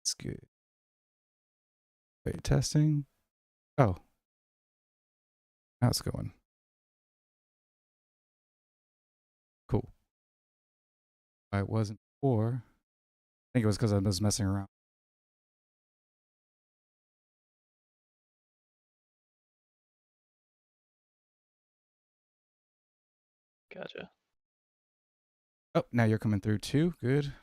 It's good. Wait, testing. Oh, now it's going. Cool. I wasn't before. I think it was because I was messing around. Gotcha. Oh, now you're coming through too. Good.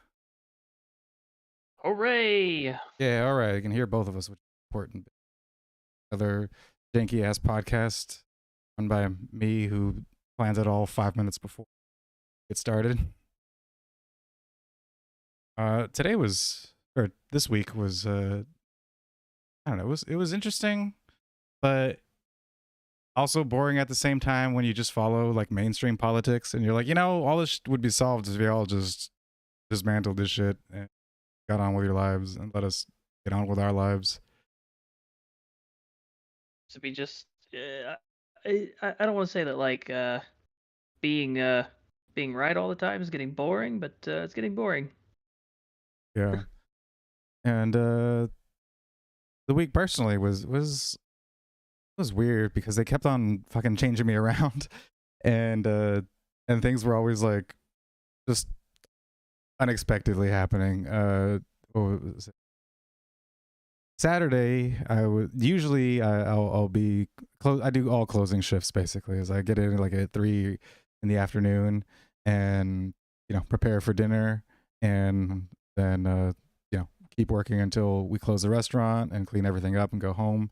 Hooray! Yeah, all right. I can hear both of us, which is important. Other janky ass podcast run by me who plans it all 5 minutes before it started. Today was, or this week was, I don't know. It was interesting, but also boring at the same time when you just follow like mainstream politics and you're like, all this would be solved if we all just dismantled this shit and got on with your lives and let us get on with our lives. To be just, I don't want to say that like being being right all the time is getting boring, but it's getting boring. Yeah. And the week personally was weird because they kept on fucking changing me around and things were always like just unexpectedly happening. What was it? Saturday, I would usually I'll be close. I do all closing shifts basically, as I get in like at 3 in the afternoon, and prepare for dinner, and then keep working until we close the restaurant and clean everything up and go home.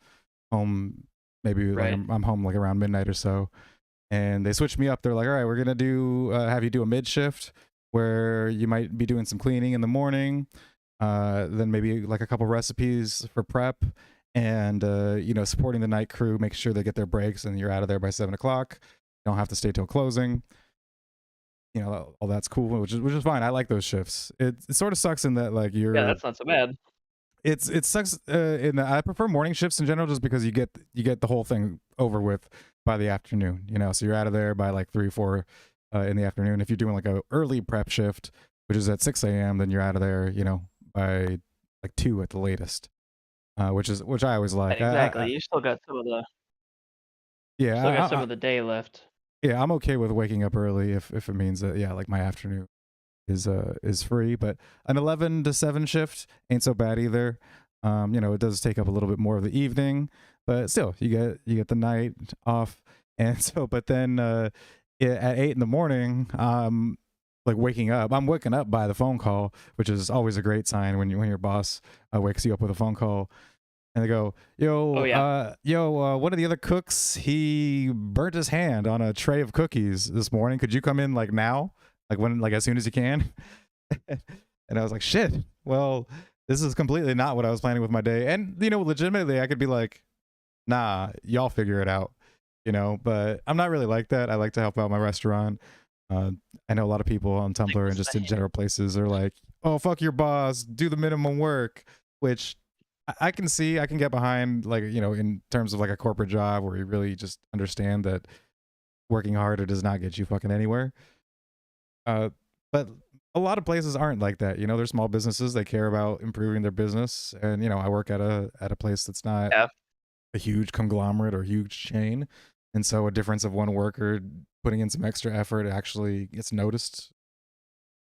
Home maybe like Right. I'm home like around midnight or so, and they switched me up. They're like, all right, we're gonna do have you do a mid shift where you might be doing some cleaning in the morning, then maybe like a couple recipes for prep, and supporting the night crew, make sure they get their breaks, and you're out of there by 7 o'clock. You don't have to stay till closing. All that's cool, which is fine. I like those shifts. It sort of sucks in that like Yeah, you're that's not so bad. it sucks in that I prefer morning shifts in general, just because you get the whole thing over with by the afternoon. So you're out of there by like 3 4 in the afternoon. If you're doing like a early prep shift, which is at 6 a.m., then you're out of there by like 2 at the latest, which I always Right, like. exactly. You still got some of the Yeah, day left. yeah, I'm okay with waking up early if it means that, yeah, like my afternoon is free. But an 11 to 7 shift ain't so bad either. It does take up a little bit more of the evening, but still you get the night off. And so, but then at 8 in the morning, like waking up, I'm waking up by the phone call, which is always a great sign when your boss wakes you up with a phone call. And they go, Oh yeah. one of the other cooks, he burnt his hand on a tray of cookies this morning. Could you come in like now? Like as soon as you can? And I was like, shit. Well, this is completely not what I was planning with my day. And legitimately I could be like, nah, y'all figure it out. But I'm not really like that. I like to help out my restaurant. I know a lot of people on Like Tumblr the and just in same. general places are like, oh, fuck your boss, do the minimum work, which I can see, I can get behind, like, in terms of like a corporate job where you really just understand that working harder does not get you fucking anywhere. But a lot of places aren't like that. They're small businesses. They care about improving their business. And, I work at a place that's not Yeah. a huge conglomerate or huge chain. And so a difference of one worker putting in some extra effort actually gets noticed,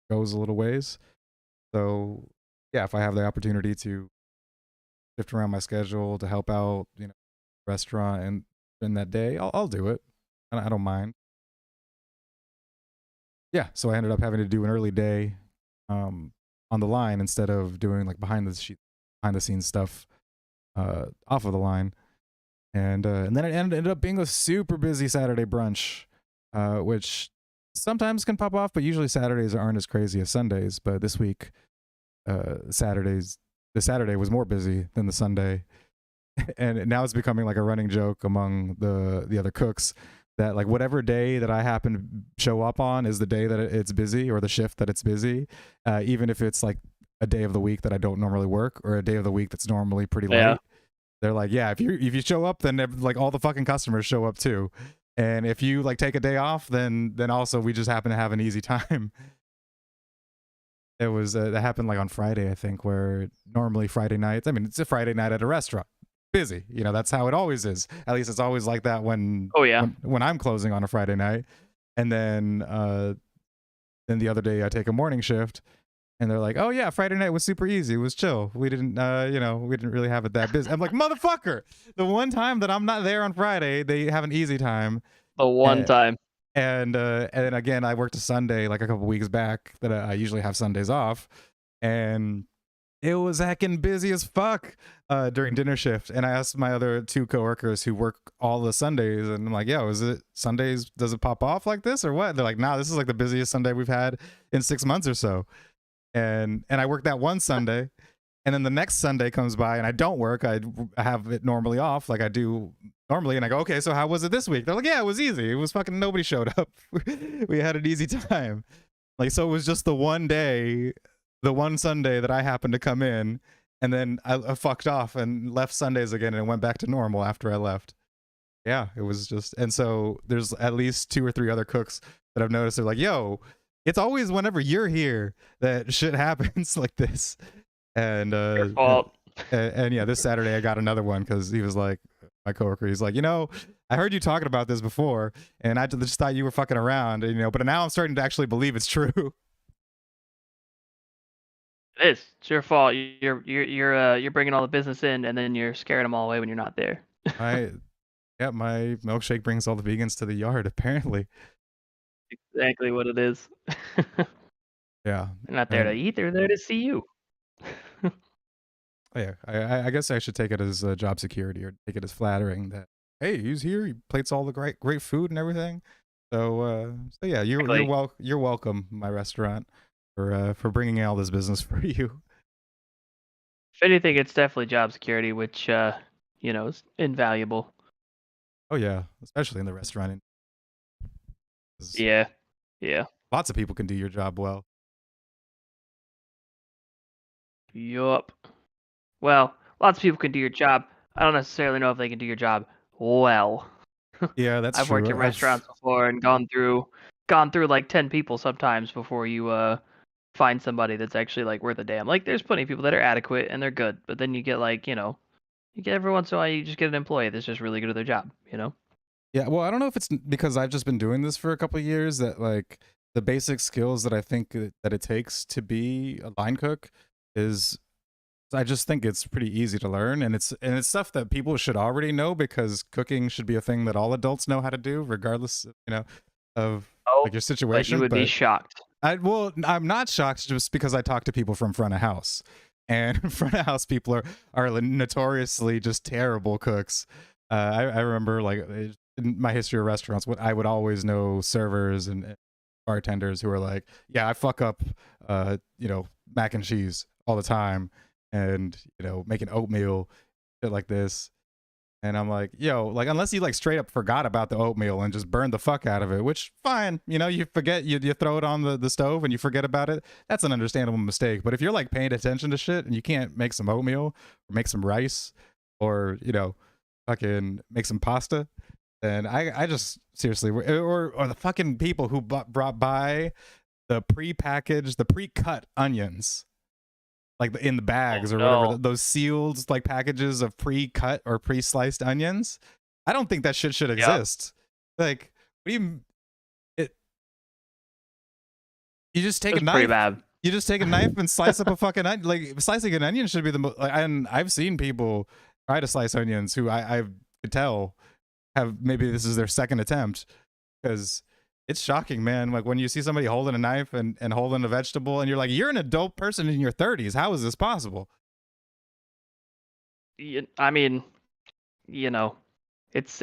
goes a little ways. So yeah, if I have the opportunity to shift around my schedule to help out, restaurant and in that day, I'll do it. I don't mind. Yeah, so I ended up having to do an early day on the line instead of doing like behind the scenes stuff off of the line. And then it ended up being a super busy Saturday brunch, which sometimes can pop off, but usually Saturdays aren't as crazy as Sundays. But this week, the Saturday was more busy than the Sunday, and now it's becoming like a running joke among the other cooks that like whatever day that I happen to show up on is the day that it's busy, or the shift that it's busy, even if it's like a day of the week that I don't normally work, or a day of the week that's normally pretty Yeah. light. They're like, yeah, if you show up, then like all the fucking customers show up too, and if you like take a day off, then also we just happen to have an easy time. it was that happened like on Friday, I think, where normally Friday nights. I mean, it's a Friday night at a restaurant, busy. You know, that's how it always is. At least it's always like that when Oh yeah. I'm closing on a Friday night, and then the other day I take a morning shift, and they're like, "Oh yeah, Friday night was super easy. It was chill. We didn't, we didn't really have it that busy." I'm like, "Motherfucker! The one time that I'm not there on Friday, they have an easy time." The one And time. and then again, I worked a Sunday like a couple weeks back that I usually have Sundays off, and it was heckin' busy as fuck during dinner shift. And I asked my other two coworkers who work all the Sundays, and I'm like, "Yo, is it Sundays? Does it pop off like this or what?" They're like, "Nah, this is like the busiest Sunday we've had in 6 months or so." And I worked that one Sunday, and then the next Sunday comes by and I don't work. I have it normally off like I do normally, and I go, "Okay, so how was it this week?" They're like, "Yeah, it was easy. It was fucking nobody showed up. We had an easy time." Like, so it was just the one day, the one Sunday that I happened to come in, and then I fucked off and left Sundays again, and it went back to normal after I left. Yeah, it was just, and so there's at least two or three other cooks that I've noticed. They're like, "Yo, it's always whenever you're here that shit happens like this." And Your uh and, fault. and yeah, this Saturday I got another one because he was like, my coworker, he's like, I heard you talking about this before, and I just thought you were fucking around, but now I'm starting to actually believe it's true. It is. It's your fault. You're bringing all the business in, and then you're scaring them all away when you're not there. I Yeah, my milkshake brings all the vegans to the yard, apparently. Exactly what it is. Yeah. They're not there to And eat. They're there to see you. yeah, I guess I should take it as job security, or take it as flattering that, hey, he's here, he plates all the great food and everything. So yeah, Exactly. you're welcome, my restaurant, for bringing in all this business for you. If anything, it's definitely job security, which is invaluable. Oh yeah, especially in the restaurant, 'cause Yeah. Yeah. lots of people can do your job well. Yup. Well, lots of people can do your job. I don't necessarily know if they can do your job well. Yeah, that's I've worked true. in restaurants before and gone through like 10 people sometimes before you find somebody that's actually like worth a damn. Like there's plenty of people that are adequate and they're good, but then you get like, you get every once in a while you just get an employee that's just really good at their job. Yeah, well, I don't know if it's because I've just been doing this for a couple of years that like the basic skills that I think that it takes to be a line cook is, I just think it's pretty easy to learn, and it's stuff that people should already know, because cooking should be a thing that all adults know how to do regardless, of Oh, like your but you situation. would be But shocked. I'm not shocked just because I talk to people from front of house, and front of house people are notoriously just terrible cooks. I remember like in my history of restaurants, what I would always know servers and bartenders who are like, "Yeah, I fuck up, mac and cheese all the time, and making oatmeal, shit like this." And I'm like, "Yo, like unless you like straight up forgot about the oatmeal and just burned the fuck out of it, which fine, you forget, you throw it on the stove and you forget about it. That's an understandable mistake. But if you're like paying attention to shit and you can't make some oatmeal or make some rice, or fucking make some pasta, then I just seriously, or the fucking people who brought by the prepackaged, the pre-cut onions, like in the Oh bags or whatever, no. those sealed like packages of pre-cut or pre-sliced onions. I don't think that shit should Yep. exist. Like, what do it, you just take a It's pretty knife, bad. and slice up a fucking onion. Like, slicing an onion should be the most, like, and I've seen people try to slice onions who I could tell have, maybe this is their second attempt, because it's shocking, man. Like when you see somebody holding a knife and holding a vegetable, and you're like, you're an adult person in your 30s. How is this possible? I mean, you know, it's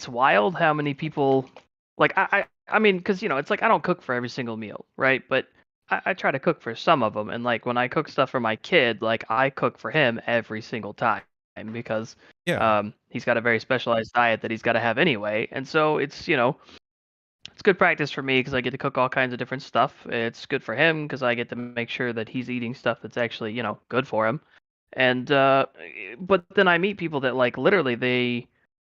wild how many people like I mean, because it's like I don't cook for every single meal, right? But I try to cook for some of them, and like when I cook stuff for my kid, like I cook for him every single time because Yeah. he's got a very specialized diet that he's got to have anyway, and so it's good practice for me because I get to cook all kinds of different stuff. It's good for him because I get to make sure that he's eating stuff that's actually good for him, and but then I meet people that like literally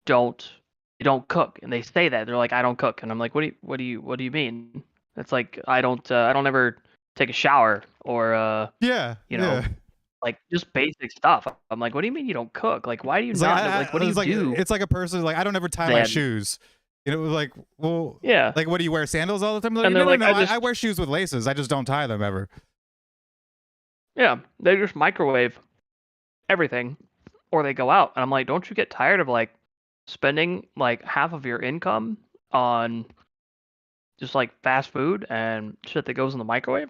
don't they don't cook and they say that they're like I don't cook and I'm like what do you mean? It's like I don't ever take a shower or Yeah, you know, yeah. like just basic stuff. I'm like, what do you mean you don't cook? Like, why do you It's like not do, like what do you do it's like a person like I don't ever tie my then? shoes. You know, like well, Yeah, like what do you wear sandals all the time? Like, and they're no, no, like, no. I I just wear shoes with laces. I just don't tie them ever. yeah, they just microwave everything, or they go out, and I'm like, don't you get tired of like spending like half of your income on just like fast food and shit that goes in the microwave?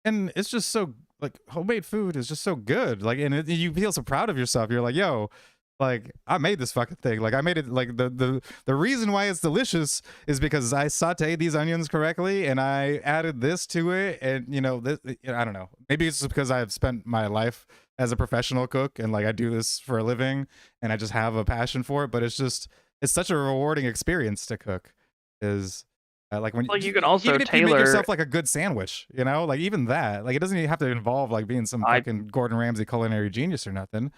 And it's just so like homemade food is just so good. Like, and you feel so proud of yourself. You're like, yo, like I made this fucking thing. Like I made it. Like the reason why it's delicious is because I sauteed these onions correctly and I added this to it. And you know, this, I don't know. Maybe it's just because I've spent my life as a professional cook and like I do this for a living and I just have a passion for it. But it's just it's such a rewarding experience to cook. Is like when Well, you can also even if you make tailor. yourself like a good sandwich, you know, like even that, like it doesn't even have to involve like being some I fucking Gordon Ramsay culinary genius or nothing.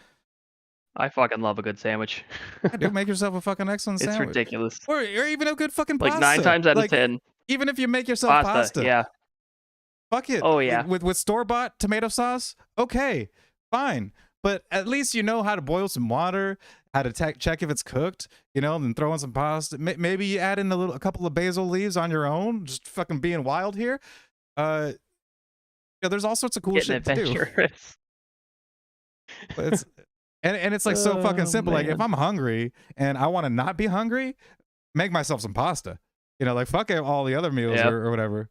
I fucking love a good sandwich. I do make yourself a fucking excellent It's sandwich, ridiculous. or even a good fucking Like nine pasta. times out of Like 10, even if you make yourself pasta. pasta, Yeah. fuck it. Oh Like yeah. with store bought tomato sauce, okay, fine. But at least you know how to boil some water, how to check if it's cooked, you know, and then throw in some pasta. Maybe you add in a couple of basil leaves on your own, just fucking being wild here. Uh, yeah, there's all sorts of cool Getting shit to do. adventurous. But it's and it's like so fucking Oh simple. Like if man. I'm hungry and I want to not be hungry, make myself some pasta. You know, like fuck all the other meals Yeah. or whatever.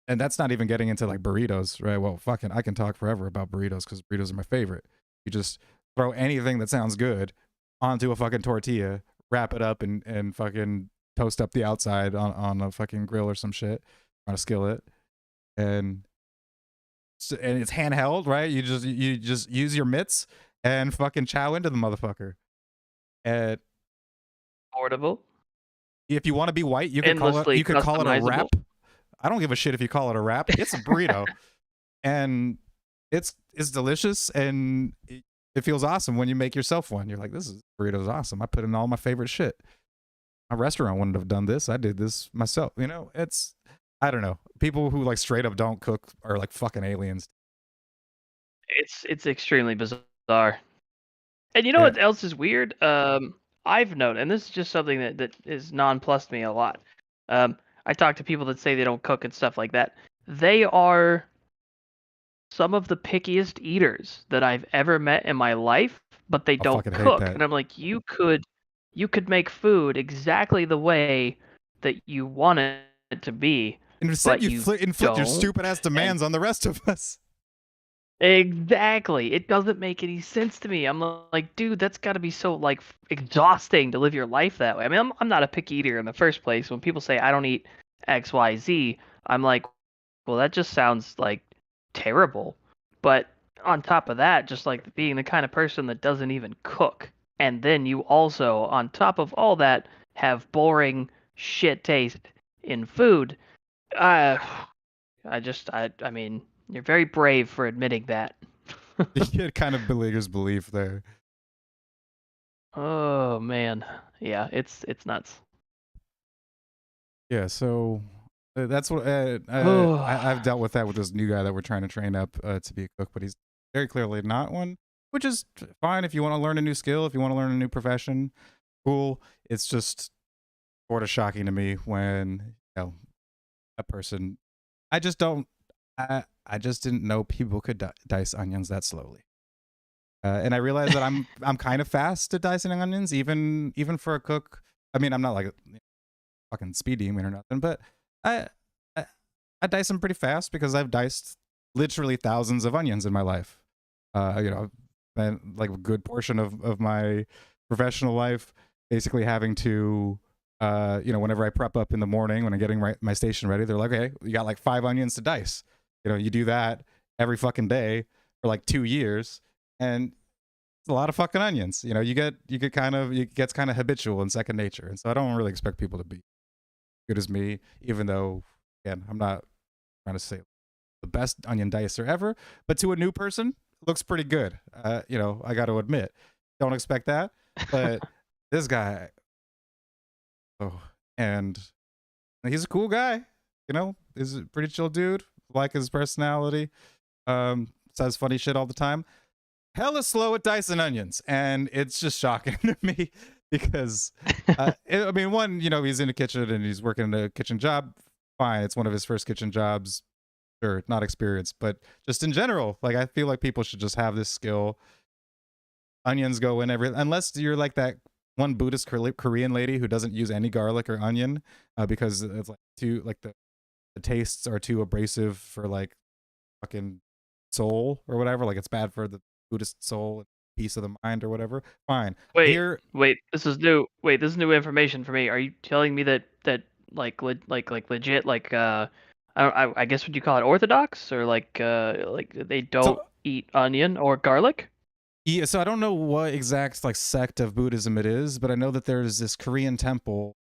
And that's not even getting into like burritos, right? Well, fucking, I can talk forever about burritos because burritos are my favorite. You just throw anything that sounds good onto a fucking tortilla, wrap it up, and fucking toast up the outside on a fucking grill or some shit on a skillet, and and it's handheld, right? You just use your mitts and fucking chow into the motherfucker. And Affordable. if you want to be white, Endlessly you could call it a wrap. customizable. I don't give a shit if you call it a wrap. It's a burrito. And it's delicious and it feels awesome when you make yourself one. You're like, this is burrito's awesome. I put in all my favorite shit. My restaurant wouldn't have done this. I did this myself. You know, it's I don't know. People who like straight up don't cook are like fucking aliens. It's extremely bizarre. And you know Yeah. what else is weird? I've noted, and this is just something that is nonplussed me a lot. I talk to people that say they don't cook and stuff like that. They are some of the pickiest eaters that I've ever met in my life, but they I don't fucking hate cook. that. And I'm like, you could make food exactly the way that you want it to be, And instead but you you inflict your don't. stupid ass And demands on the rest of us. exactly. It doesn't make any sense to me. I'm like, dude, that's got to be so like exhausting to live your life that way. I mean, I'm not a picky eater in the first place. When people say I don't eat X, Y, Z, I'm like, well, that just sounds like terrible. But on top of that, just like being the kind of person that doesn't even cook, and then you also, on top of all that, have boring shit taste in food. Uh, I mean, you're very brave for admitting that. It kind of beleaguers belief there. Oh man, yeah, it's nuts. Yeah, so that's what I've Oh, dealt with that with this new guy that we're trying to train up to be a cook, but he's very clearly not one, which is fine if you want to learn a new skill, if you want to learn a new profession, cool. It's just sort of shocking to me when you know a person. I just don't. I just didn't know people could dice onions that slowly. And I realized that I'm kind of fast at dicing onions, even for a cook. I mean, I'm not like a fucking speed demon or nothing, but I, I I dice them pretty fast because I've diced literally thousands of onions in my life. You know, and like a good portion of my professional life, basically having to, you know, whenever I prep up in the morning when I'm getting my station ready, they're like, okay, you got like 5 onions to dice. You know, you do that every fucking day for like 2 years, and it's a lot of fucking onions. You know, it gets kind of habitual and second nature, and so I don't really expect people to be good as me, even though again, I'm not trying to say the best onion dicer ever, but to a new person, it looks pretty good. You know, I got to admit, don't expect that, but this guy, oh, and he's a cool guy. You know, he's a pretty chill dude. like his personality. Says funny shit all the time. Hella slow at dicing onions, and it's just shocking to me because, I mean, one, he's in the kitchen and he's working a kitchen job. Fine, it's one of his first kitchen jobs. Sure, not experienced, but just in general, like I feel like people should just have this skill. Onions go in unless you're like that one Buddhist Korean lady who doesn't use any garlic or onion, because it's like too like the tastes are too abrasive for like fucking soul or whatever. Like it's bad for the Buddhist soul, peace of the mind or whatever. Fine. Wait, Here, wait, this is new. Wait, this is new information for me. Are you telling me that like legit I guess would you call it orthodox or like they don't so eat onion or garlic? yeah, so I don't know what exact like sect of Buddhism it is, but I know that there's this Korean temple,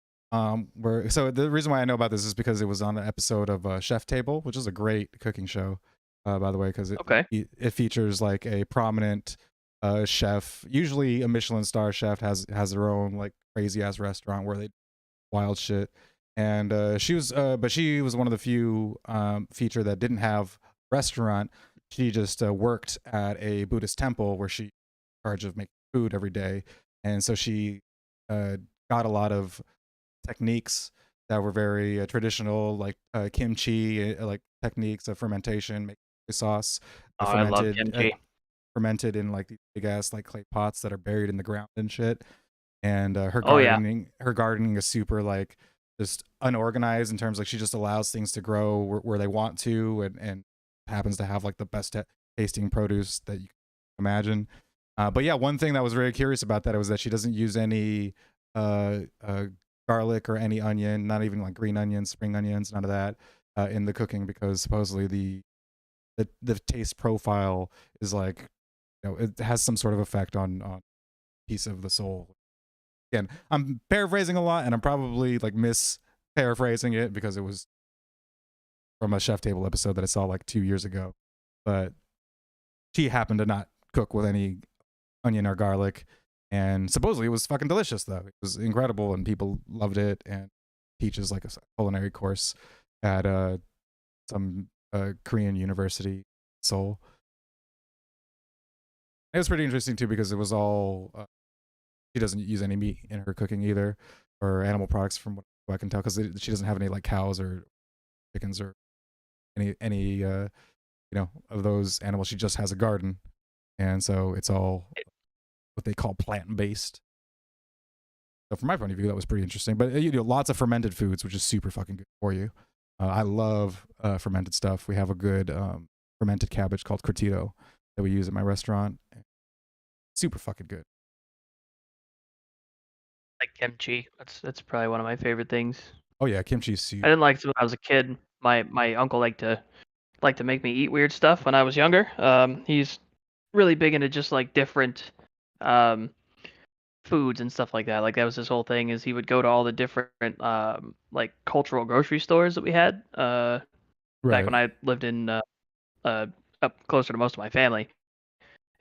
where so the reason why I know about this is because it was on an episode of Chef Table, which is a great cooking show, by the way, because Okay. it features like a prominent chef, usually a Michelin star chef, has their own like crazy ass restaurant where they wild shit. And but she was one of the few feature that didn't have restaurant. She just worked at a Buddhist temple where she in charge of making food every day, and so she uh, got a lot of techniques that were very traditional, like kimchi, like techniques of fermentation, making soy sauce, Oh, I love fermented kimchi. fermented in like these big ass like clay pots that are buried in the ground and shit. And her Oh yeah. gardening is super like just unorganized in terms like she just allows things to grow where they want to, and happens to have like the best tasting produce that you can imagine. But yeah, one thing that was very curious about that was that she doesn't use any uh, uh, garlic or any onion, not even like green onions, spring onions, none of that in the cooking, because supposedly the taste profile is like, it has some sort of effect on piece of the soul. Again, I'm paraphrasing a lot, and I'm probably like paraphrasing it because it was from a Chef Table episode that I saw like 2 years ago. But she happened to not cook with any onion or garlic, and supposedly it was fucking delicious though. It was incredible, and people loved it. And teaches like a culinary course at some Korean university, Seoul. It was pretty interesting too because it was all she doesn't use any meat in her cooking either, or animal products from what I can tell, because she doesn't have any like cows or chickens or any of those animals. She just has a garden, and so it's all what they call plant based. So from my point of view, that was pretty interesting. But lots of fermented foods, which is super fucking good for you. I love fermented stuff. We have a good fermented cabbage called curtido that we use at my restaurant. Super fucking good. Like kimchi. That's probably one of my favorite things. Oh yeah, kimchi I soup. didn't like it when I was a kid. My uncle liked to make me eat weird stuff when I was younger. He's really big into just like different um foods and stuff like that. Like that was his whole thing is he would go to all the different like cultural grocery stores that we had back Right. when I lived in uh up closer to most of my family.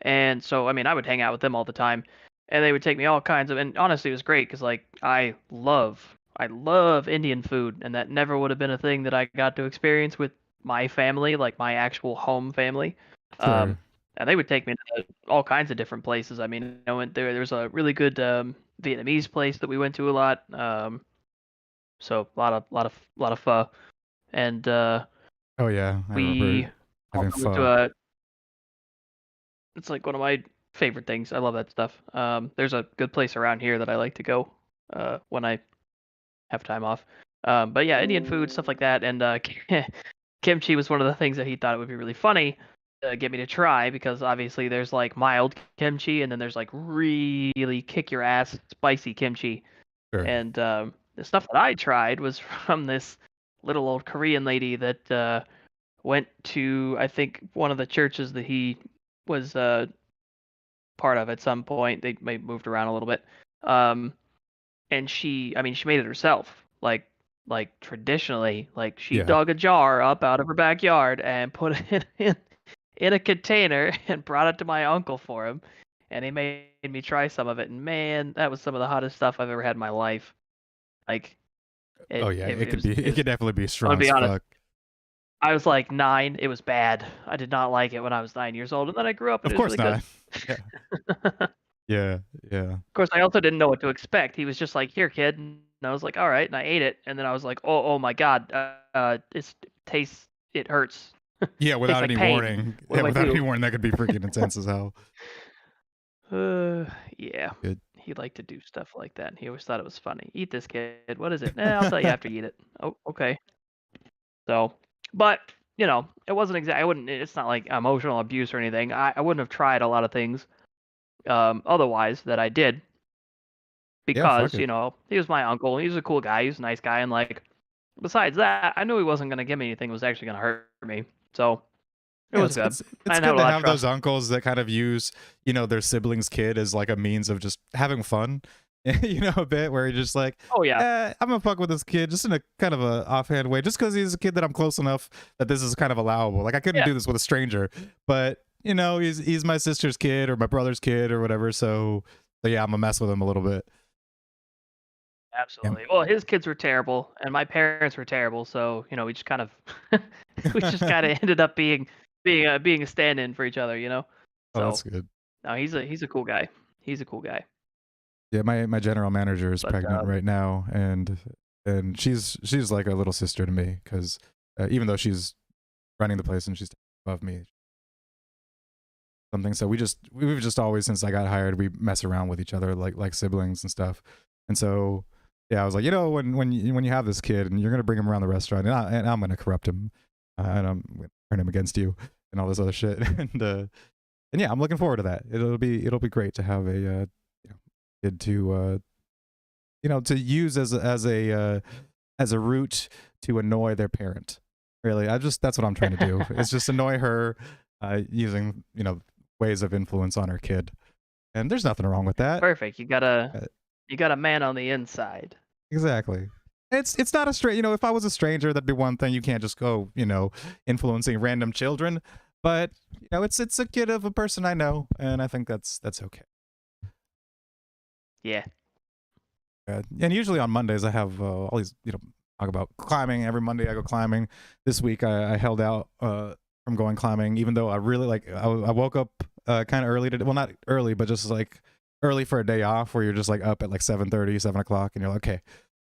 And so I mean I would hang out with them all the time and they would take me all kinds of and honestly it was great cuz like I love Indian food and that never would have been a thing that I got to experience with my family, like my actual home family. Um Sure. and they would take me to all kinds of different places. I mean, I went there's a really good Vietnamese place that we went to a lot. So a lot of pho, and Oh yeah, I we remember having also went to pho. a. It's like one of my favorite things. I love that stuff. There's a good place around here that I like to go when I have time off. But yeah, Indian food stuff like that, and kimchi was one of the things that he thought it would be really funny to get me to try because obviously there's like mild kimchi and then there's like really kick your ass spicy kimchi. Sure. And the stuff that I tried was from this little old Korean lady that went to I think one of the churches that he was part of at some point. They may moved around a little bit. Um, and I mean, she made it herself, like traditionally. Like she Yeah. dug a jar up out of her backyard and put it in a container and brought it to my uncle for him, and he made me try some of it. And man, that was some of the hottest stuff I've ever had in my life. Like Oh it, yeah, it, it it could was. be. It It was could definitely be I'm gonna strong be as honest. fuck. I was like 9. It was bad. I did not like it when I was 9 years old, and then I grew up and Of it was course really good. not. Yeah. Yeah. Yeah. Of course, I also didn't know what to expect. He was just like, "Here, kid," and I was like, "All right," and I ate it, and then I was like, "Oh, oh my god, it hurts. Yeah, Tastes without like any pain. warning. What Yeah, do I without any do?" warning, that could be freaking intense as hell. Uh, yeah. Good. He liked to do stuff like that, and he always thought it was funny. "Eat this, kid. What is it?" I'll tell you after you eat it." "Oh, okay." So, but, it wasn't exact I wouldn't it's not like emotional abuse or anything. I wouldn't have tried a lot of things, otherwise that I did Yeah, fuck because, it. he was my uncle. He was a cool guy. He was a nice guy, and, like, besides that, I knew he wasn't gonna give me anything that was actually gonna hurt me. So, it Yeah, was it's good. it's I it's didn't have good a to lot of have those trust. uncles that kind of use, their sibling's kid as like a means of just having fun. A bit where you're just like, Oh, yeah. I'm gonna fuck with this kid just in a kind of a offhand way, just because he's a kid that I'm close enough that this is kind of allowable. Like I couldn't Yeah, do this with a stranger, but he's my sister's kid or my brother's kid or whatever. So yeah, I'm gonna mess with him a little bit. Yeah. absolutely. Well, his kids were terrible, and my parents were terrible, so, we just kind of we just kinda ended up being a stand-in for each other, you know? Oh, So, that's good. no, he's a cool guy. He's a cool guy. Yeah, my general manager is But, pregnant right now, and she's like a little sister to me because even though she's running the place and she's above me, something. So we've just always since I got hired, we mess around with each other like siblings and stuff. And so yeah, I was like, when you have this kid and you're gonna bring him around the restaurant, and I'm gonna corrupt him, and I'm gonna turn him against you and all this other shit. And yeah, I'm looking forward to that. It'll be great to have a kid to use as a route to annoy their parent. Really, that's what I'm trying to do. Is just annoy her using ways of influence on her kid, and there's nothing wrong with that. perfect. Uh, You got a man on the inside. exactly. It's not a straight. If I was a stranger, that'd be one thing. You can't just go influencing random children, but it's a kid of a person I know, and I think that's okay. Yeah. And usually on Mondays I have all these talk about climbing. Every Monday I go climbing. This week I held out from going climbing, even though I really like. I woke up kind of early today. Well, not early, but just like early for a day off, where you're just like up at like 7:30, 7 o'clock, and you're like, okay,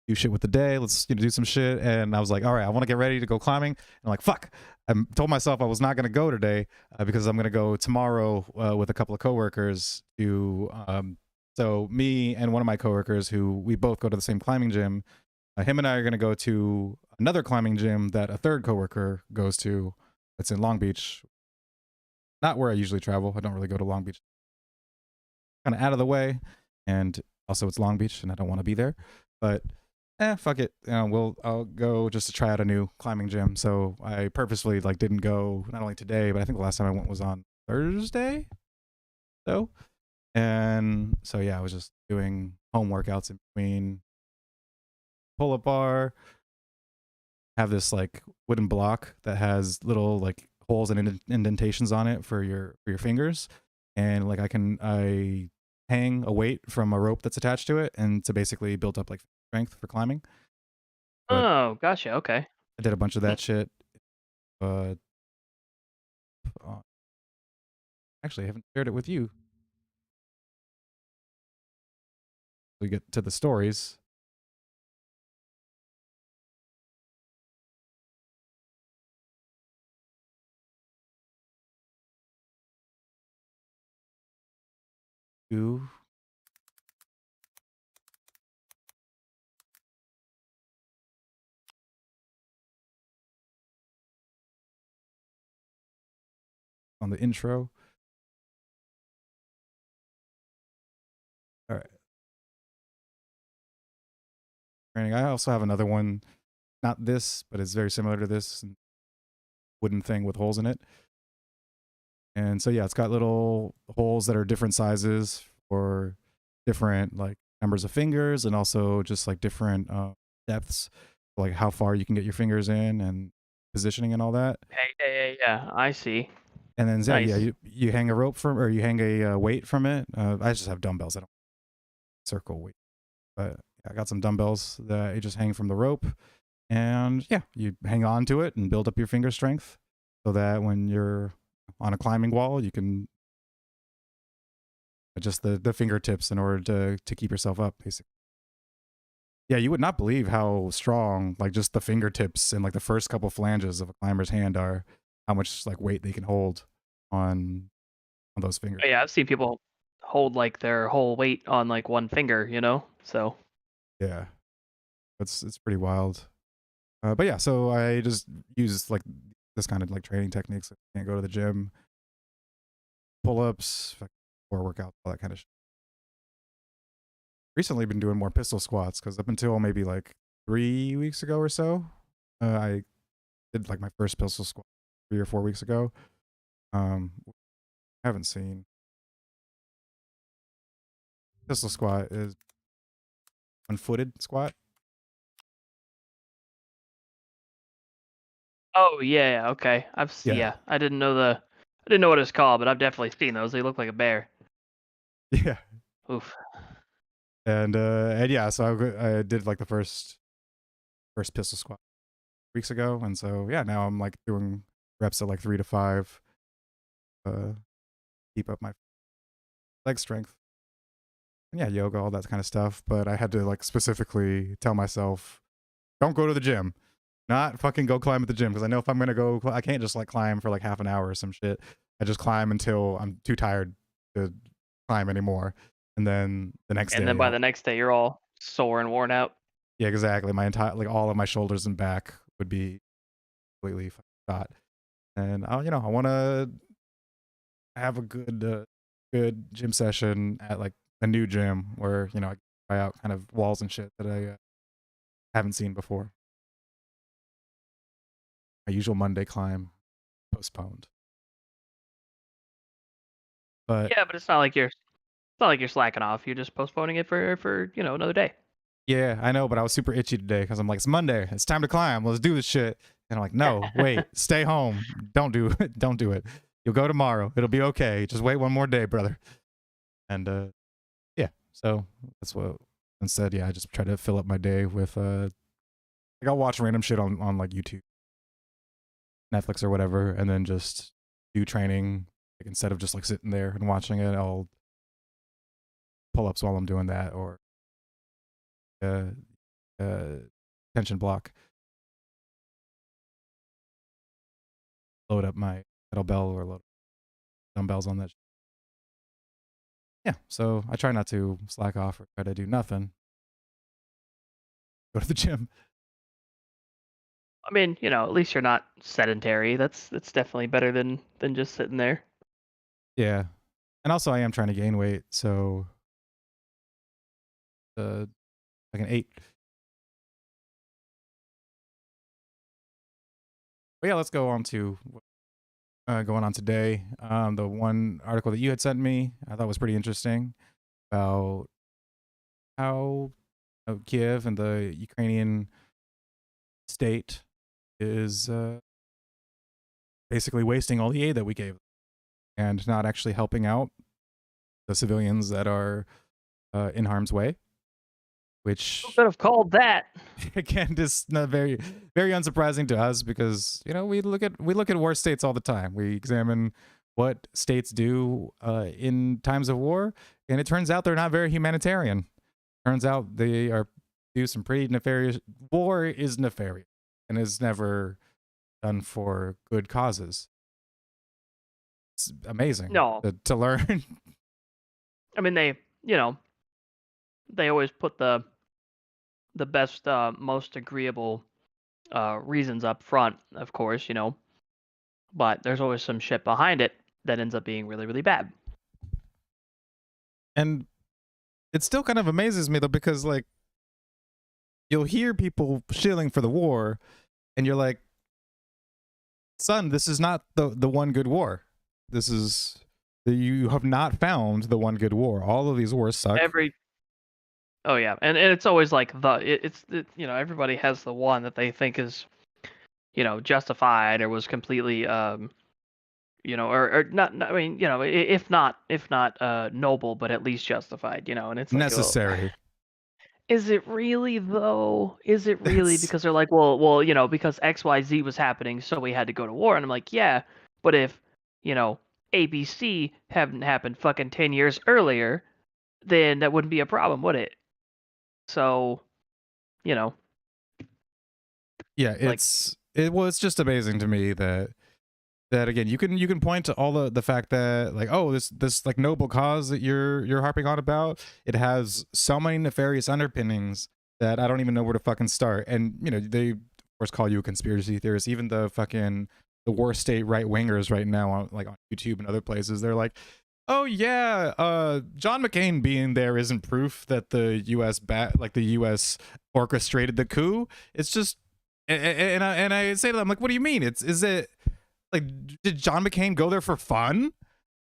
do shit with the day. Let's do some shit. And I was like, all right, I want to get ready to go climbing. And I'm like, fuck. I told myself I was not going to go today because I'm going to go tomorrow with a couple of coworkers to. So me and one of my coworkers, who we both go to the same climbing gym, him and I are going to go to another climbing gym that a third coworker goes to. It's in Long Beach, not where I usually travel. I don't really go to Long Beach, kind of out of the way, and also it's Long Beach, and I don't want to be there. But fuck it. I'll go just to try out a new climbing gym. So I purposefully didn't go not only today, but I think the last time I went was on Thursday. So and so yeah, I was just doing home workouts in between. Pull-up bar, have this wooden block that has little holes and indentations on it for your fingers, and I hang a weight from a rope that's attached to it, and to basically build up strength for climbing. But Oh, gotcha. Okay. I did a bunch of Hmm. that shit. But actually, I haven't shared it with you. We get to the stories. Ooh, on the intro. All right. I also have another one, not this, but it's very similar to this wooden thing with holes in it. And so yeah, it's got little holes that are different sizes for different numbers of fingers, and also just different depths, like how far you can get your fingers in and positioning and all that. Okay. Yeah, yeah, yeah. I see. And then yeah, Nice. you hang a rope from, or you hang a weight from it. I just have dumbbells. I don't circle weight, but yeah, I got some dumbbells that you just hang from the rope, And yeah, you hang on to it and build up your finger strength so that when you're on a climbing wall, you can adjust the fingertips in order to keep yourself up, basically. Yeah, you would not believe how strong like just the fingertips and like the first couple flanges of a climber's hand are, how much like weight they can hold on those fingers. Oh, yeah, I've seen people hold like their whole weight on like one finger, you know? So Yeah, it's pretty wild. But yeah, so I just use like this kind of like training techniques. I can't go to the gym, pull ups, core workout, all that kind of shit. Recently, been doing more pistol squats because up until maybe like 3 weeks ago or so, I did like my first pistol squat 3 or 4 weeks ago. Haven't seen pistol squat is one-footed squat. oh, yeah, yeah, okay. Yeah, Yeah, I didn't know what it's called, but I've definitely seen those. They look like a bear. yeah, Oof. and yeah, so I did like the first pistol squat weeks ago, and so yeah, now I'm like doing reps at like 3 to 5, uh, keep up my leg strength. And yeah, yoga, all that kind of stuff. But I had to like specifically tell myself, don't go to the gym, not fucking go climb at the gym, because I know if I'm gonna go, I can't just like climb for like half an hour or some shit. I just climb until I'm too tired to climb anymore, and then the next And then day, by the next day, you're all sore and worn out. yeah, exactly, my entire like all of my shoulders and back would be completely shot. And I want to have a good gym session at like a new gym where I can try out kind of walls and shit that I haven't seen before. My usual Monday climb postponed. But Yeah, but it's not like you're slacking off. You're just postponing it for another day. yeah, I know, but I was super itchy today because I'm like, it's Monday. It's time to climb. Let's do this shit. And I'm like, no, wait, stay home. Don't do it. Don't do it. You'll go tomorrow. It'll be okay. Just wait one more day, brother. And yeah, so that's what instead, yeah, I just try to fill up my day with like I'll watch random shit on like YouTube, Netflix or whatever, and then just do training. Like instead of just like sitting there and watching it, I'll pull ups while I'm doing that, or uh, uh, tension block, load up my kettlebell or load dumbbells on that. Yeah, so I try not to slack off or try to do nothing. Go to the gym. I mean, at least you're not sedentary. That's definitely better than just sitting there. Yeah, and also I am trying to gain weight, so like an 8. But yeah, let's go on to going on today. The one article that you had sent me, I thought was pretty interesting about how Kiev and the Ukrainian state is basically wasting all the aid that we gave and not actually helping out the civilians that are in harm's way, Who which could have called that? again is not very unsurprising to us because we look at war states all the time. We examine what states do in times of war, and it turns out they're not very humanitarian. Turns out they are do some pretty nefarious. War is nefarious and is never done for good causes. It's amazing No, to learn. I mean they always put the best, most agreeable reasons up front, of course, but there's always some shit behind it that ends up being really, really bad. And it still kind of amazes me though because like you'll hear people shilling for the war, and you're like, son, this is not the one good war. This is you have not found the one good war. All of these wars suck. Every Oh yeah, and it's always like everybody has the one that they think is justified or was completely or not, I mean if not noble, but at least justified, and it's like, oh Necessary. Is it really though? Is it really? That's Because they're like, well, because XYZ was happening, so we had to go to war. And I'm like, yeah, but if, you know, ABC hadn't happened fucking 10 years earlier, then that wouldn't be a problem, would it? So, you know, yeah, like, it was just amazing to me that again you can point to all the fact that like, oh, this like noble cause that you're harping on about, it has so many nefarious underpinnings that I don't even know where to fucking start. And they of course call you a conspiracy theorist. Even the worst state right wingers right now on like on YouTube and other places, they're like, oh yeah, John McCain being there isn't proof that the US orchestrated the coup. It's just and I say to them, like, what do you mean? Is it like, did John McCain go there for fun?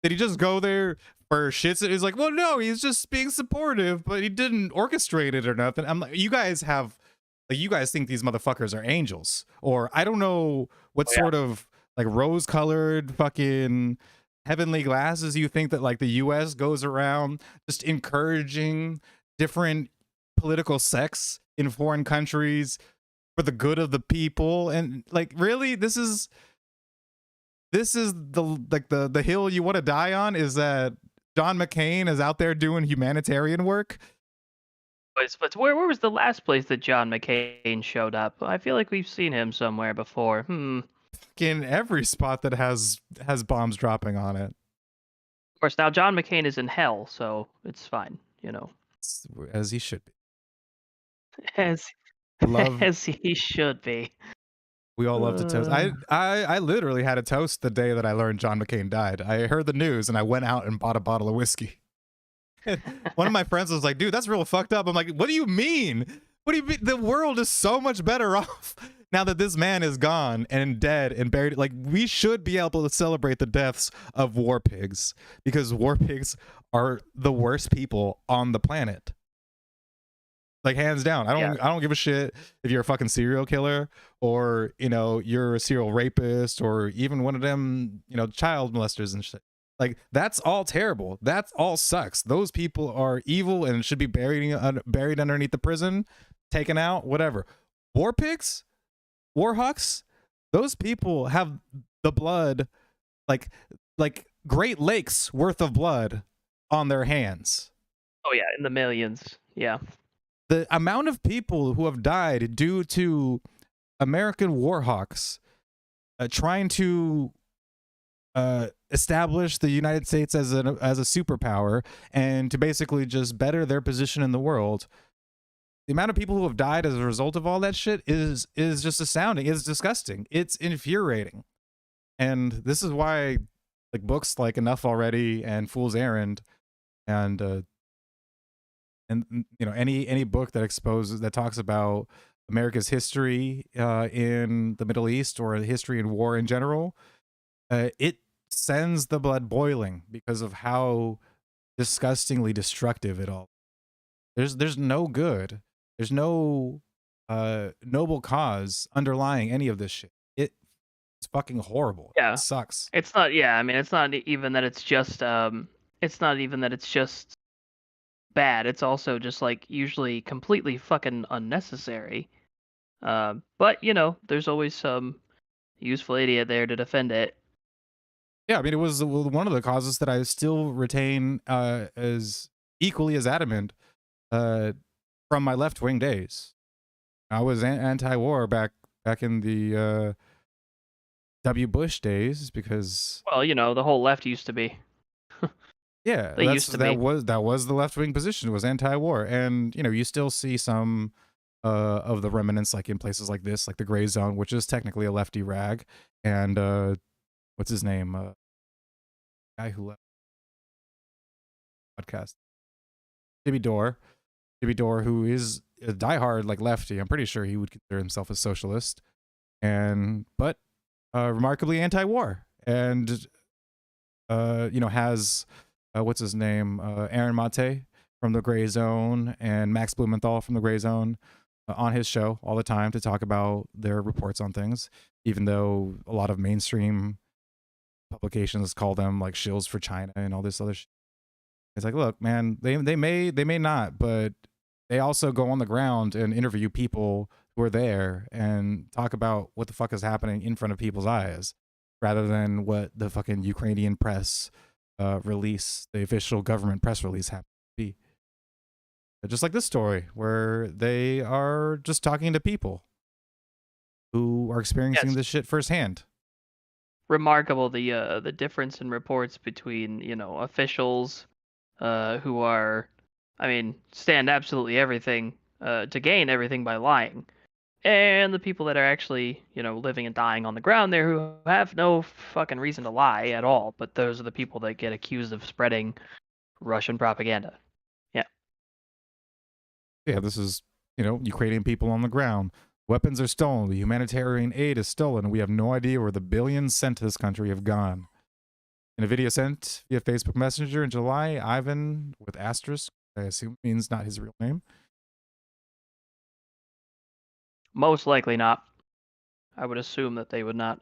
Did he just go there for shits? He's like, well, no, he's just being supportive, but he didn't orchestrate it or nothing. I'm like, you guys think these motherfuckers are angels, or I don't know what oh, yeah. sort of like rose-colored fucking heavenly glasses you think that like the U.S. goes around just encouraging different political sects in foreign countries for the good of the people. And like, really, this is the hill you want to die on, is that John McCain is out there doing humanitarian work. But where was the last place that John McCain showed up? I feel like we've seen him somewhere before. In every spot that has bombs dropping on it. Of course, now John McCain is in hell, so it's fine. As he should be. As Love. as he should be. We all love to toast. Uh, I literally had a toast the day that I learned John McCain died. I heard the news and I went out and bought a bottle of whiskey. One of my friends was like, dude, that's real fucked up. I'm like, what do you mean? What do you mean? The world is so much better off now that this man is gone and dead and buried. Like, we should be able to celebrate the deaths of war pigs, because war pigs are the worst people on the planet. Like, hands down. yeah. I don't give a shit if you're a fucking serial killer, or you're a serial rapist, or even one of them child molesters and shit. Like, that's all terrible. That all sucks. Those people are evil and should be buried underneath the prison, taken out, whatever. War pigs, war hawks, those people have the blood, like Great Lakes worth of blood on their hands. Oh yeah, in the millions. Yeah. The amount of people who have died due to American warhawks trying to establish the United States as a superpower and to basically just better their position in the world. The amount of people who have died as a result of all that shit is just astounding. It's disgusting. It's infuriating. And this is why like books like Enough Already and Fool's Errand and any book that talks about America's history in the Middle East, or history in war in general, it sends the blood boiling because of how disgustingly destructive it all. There's no good. There's no noble cause underlying any of this shit. It's fucking horrible. Yeah. It sucks. It's not. Yeah. I mean, it's not even that it's just. It's not even that it's just bad. It's also just like usually completely fucking unnecessary. But there's always some useful idiot there to defend it. Yeah, I mean, it was one of the causes that I still retain as equally as adamant from my left wing days. I was anti-war back in the W. Bush days, because Well, the whole left used to be. yeah, They used to that be. was the left wing position, was anti-war. And you still see some of the remnants, like in places like this, like the Gray Zone, which is technically a lefty rag, and what's his name, guy who left podcast, Jimmy Dore, who is a diehard like lefty. I'm pretty sure he would consider himself a socialist, but remarkably anti-war, and has what's his name, Aaron Mate from the Gray Zone and Max Blumenthal from the Gray Zone on his show all the time to talk about their reports on things, even though a lot of mainstream publications call them like shills for China and all this other shit. It's like, look, man, they may not, but they also go on the ground and interview people who are there and talk about what the fuck is happening in front of people's eyes, rather than what the fucking Ukrainian press release, the official government press release, happens to be. Just like this story, where they are just talking to people who are experiencing Yes, this shit firsthand. remarkable the difference in reports between officials who are, I mean, stand absolutely everything to gain everything by lying, and the people that are actually living and dying on the ground there who have no fucking reason to lie at all. But those are the people that get accused of spreading Russian propaganda. Yeah, Yeah, this is, Ukrainian people on the ground. Weapons are stolen. The humanitarian aid is stolen. We have no idea where the billions sent to this country have gone. In a video sent via Facebook Messenger in July, Ivan with asterisk, I assume means not his real name. most likely not. I would assume that they would not.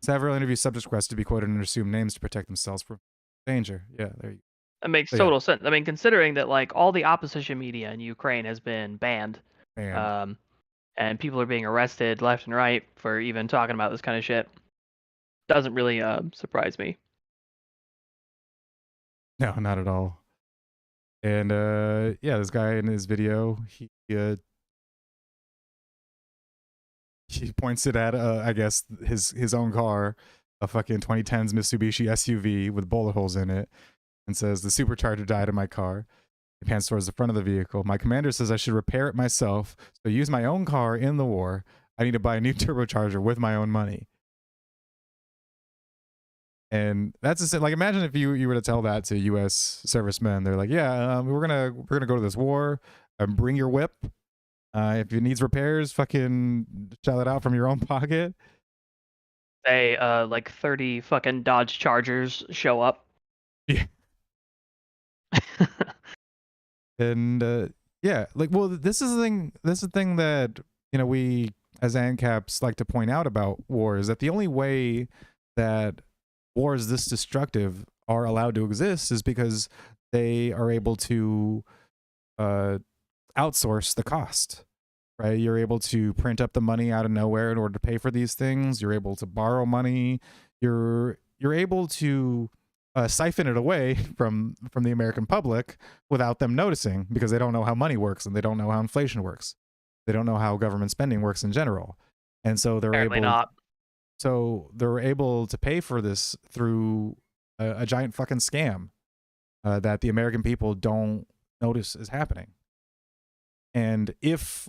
Several interview subjects requested to be quoted and assume names to protect themselves from danger. Yeah, there you That makes go. So yeah, total sense. I mean, considering that like all the opposition media in Ukraine has been banned, and um, and people are being arrested left and right for even talking about this kind of shit, doesn't really surprise me. no, not at all. And yeah, this guy in his video, he points it at I guess his own car, a fucking 2010s Mitsubishi SUV with bullet holes in it, and says the supercharger died in my car. He pans towards the front of the vehicle. My commander says I should repair it myself, so use my own car in the war. I need to buy a new turbocharger with my own money. And that's just like, imagine if you were to tell that to U.S. servicemen. They're like, yeah, we're gonna go to this war. Bring your whip. If it needs repairs, fucking shell it out from your own pocket. They like 30 fucking Dodge Chargers show up. Yeah. And yeah, like, well, this is the thing. This is the thing that we as ANCAPs like to point out about war, is that the only way that wars this destructive are allowed to exist is because they are able to uh, outsource the cost. Right, you're able to print up the money out of nowhere in order to pay for these things. You're able to borrow money. You're able to siphon it away from the American public without them noticing, because they don't know how money works and they don't know how inflation works. They don't know how government spending works in general, and so Apparently not. they're able to pay for this through a giant fucking scam that the American people don't notice is happening. And if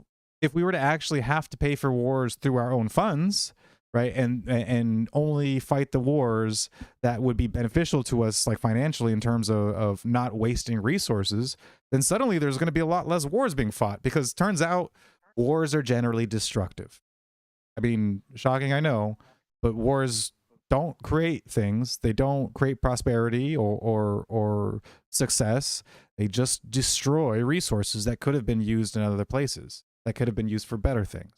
we were to actually have to pay for wars through our own funds, right, and only fight the wars that would be beneficial to us, like financially, in terms of not wasting resources, then suddenly there's going to be a lot less wars being fought, because turns out wars are generally destructive. I mean, shocking, I know, but wars don't create things. They don't create prosperity or success. They just destroy resources that could have been used in other places, that could have been used for better things.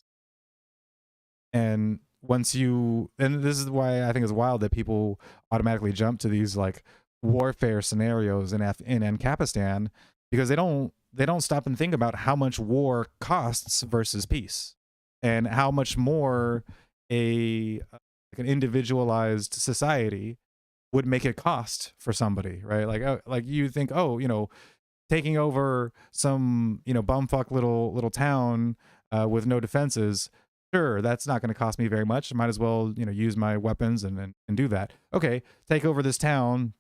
And and this is why I think it's wild that people automatically jump to these like warfare scenarios in Afghanistan, because they don't stop and think about how much war costs versus peace, and how much more like an individualized society would make it cost for somebody, right? Like you think, oh, taking over some bumfuck little town with no defenses, sure, that's not going to cost me very much. I might as well use my weapons and do that. Okay, take over this town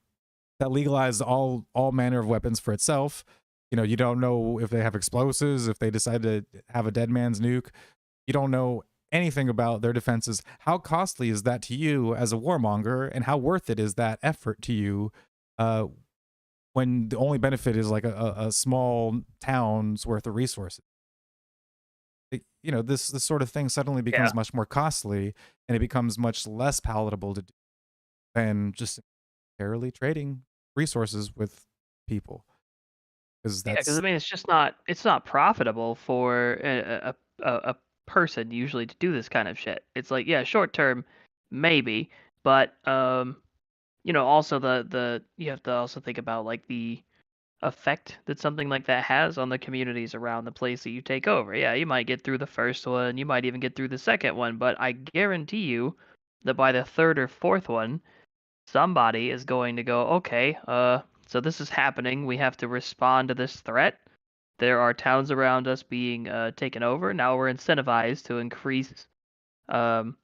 that legalized all manner of weapons for itself. You don't know if they have explosives, if they decide to have a dead man's nuke. You don't know anything about their defenses. How costly is that to you as a warmonger, and how worth it is that effort to you uh, when the only benefit is like a small town's worth of resources? This sort of thing suddenly Yeah. becomes much more costly, and it becomes much less palatable to do than just fairly trading resources with people, because Yeah, because I that's mean, it's not profitable for a person usually to do this kind of shit. It's like, yeah, short term, maybe, but also the you have to also think about like effect that something like that has on the communities around the place that you take over. Yeah, you might get through the first one, you might even get through the second one, but I guarantee you that by the third or fourth one, somebody is going to go, okay, so this is happening. We have to respond to this threat. There are towns around us being taken over. Now we're incentivized to increase um,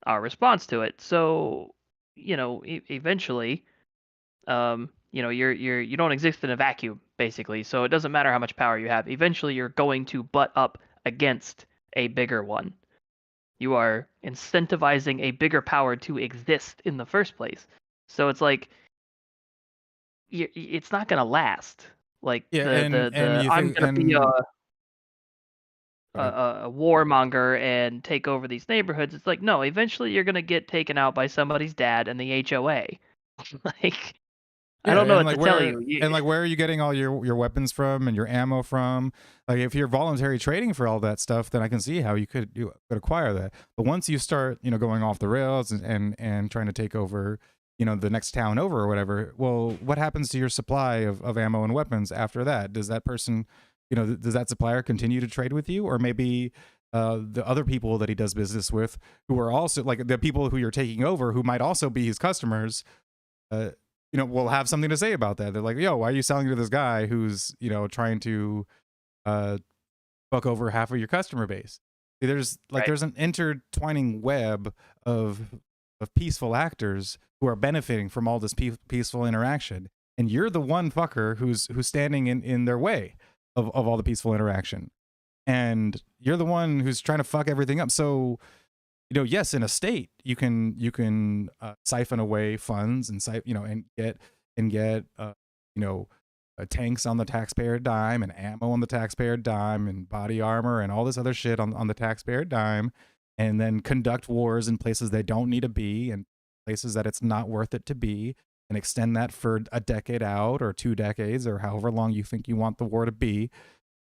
our response to it. So, eventually, you don't exist in a vacuum, basically. So it doesn't matter how much power you have. Eventually, you're going to butt up against a bigger one. You are incentivizing a bigger power to exist in the first place. So it's like it's not gonna last. Like Yeah, and the you I'm think gonna be and go ahead. a warmonger and take over these neighborhoods. It's like no, eventually you're gonna get taken out by somebody's dad and the HOA. Like I Yeah, don't know what to tell you. and like where are you getting all your weapons from and your ammo from? Like if you're voluntary trading for all that stuff, then I can see how you could acquire that. But once you start, going off the rails and trying to take over, the next town over or whatever, well, what happens to your supply of ammo and weapons after that? Does that person, does that supplier continue to trade with you, or maybe the other people that he does business with, who are also like the people who you're taking over, who might also be his customers, uh, will have something to say about that. They're like, yo, why are you selling to this guy who's, trying to uh, fuck over half of your customer base? See, Right, there's an intertwining web of peaceful actors who are benefiting from all this peaceful interaction, and you're the one fucker who's standing in their way of all the peaceful interaction, and you're the one who's trying to fuck everything up. So yes, in a state you can siphon away funds and and get you know tanks on the taxpayer dime and ammo on the taxpayer dime and body armor and all this other shit on the taxpayer dime, and then conduct wars in places they don't need to be and places that it's not worth it to be, and extend that for a decade out or 2 decades or however long you think you want the war to be.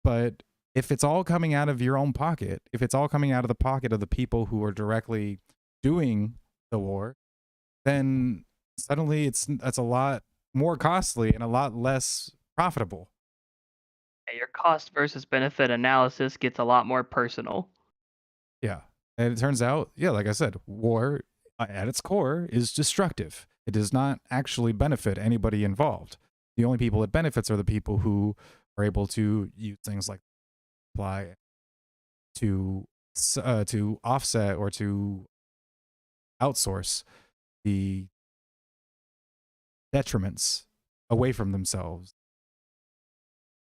But if it's all coming out of your own pocket, if it's all coming out of the pocket of the people who are directly doing the war, then suddenly that's a lot more costly and a lot less profitable. yeah, your cost versus benefit analysis gets a lot more personal. Yeah. And it turns out, yeah, like I said, war at its core is destructive. It does not actually benefit anybody involved. The only people it benefits are the people who are able to use things like supply to offset or to outsource the detriments away from themselves,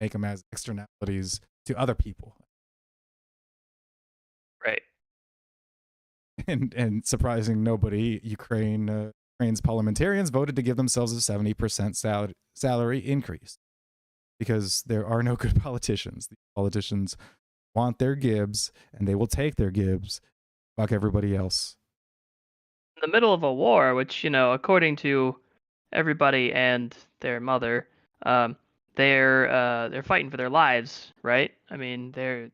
make them as externalities to other people. Right. And surprising nobody, Ukraine's parliamentarians voted to give themselves a 70% salary increase because there are no good politicians. The politicians want their gibs and they will take their gibs. Fuck everybody else. In the middle of a war, which, according to everybody and their mother, um, they're fighting for their lives, right? I mean, they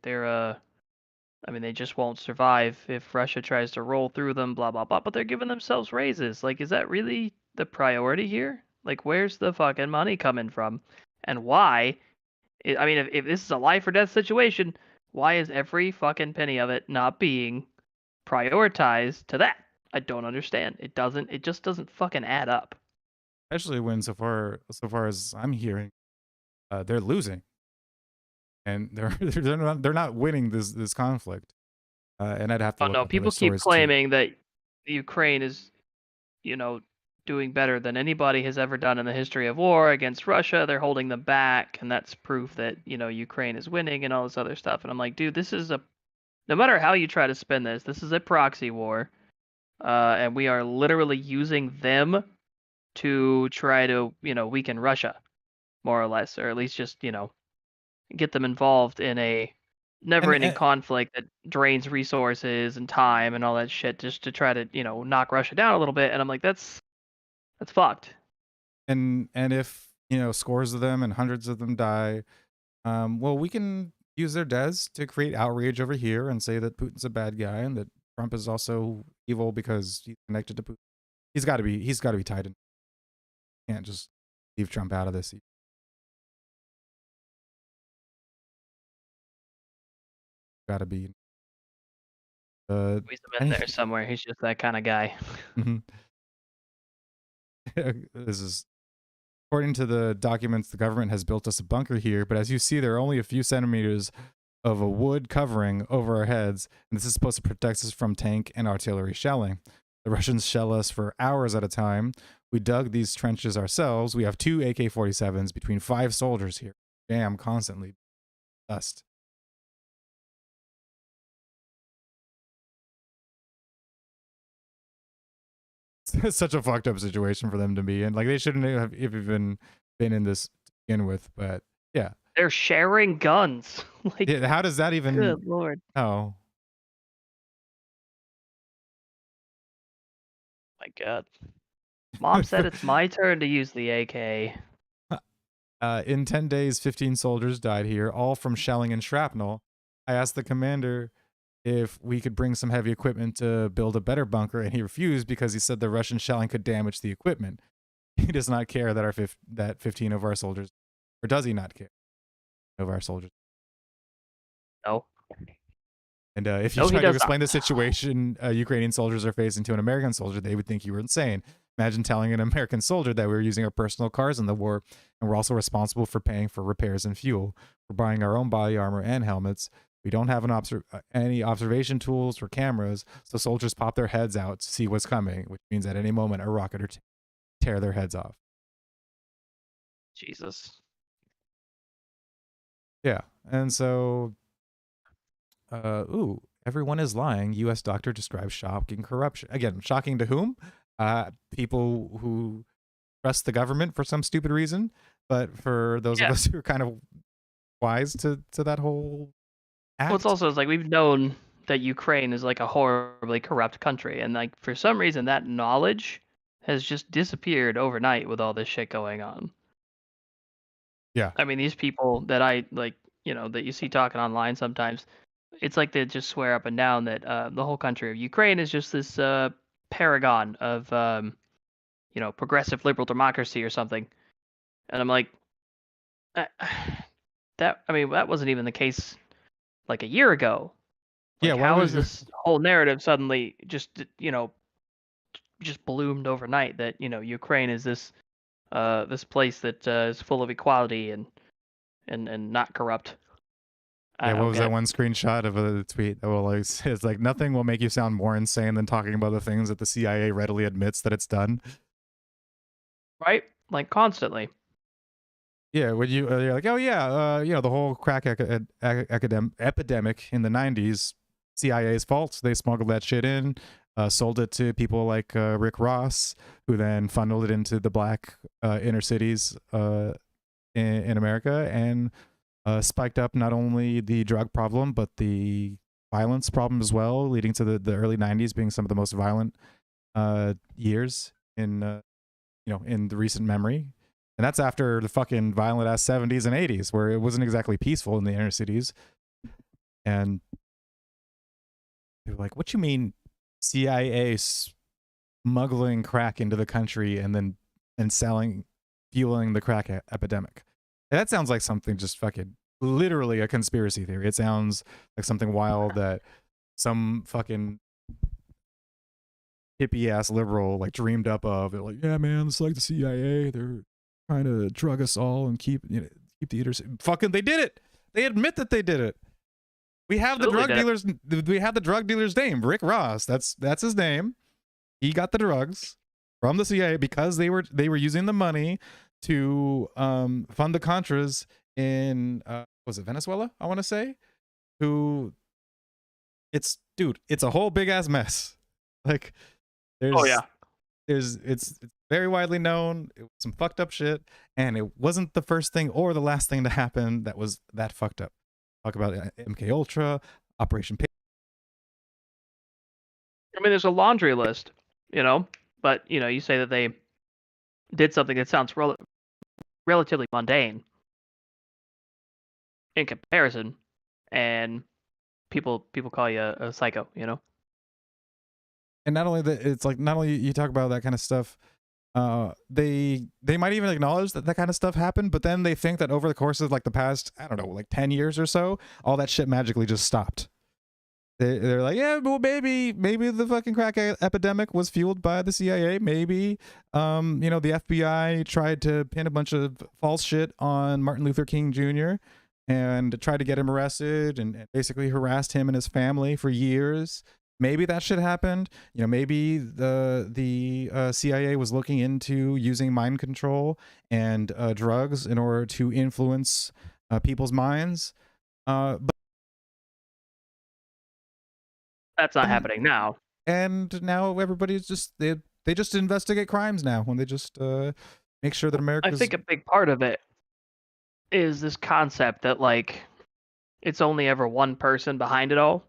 just won't survive if Russia tries to roll through them, blah blah blah. But they're giving themselves raises. Like, is that really the priority here? Like, where's the fucking money coming from, and why? I mean, if this is a life or death situation, why is every fucking penny of it not being prioritized to that? I don't understand. It doesn't. It just doesn't fucking add up. Especially when so far as I'm hearing, they're losing and they're not winning this conflict. And I'd have to Oh look no, up other people keep stories too. claiming that Ukraine is, you know, doing better than anybody has ever done in the history of war against Russia. They're holding them back, and that's proof that, Ukraine is winning and all this other stuff. And I'm like, dude, this is no matter how you try to spin this, this is a proxy war. And we are literally using them to try to, weaken Russia, more or less, or at least just, get them involved in a And, never-ending and conflict that drains resources and time and all that shit just to try to, knock Russia down a little bit. And I'm like, that's fucked. and if scores of them and hundreds of them die, well, we can use their deaths to create outrage over here and say that Putin's a bad guy and that Trump is also evil because he's connected to Putin. He's got to be tied in. Can't just leave Trump out of this. got to be. Uh, He's been any, there somewhere. He's just that kind of guy. Mhm. This is according to the documents. The government has built us a bunker here, but as you see, there are only a few centimeters of a wood covering over our heads, and this is supposed to protect us from tank and artillery shelling. The Russians shell us for hours at a time. We dug these trenches ourselves. We have 2 AK-47s between 5 soldiers here. Jam constantly. Dust. It's such a fucked up situation for them to be in. Like, they shouldn't have even been in this to begin with, but yeah. They're sharing guns. Like, Yeah, how does that even... good lord. Oh. My God. Mom said it's my turn to use the AK. In 10 days, 15 soldiers died here, all from shelling and shrapnel. I asked the commander if we could bring some heavy equipment to build a better bunker, and he refused because he said the Russian shelling could damage the equipment. He does not care that that 15 of our soldiers, or does he not care of our soldiers? No. And if you No, he try to does explain not. the situation Ukrainian soldiers are facing to an American soldier, they would think you were insane. Imagine telling an American soldier that we were using our personal cars in the war, and we're also responsible for paying for repairs and fuel. We're buying our own body armor and helmets. We don't have any observation tools or cameras, so soldiers pop their heads out to see what's coming, which means at any moment a rocket or tear their heads off. Jesus. Yeah, and so... everyone is lying. U.S. doctor describes shocking corruption. Again, shocking to whom? People who trust the government for some stupid reason. But for those of us who are kind of wise to that whole act. Well, it's like we've known that Ukraine is like a horribly corrupt country, and like for some reason that knowledge has just disappeared overnight with all this shit going on. Yeah. I mean, these people that I like, that you see talking online sometimes, it's like they just swear up and down that the whole country of Ukraine is just this paragon of progressive liberal democracy or something. And I'm like, I, that wasn't even the case like a year ago. Yeah, Like, why how is would... this whole narrative suddenly just bloomed overnight that Ukraine is this place that is full of equality and not corrupt? I Yeah, what don't was get that it. one screenshot of a tweet that will like it's like nothing will make you sound more insane than talking about the things that the CIA readily admits that it's done. Right? Like constantly. Yeah, when you're like, oh yeah, the whole crack epidemic in the 90s, CIA's fault. They smuggled that shit in, sold it to people like Rick Ross, who then funneled it into the black inner cities in America, and spiked up not only the drug problem but the violence problem as well, leading to the early 90s being some of the most violent years in in the recent memory. And that's after the fucking violent ass 70s and 80s, where it wasn't exactly peaceful in the inner cities. And they're like, what you mean CIA smuggling crack into the country and then fueling the crack epidemic? And that sounds like something just fucking literally a conspiracy theory. It sounds like something wild that some fucking hippie ass liberal like dreamed up of. They're like, yeah, man, it's like the CIA. They're trying to drug us all and keep the eaters. Fucking, they did it. They admit that they did it. We have the drug dealers. We have the drug dealer's name, Rick Ross. That's his name. He got the drugs from the CIA because they were using the money to fund the Contras in was it Venezuela? I want to say. Who? It's a whole big ass mess. Like, it's very widely known. It was some fucked up shit, and it wasn't the first thing or the last thing to happen that was that fucked up. Talk about MK Ultra, Operation I mean, there's a laundry list, but you say that they did something that sounds relatively mundane in comparison, and people call you a psycho, And not only that, it's like not only you talk about that kind of stuff, they might even acknowledge that kind of stuff happened, but then they think that over the course of like the past, I don't know, like 10 years or so, all that shit magically just stopped. they're like, yeah, well, maybe the fucking crack epidemic was fueled by the CIA. Maybe, the FBI tried to pin a bunch of false shit on Martin Luther King Jr. and tried to get him arrested and basically harassed him and his family for years. Maybe that shit happened. Maybe the CIA was looking into using mind control and drugs in order to influence people's minds. But That's not and happening now. and now everybody's just they just investigate crimes now when they just make sure that I America's think a big part of it is this concept that like it's only ever one person behind it all.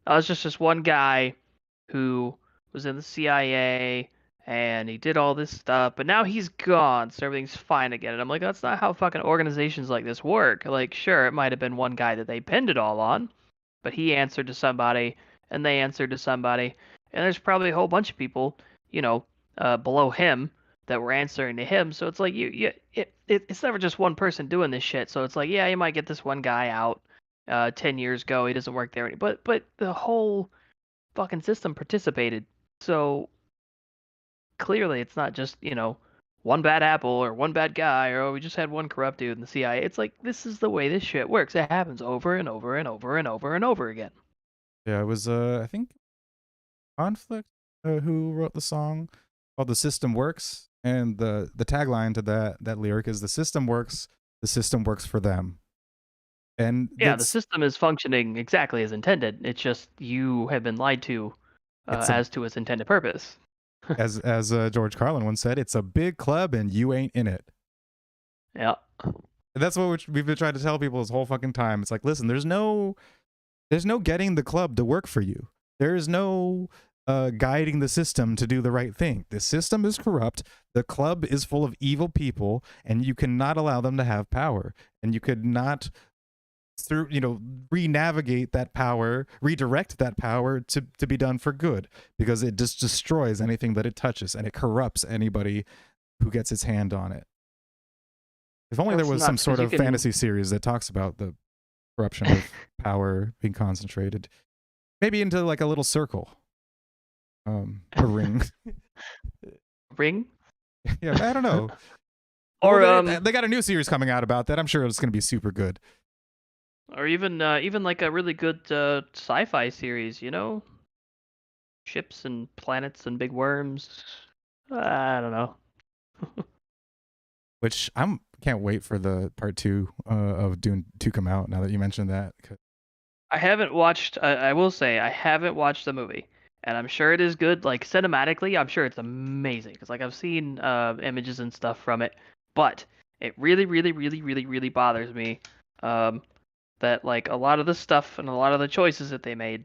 It's just this one guy who was in the CIA and he did all this stuff, but now he's gone, so everything's fine again. And I'm like, that's not how fucking organizations like this work. Like, sure, it might have been one guy that they pinned it all on, but he answered to somebody and they answered to somebody, and there's probably a whole bunch of people, you know, below him that were answering to him. So it's like it's never just one person doing this shit. So it's like, yeah, you might get this one guy out 10 years ago, he doesn't work there anymore, but the whole fucking system participated. So clearly it's not just, one bad apple or one bad guy or, oh, we just had one corrupt dude in the CIA. It's like, this is the way this shit works. It happens over and over and over and over and over again. yeah, it was I think Conflict who wrote the song called "The System Works," and the tagline to that lyric is the system works for them." And Yeah, the that's system is functioning exactly as intended. It's just you have been lied to it's a as to its intended purpose. as George Carlin once said, it's a big club and you ain't in it. Yeah. And that's what we've been trying to tell people this whole fucking time. It's like, listen, there's no getting the club to work for you. There is no guiding the system to do the right thing. The system is corrupt. The club is full of evil people, and you cannot allow them to have power. And you could not through re-navigate that power, redirect that power to be done for good, because it just destroys anything that it touches, and it corrupts anybody who gets its hand on it. If only there That's was some nuts sort because you of can. fantasy series that talks about the corruption of power being concentrated, maybe into like a little circle, a ring. Ring? Yeah, I don't know. Or Well, they got a new series coming out about that. I'm sure it's going to be super good. or even like a really good sci-fi series, ships and planets and big worms. I don't know. Which can't wait for the part 2 of Dune to come out. Now that you mentioned that, I haven't watched. I will say I haven't watched the movie, and I'm sure it is good. Like cinematically, I'm sure it's amazing because like I've seen images and stuff from it. But it really, really, really, really, really bothers me um, that like a lot of the stuff and a lot of the choices that they made,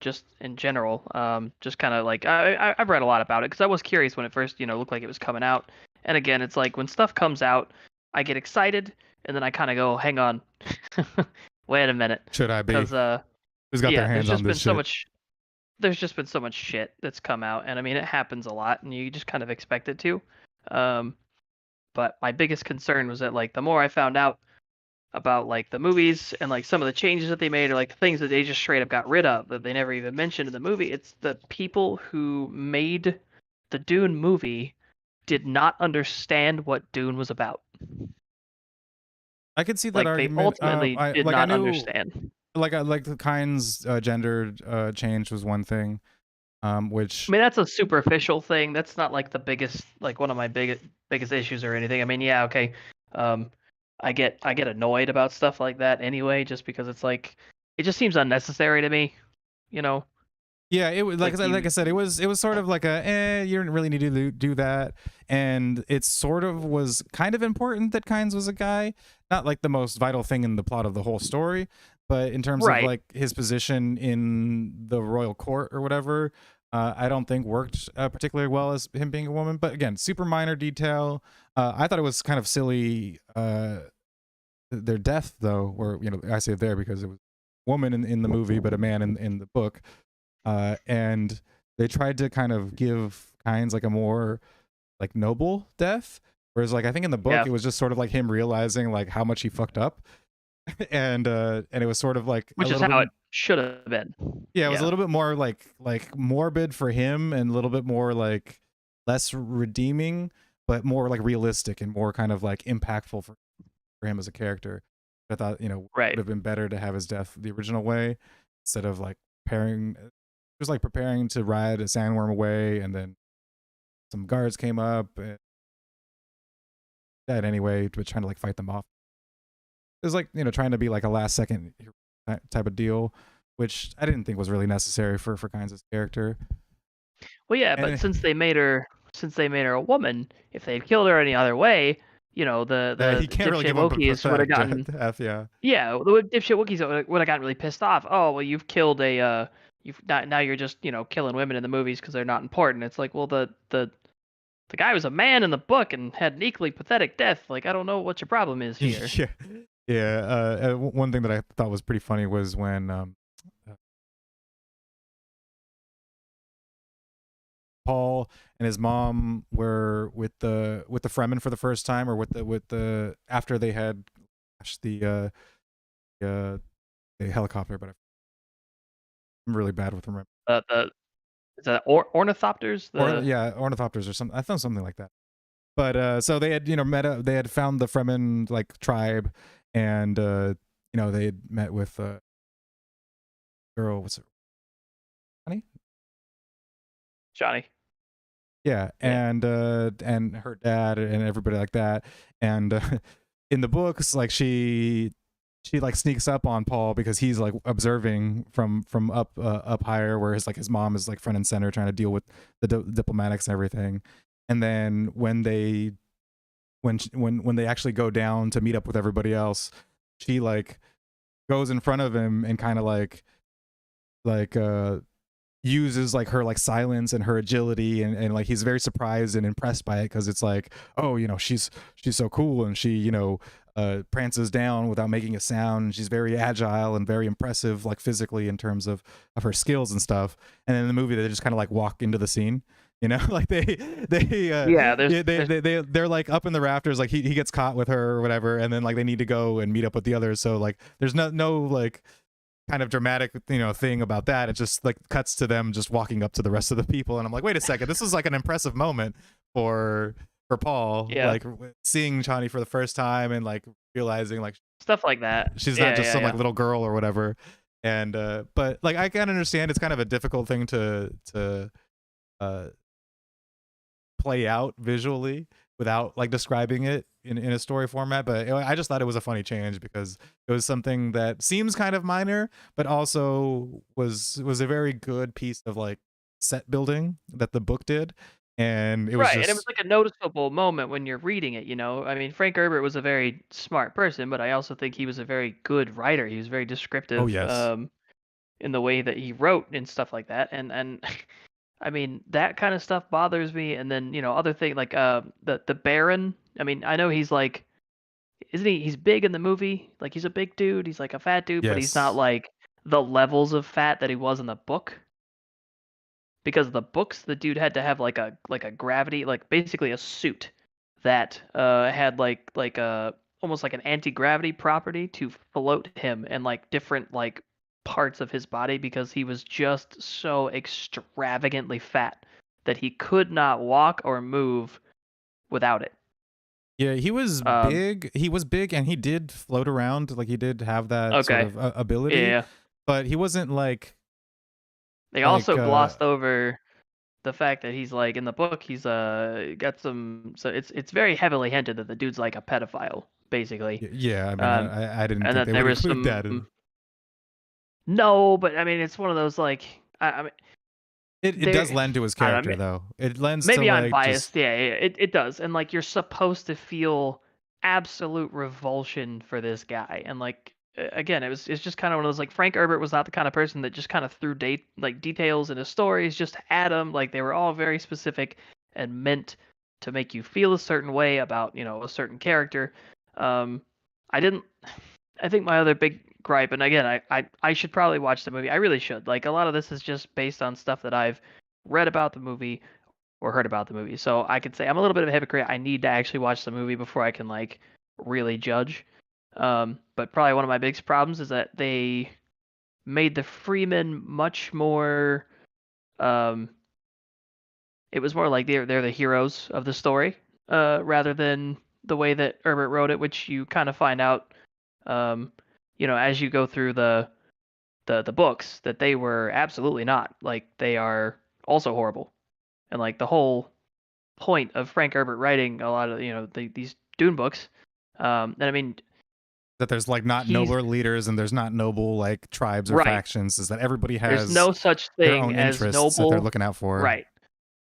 just in general, just kind of like I've read a lot about it because I was curious when it first looked like it was coming out. And again, it's like when stuff comes out, I get excited and then I kind of go, hang on, wait a minute, should I be? because Who's got their yeah, hands on this shit? there's just been so much shit that's come out, and I mean it happens a lot, and you just kind of expect it to. Um, but my biggest concern was that like the more I found out about like the movies and like some of the changes that they made or like the things that they just straight up got rid of that they never even mentioned in the movie, it's the people who made the Dune movie did not understand what Dune was about. I could see that Like they argument. ultimately did I not knew understand. like the Kynes gendered change was one thing, which I mean, that's a superficial thing. That's not like the biggest, like one of my biggest issues or anything. I mean, yeah, okay. Um, I get annoyed about stuff like that anyway, just because it's like it just seems unnecessary to me. You know, yeah, it was like like you. I said, it was sort of like you don't really need to do that, and it sort of was kind of important that Kynes was a guy, not like the most vital thing in the plot of the whole story, but in terms of Right. like his position in the royal court or whatever, I don't think worked particularly well as him being a woman. But again, super minor detail. I thought it was kind of silly. Their death, though, where I say there because it was a woman in the movie, but a man in the book, and they tried to kind of give Kynes like a more like noble death, whereas like I think in the book Yeah. it was just sort of like him realizing like how much he fucked up. and it was sort of like a which is little bit how it should have been. yeah, it was a Yeah. little bit more like morbid for him and a little bit more like less redeeming, but more like realistic and more kind of like impactful for him as a character. I thought, would Right. have been better to have his death the original way instead of like preparing just like preparing to ride a sandworm away and then some guards came up and died anyway, but trying to like fight them off. It was like, trying to be like a last second type of deal, which I didn't think was really necessary for Kynes' character. Well, yeah, but And since they made her a woman, if they had killed her any other way, he the can't really dipshit give him a Wookiees would have pathetic gotten death, yeah. yeah, the dipshit Wookiees would have gotten really pissed off. Oh, well, you've killed a you've now you're just killing women in the movies because they're not important. It's like, well, the guy was a man in the book and had an equally pathetic death. Like, I don't know what your problem is here. Yeah. Yeah, one thing that I thought was pretty funny was when uh, Paul and his mom were with the Fremen for the first time, or with the after they had crashed uh, the helicopter. But I'm really bad with remembering. The is that ornithopters? Or The yeah, ornithopters or something. I thought something like that. But so they had they had found the Fremen like tribe, and they had met with girl. What's her? Honey? Johnny. Yeah, Yeah. and her dad and everybody like that. And in the books, like she like sneaks up on Paul because he's like observing from up higher, where his mom is like front and center trying to deal with the diplomatics and everything. And then when they actually go down to meet up with everybody else, she like goes in front of him and kind of like uses like her like silence and her agility, and like he's very surprised and impressed by it because it's like, oh, she's so cool, and she prances down without making a sound, and she's very agile and very impressive like physically in terms of her skills and stuff. And then in the movie they just kind of like walk into the scene, like Yeah, there's yeah, there's they're like up in the rafters, like he gets caught with her or whatever, and then like they need to go and meet up with the others, so like there's no like kind of dramatic thing about that. It just like cuts to them just walking up to the rest of the people, and I'm like, wait a second, this is like an impressive moment for Paul, yeah, like seeing Chani for the first time and like realizing like stuff like that. she's not Yeah, just yeah, some like yeah. little girl or whatever. And but like I can understand it's kind of a difficult thing to uh play out visually without like describing it in a story format. But I just thought it was a funny change because it was something that seems kind of minor, but also was a very good piece of like set building that the book did. And it was Right, and it was just like a noticeable moment when you're reading it. I mean, Frank Herbert was a very smart person, but I also think he was a very good writer. He was very oh descriptive yes, in the way that he wrote and stuff like that. And I mean, that kind of stuff bothers me. And then other thing like the Baron. I mean, I know he's like, isn't he? He's big in the movie. Like he's a big dude. He's like a fat dude, but he's not yes, like the levels of fat that he was in the book. Because the books, the dude had to have like a gravity, like basically a suit that had like a almost like an anti-gravity property to float him and like different like parts of his body because he was just so extravagantly fat that he could not walk or move without it. yeah. Um, He was big, and he did float around. Like he did have that sort okay, of ability, yeah. but he wasn't They like also glossed over the fact that he's like in the book he's got some, so it's very heavily hinted that the dude's like a pedophile basically. Yeah. I mean, um I didn't and think that they there would was include that in. some, no, but I mean it's one of those like I mean It does there, lend to his I don't know, character though. It lends to maybe I'm like just biased, yeah, it does, and like you're supposed to feel absolute revulsion for this guy, and like again it's just kind of one of those, like Frank Herbert was not the kind of person that just kind of threw details in his stories just to add them. Like they were all very specific and meant to make you feel a certain way about a certain character. um I didn't I think my other big gripe, and again, I should probably watch the movie. I really should. Like a lot of this is just based on stuff that I've read about the movie or heard about the movie. So I could say I'm a little bit of a hypocrite. I need to actually watch the movie before I can like really judge. But probably one of my biggest problems is that they made the Freemen much more. Um, it was more like they're the heroes of the story, rather than the way that Herbert wrote it, which you kind of find out, um, as you go through the books that they were absolutely not. Like they are also horrible, and like the whole point of Frank Herbert writing a lot of these Dune books, and I mean That there's like not he's nobler leaders and there's not noble like tribes or right. factions, is that everybody There's has no such their thing own as interests that they're noble, looking out for. right?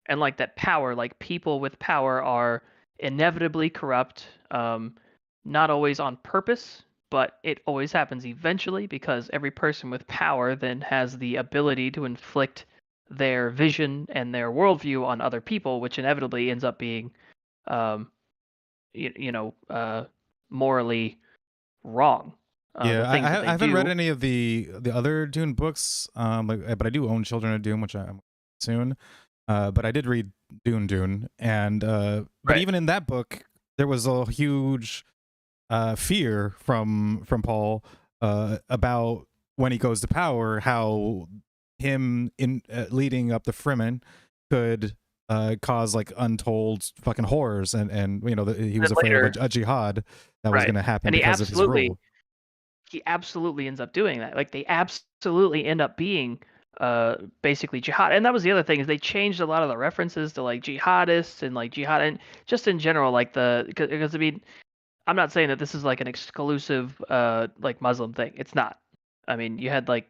And like that power, like people with power are inevitably corrupt, not always on purpose, but it always happens eventually because every person with power then has the ability to inflict their vision and their worldview on other people, which inevitably ends up being, um, morally wrong. The Yeah, things that I they haven't read do. any of the other Dune books, but I do own Children of Doom, which I'm soon. But I did read Dune, and but Right. even in that book, there was a huge fear from Paul about when he goes to power, how him in leading up the Fremen could cause like untold fucking horrors, and he was And afraid of later, a jihad that was right. going to happen And he because of his absolutely rule. he absolutely ends up doing that. Like they absolutely end up being basically jihad. And that was the other thing is they changed a lot of the references to like jihadists and like jihad and just in general like the because I mean I'm not saying that this is like an exclusive like Muslim thing. It's not. I mean, you had like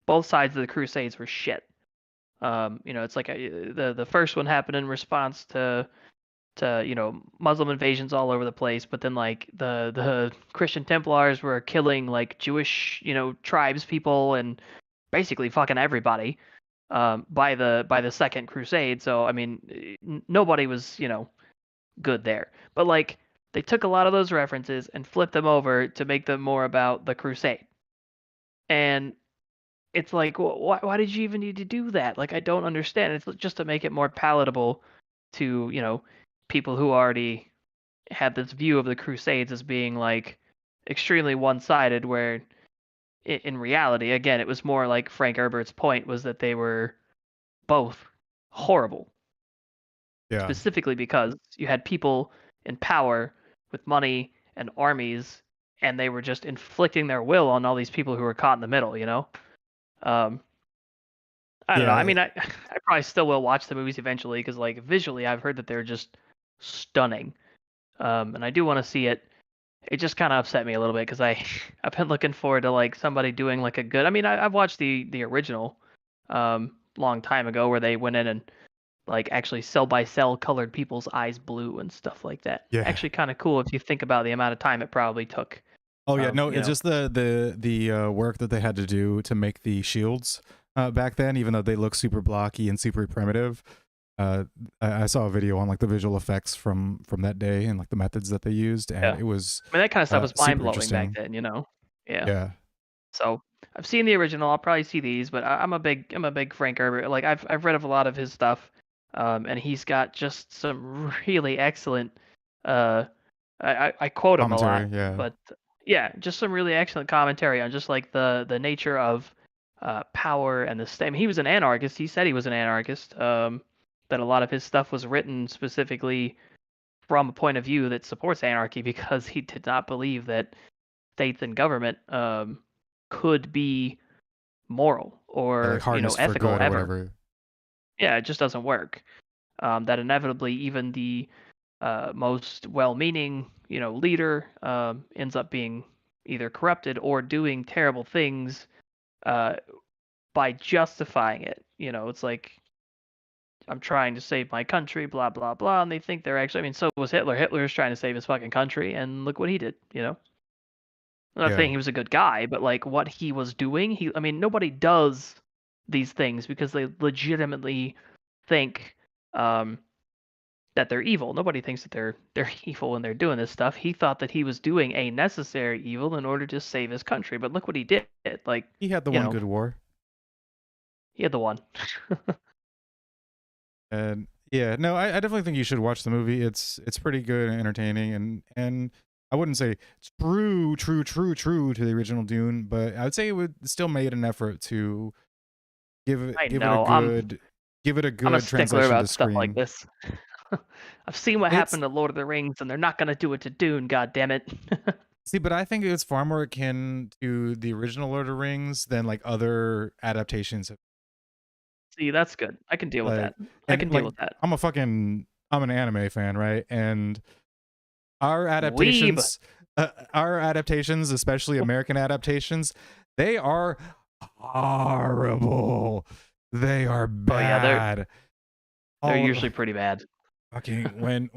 both sides of the crusades were shit. It's like the first one happened in response to Muslim invasions all over the place, but then like the Christian Templars were killing like Jewish tribes people and basically fucking everybody by the Second Crusade. So I mean, nobody was good there, but like they took a lot of those references and flipped them over to make them more about the Crusade, and it's like why did you even need to do that? Like I don't understand. It's just to make it more palatable to people who already had this view of the Crusades as being like extremely one-sided, where in reality, again, it was more like Frank Herbert's point was that they were both horrible, Yeah. specifically because you had people in power with money and armies, and they were just inflicting their will on all these people who were caught in the middle. Um, I don't know. I Yeah, mean, I probably still will watch the movies eventually because like visually, I've heard that they're just stunning, and I do want to see it. It just kind of upset me a little bit because I've been looking forward to like somebody doing like a good. I mean, I've watched the original, long time ago where they went in and like actually cell by cell colored people's eyes blue and stuff like that. yeah. Actually, kind of cool if you think about the amount of time it probably took. Oh yeah, Um, no, you it's know, just the work that they had to do to make the shields back then, even though they look super blocky and super primitive. Uh, I saw a video on like the visual effects from that day and like the methods that they used, and yeah. it was I mean, that kind of stuff was mind super blowing back interesting. then. Yeah. Yeah, So I've seen the original. I'll probably see these, but I'm a big Frank Herbert. Like I've read of a lot of his stuff, and he's got just some really excellent. Uh, I quote him a commentary. lot, Yeah, but yeah, just some really excellent commentary on just like the nature of power and the state. I mean, he was an anarchist. He said he was an anarchist. That a lot of his stuff was written specifically from a point of view that supports anarchy because he did not believe that states and government could be moral yeah, like or harnessed for ethical good or ever. whatever. Yeah, it just doesn't work. That inevitably even the most well-meaning leader ends up being either corrupted or doing terrible things uh, by justifying it. It's like I'm trying to save my country, blah blah blah, and they think they're actually. I mean, so was Hitler. Hitler's trying to save his fucking country, and look what he did. I'm not Yeah, saying he was a good guy, but like what he was doing, I mean, nobody does these things because they legitimately think um, that they're evil. Nobody thinks that they're evil when they're doing this stuff. He thought that he was doing a necessary evil in order to save his country. But look what he did. Like, he had the you one know, good war, he had the one. and yeah, no, I definitely think you should watch the movie. It's pretty good and entertaining, and I wouldn't say true, true, true, true to the original Dune, but I would say it would still made an effort to I give it a know. I'm a good stickler translation to about stuff like screen. this. I've seen what It's happened to Lord of the Rings, and they're not gonna do it to Dune. God damn it. See, but I think it's far more akin to the original Lord of the Rings than like other adaptations. See, that's good. I can deal with Like that. I can deal like with that. I'm an anime fan, right? And our Weeb. our adaptations, especially American adaptations, they are horrible. They are Oh yeah, bad. they're All usually pretty bad. fucking when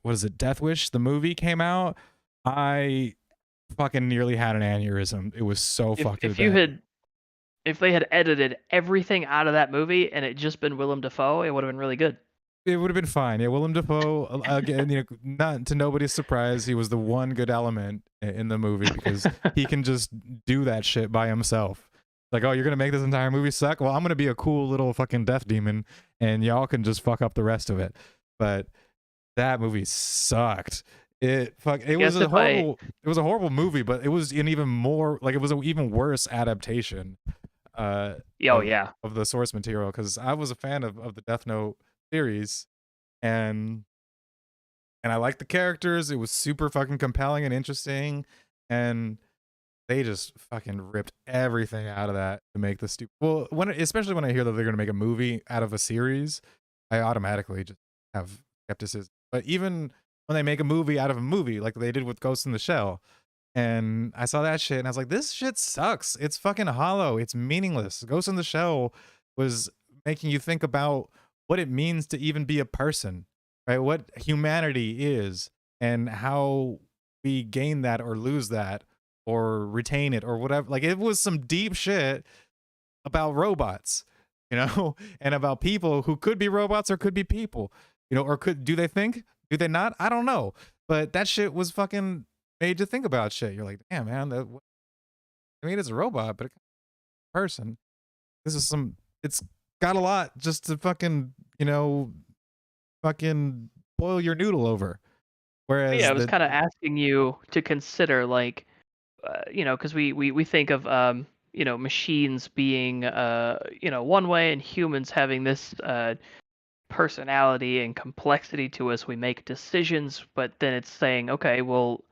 what is it, Death Wish the movie came out, I fucking nearly had an aneurysm. It was so fucking If you bad. had if they had edited everything out of that movie and it just been Willem Dafoe, it would have been really good. It would have been fine. Yeah, Willem Dafoe again. You know, not to nobody's surprise, he was the one good element in the movie because he can just do that shit by himself. Like, oh, you're gonna make this entire movie suck? Well, I'm gonna be a cool little fucking death demon, and y'all can just fuck up the rest of it. But that movie sucked. I It was guess a if I horrible movie, but it was an even more like it was an even worse adaptation uh oh yeah. of the source material because I was a fan of the Death Note series, and I liked the characters. It was super fucking compelling and interesting, and they just fucking ripped everything out of that to make the stupid. Well, especially when I hear that they're gonna make a movie out of a series, I automatically just have skepticism. But even when they make a movie out of a movie, like they did with Ghost in the Shell, and I saw that shit, and I was like, this shit sucks. It's fucking hollow. It's meaningless. Ghost in the Shell was making you think about what it means to even be a person, right? What humanity is, and how we gain that or lose that or retain it or whatever. Like it was some deep shit about robots, you know, and about people who could be robots or could be people, you know, or do they think? Do they not? I don't know. But that shit was fucking made you think about shit. You're like, damn, man, I mean, it's a robot, but it's a person. This is it's got a lot just to fucking, you know, fucking boil your noodle over. Yeah, Whereas I was the, kind of asking you to consider like because we think of machines being one way and humans having this personality and complexity to us. We make decisions, but then it's saying, okay, well,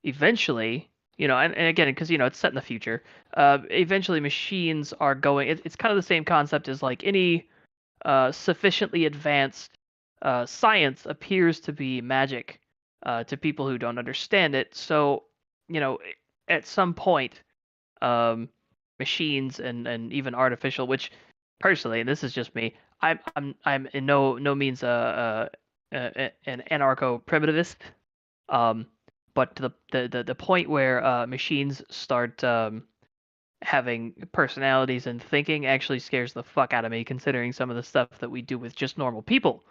eventually, and again, because it's set in the future. Eventually, machines are going. It's kind of the same concept as like any sufficiently advanced science appears to be magic to people who don't understand it. So, you know, at some point, um, machines and even artificial, which personally, and this is just me, I'm in no means an anarcho primitivist. Um, but to the point where machines start having personalities and thinking actually scares the fuck out of me, considering some of the stuff that we do with just normal people.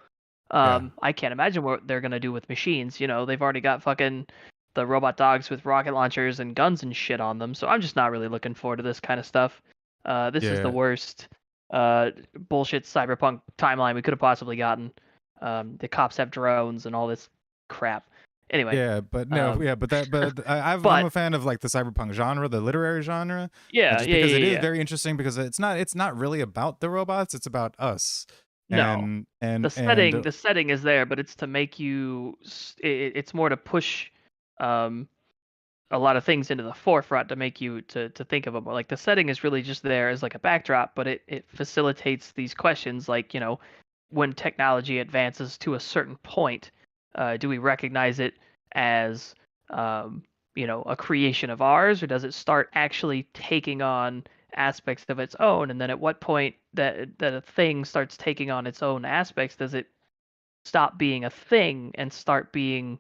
yeah, I can't imagine what they're gonna do with machines. They've already got fucking the robot dogs with rocket launchers and guns and shit on them. So I'm just not really looking forward to this kind of stuff. This is the yeah, worst bullshit cyberpunk timeline we could have possibly gotten. The cops have drones and all this crap. Anyway, yeah, but no, um, yeah, but I'm but a fan of like the cyberpunk genre, the literary genre, yeah, just yeah, because yeah, it is yeah. very interesting because it's not really about the robots, it's about us, No, and the setting is there, but it's to make you. It's more to push um, a lot of things into the forefront to make you to think of them more. Like the setting is really just there as like a backdrop, but it facilitates these questions like when technology advances to a certain point, do we recognize it as um, a creation of ours, or does it start actually taking on aspects of its own? And then at what point that a thing starts taking on its own aspects, does it stop being a thing and start being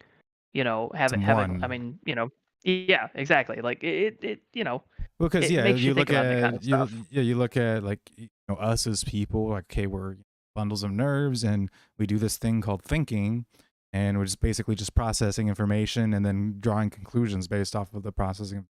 having I someone. mean yeah, exactly, like Because it yeah, makes you think about that kind of stuff. you look at like us as people, like okay, we're bundles of nerves, and we do this thing called thinking, and we're just basically just processing information and then drawing conclusions based off of the processing.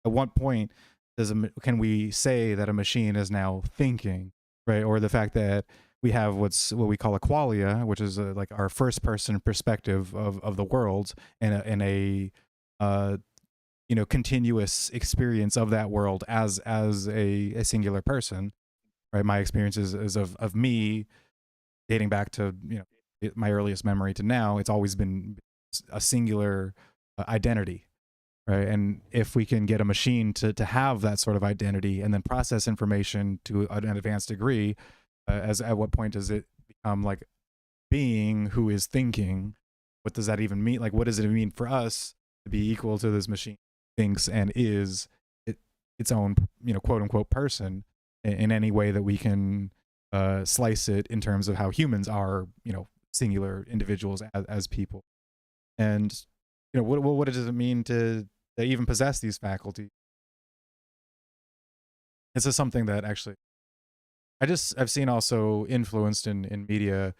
At what point can we say that a machine is now thinking, right? Or the fact that we have what we call a qualia, which is like our first person perspective of the world, and a uh, continuous experience of that world as a singular person, right? My experience is of me dating back to my earliest memory to now. It's always been a singular identity, right? And if we can get a machine to have that sort of identity and then process information to an advanced degree, as at what point does it become like being who is thinking? What does that even mean? Like, what does it mean for us to be equal to this machine thinks and is it, its own, quote unquote person in any way that we can slice it in terms of how humans are, singular individuals as people. And what does it mean to even possess these faculties? This is something that actually I've seen also influenced in media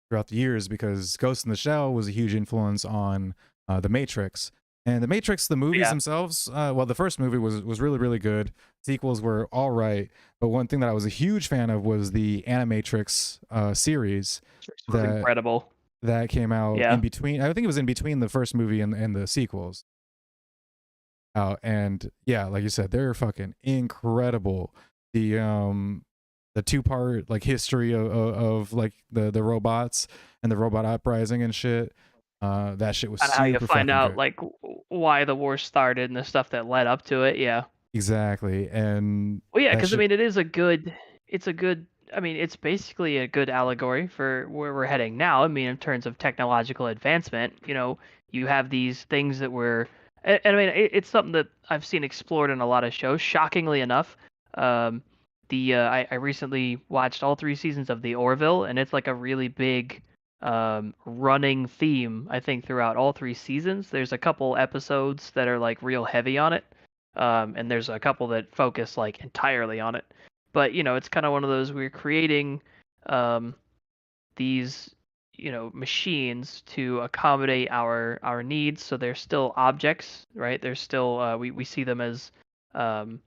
throughout the years, because Ghost in the Shell was a huge influence on The Matrix. And The Matrix, the movies Yeah, themselves, well, the first movie was really, really good. Sequels were all right. But one thing that I was a huge fan of was the Animatrix series Matrix was that incredible. that came out in Yeah. between. I think it was in between the first movie and the sequels. And yeah, like you said, they're fucking incredible. The two-part like history of like the robots and the robot uprising and shit. That shit was Kinda how you super find fucking out, good. like, why the war started and the stuff that led up to it, yeah. Exactly. And Well, yeah, that because I shit, mean, it's a good I mean, it's basically a good allegory for where we're heading now. I mean, in terms of technological advancement, you have these things that and I mean, it's something that I've seen explored in a lot of shows. Shockingly enough, um, I recently watched all 3 seasons of The Orville, and it's like a really big running theme, I think, throughout all 3 seasons. There's a couple episodes that are like real heavy on it, and there's a couple that focus like entirely on it. But it's kind of one of those we're creating um, these machines to accommodate our needs. So they're still objects, right? They're still we see them as um,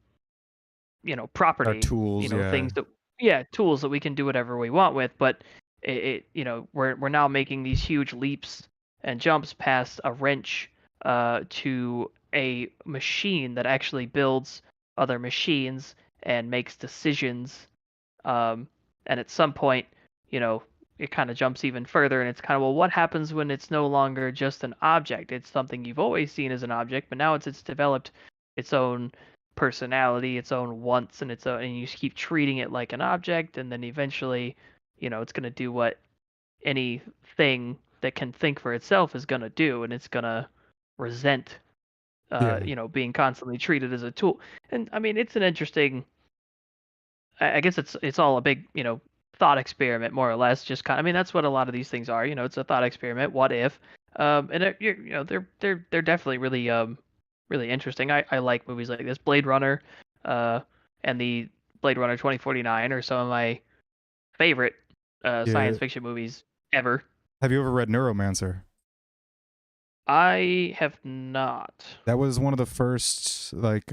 our property, tools, yeah. things that yeah, tools that we can do whatever we want with. But we're now making these huge leaps and jumps past a wrench to a machine that actually builds other machines and makes decisions. um, and at some point, you know it kind of jumps even further, and it's kind of, well, what happens when it's no longer just an object? It's something you've always seen as an object, but now it's developed its own personality, its own wants, and and you keep treating it like an object, and then eventually, it's going to do what anything that can think for itself is going to do, and it's going to resent Yeah. being constantly treated as a tool. And I mean, it's an interesting, I guess it's all a big, thought experiment, more or less. Just kind I mean, that's what a lot of these things are. It's a thought experiment. What if? And they're definitely really really interesting. I like movies like this. Blade Runner, uh, and the Blade Runner 2049 are some of my favorite Yeah. science fiction movies ever. Have you ever read Neuromancer? I have not. That was one of the first like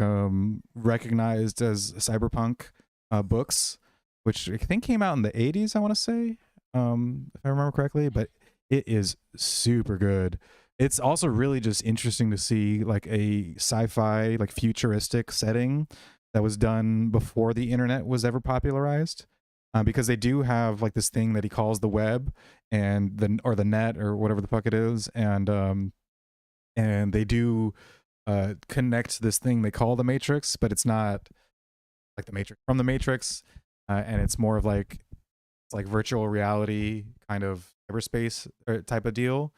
recognized as cyberpunk books, which I think came out in the 80s, I want to say, if I remember correctly. But it is super good. It's also really just interesting to see like a sci-fi, like futuristic setting that was done before the internet was ever popularized. Because they do have like this thing that he calls the web and the net or whatever the fuck it is. And they do connect this thing they call the Matrix, but it's not like the Matrix from the Matrix, and it's more of like it's like virtual reality kind of cyberspace type of deal.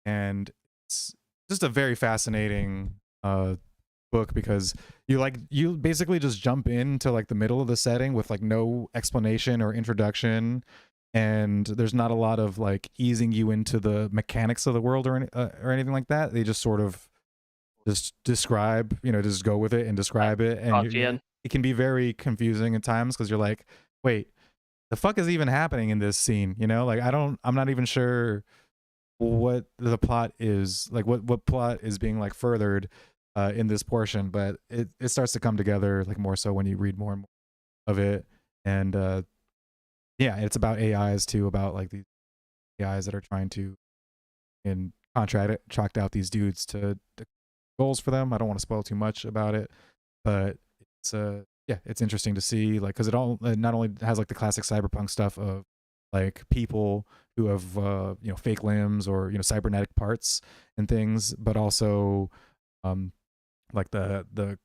And it's just a very fascinating book, because you basically just jump into like the middle of the setting with like no explanation or introduction, and there's not a lot of like easing you into the mechanics of the world or anything like that. They just sort of just describe, just go with it and I describe it. And talked you in. it can be very confusing at times, because you're like, wait, the fuck is even happening in this scene? Like I'm not even sure what the plot is, like what plot is being like furthered in this portion. But it starts to come together like more so when you read more and more of it. And Yeah, it's about AIs too, about like these AIs that are trying to and contract out these dudes to goals for them. I don't want to spoil too much about it, but it's yeah, it's interesting to see like because it not only has like the classic cyberpunk stuff of like people who have fake limbs or cybernetic parts and things, but also um like the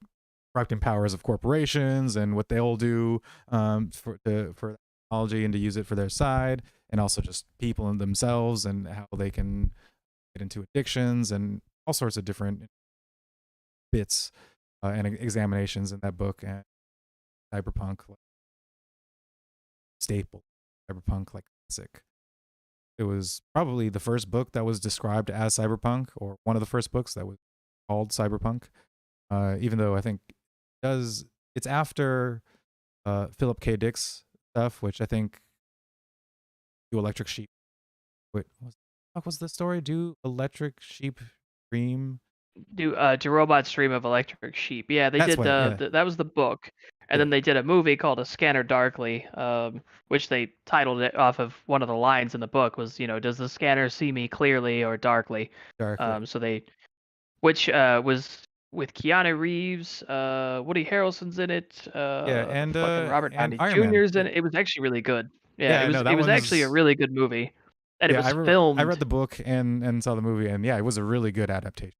corrupting powers of corporations and what they'll do for technology and to use it for their side, and also just people in themselves and how they can get into addictions and all sorts of different bits and examinations in that book. And cyberpunk like, staple, cyberpunk like classic. It was probably the first book that was described as cyberpunk, or one of the first books that was called cyberpunk. Even though I think it does it's after Philip K. Dick's stuff, which I think do electric sheep. Wait, what was the story? Do electric sheep dream? Do robots dream of electric sheep? Yeah, they That's did what. Yeah, that was the book, and yeah, then they did a movie called A Scanner Darkly, which they titled it off of one of the lines in the book was, does the scanner see me clearly or darkly? darkly. So they, which was with Keanu Reeves, Woody Harrelson's in it, Yeah, fucking Robert and Downey Iron Man. Jr.'s Yeah, in it. It was actually really good. Yeah, yeah. No, it that was actually a one's. really good movie, and it Yeah, was I filmed read the book and saw the movie, and yeah, it was a really good adaptation.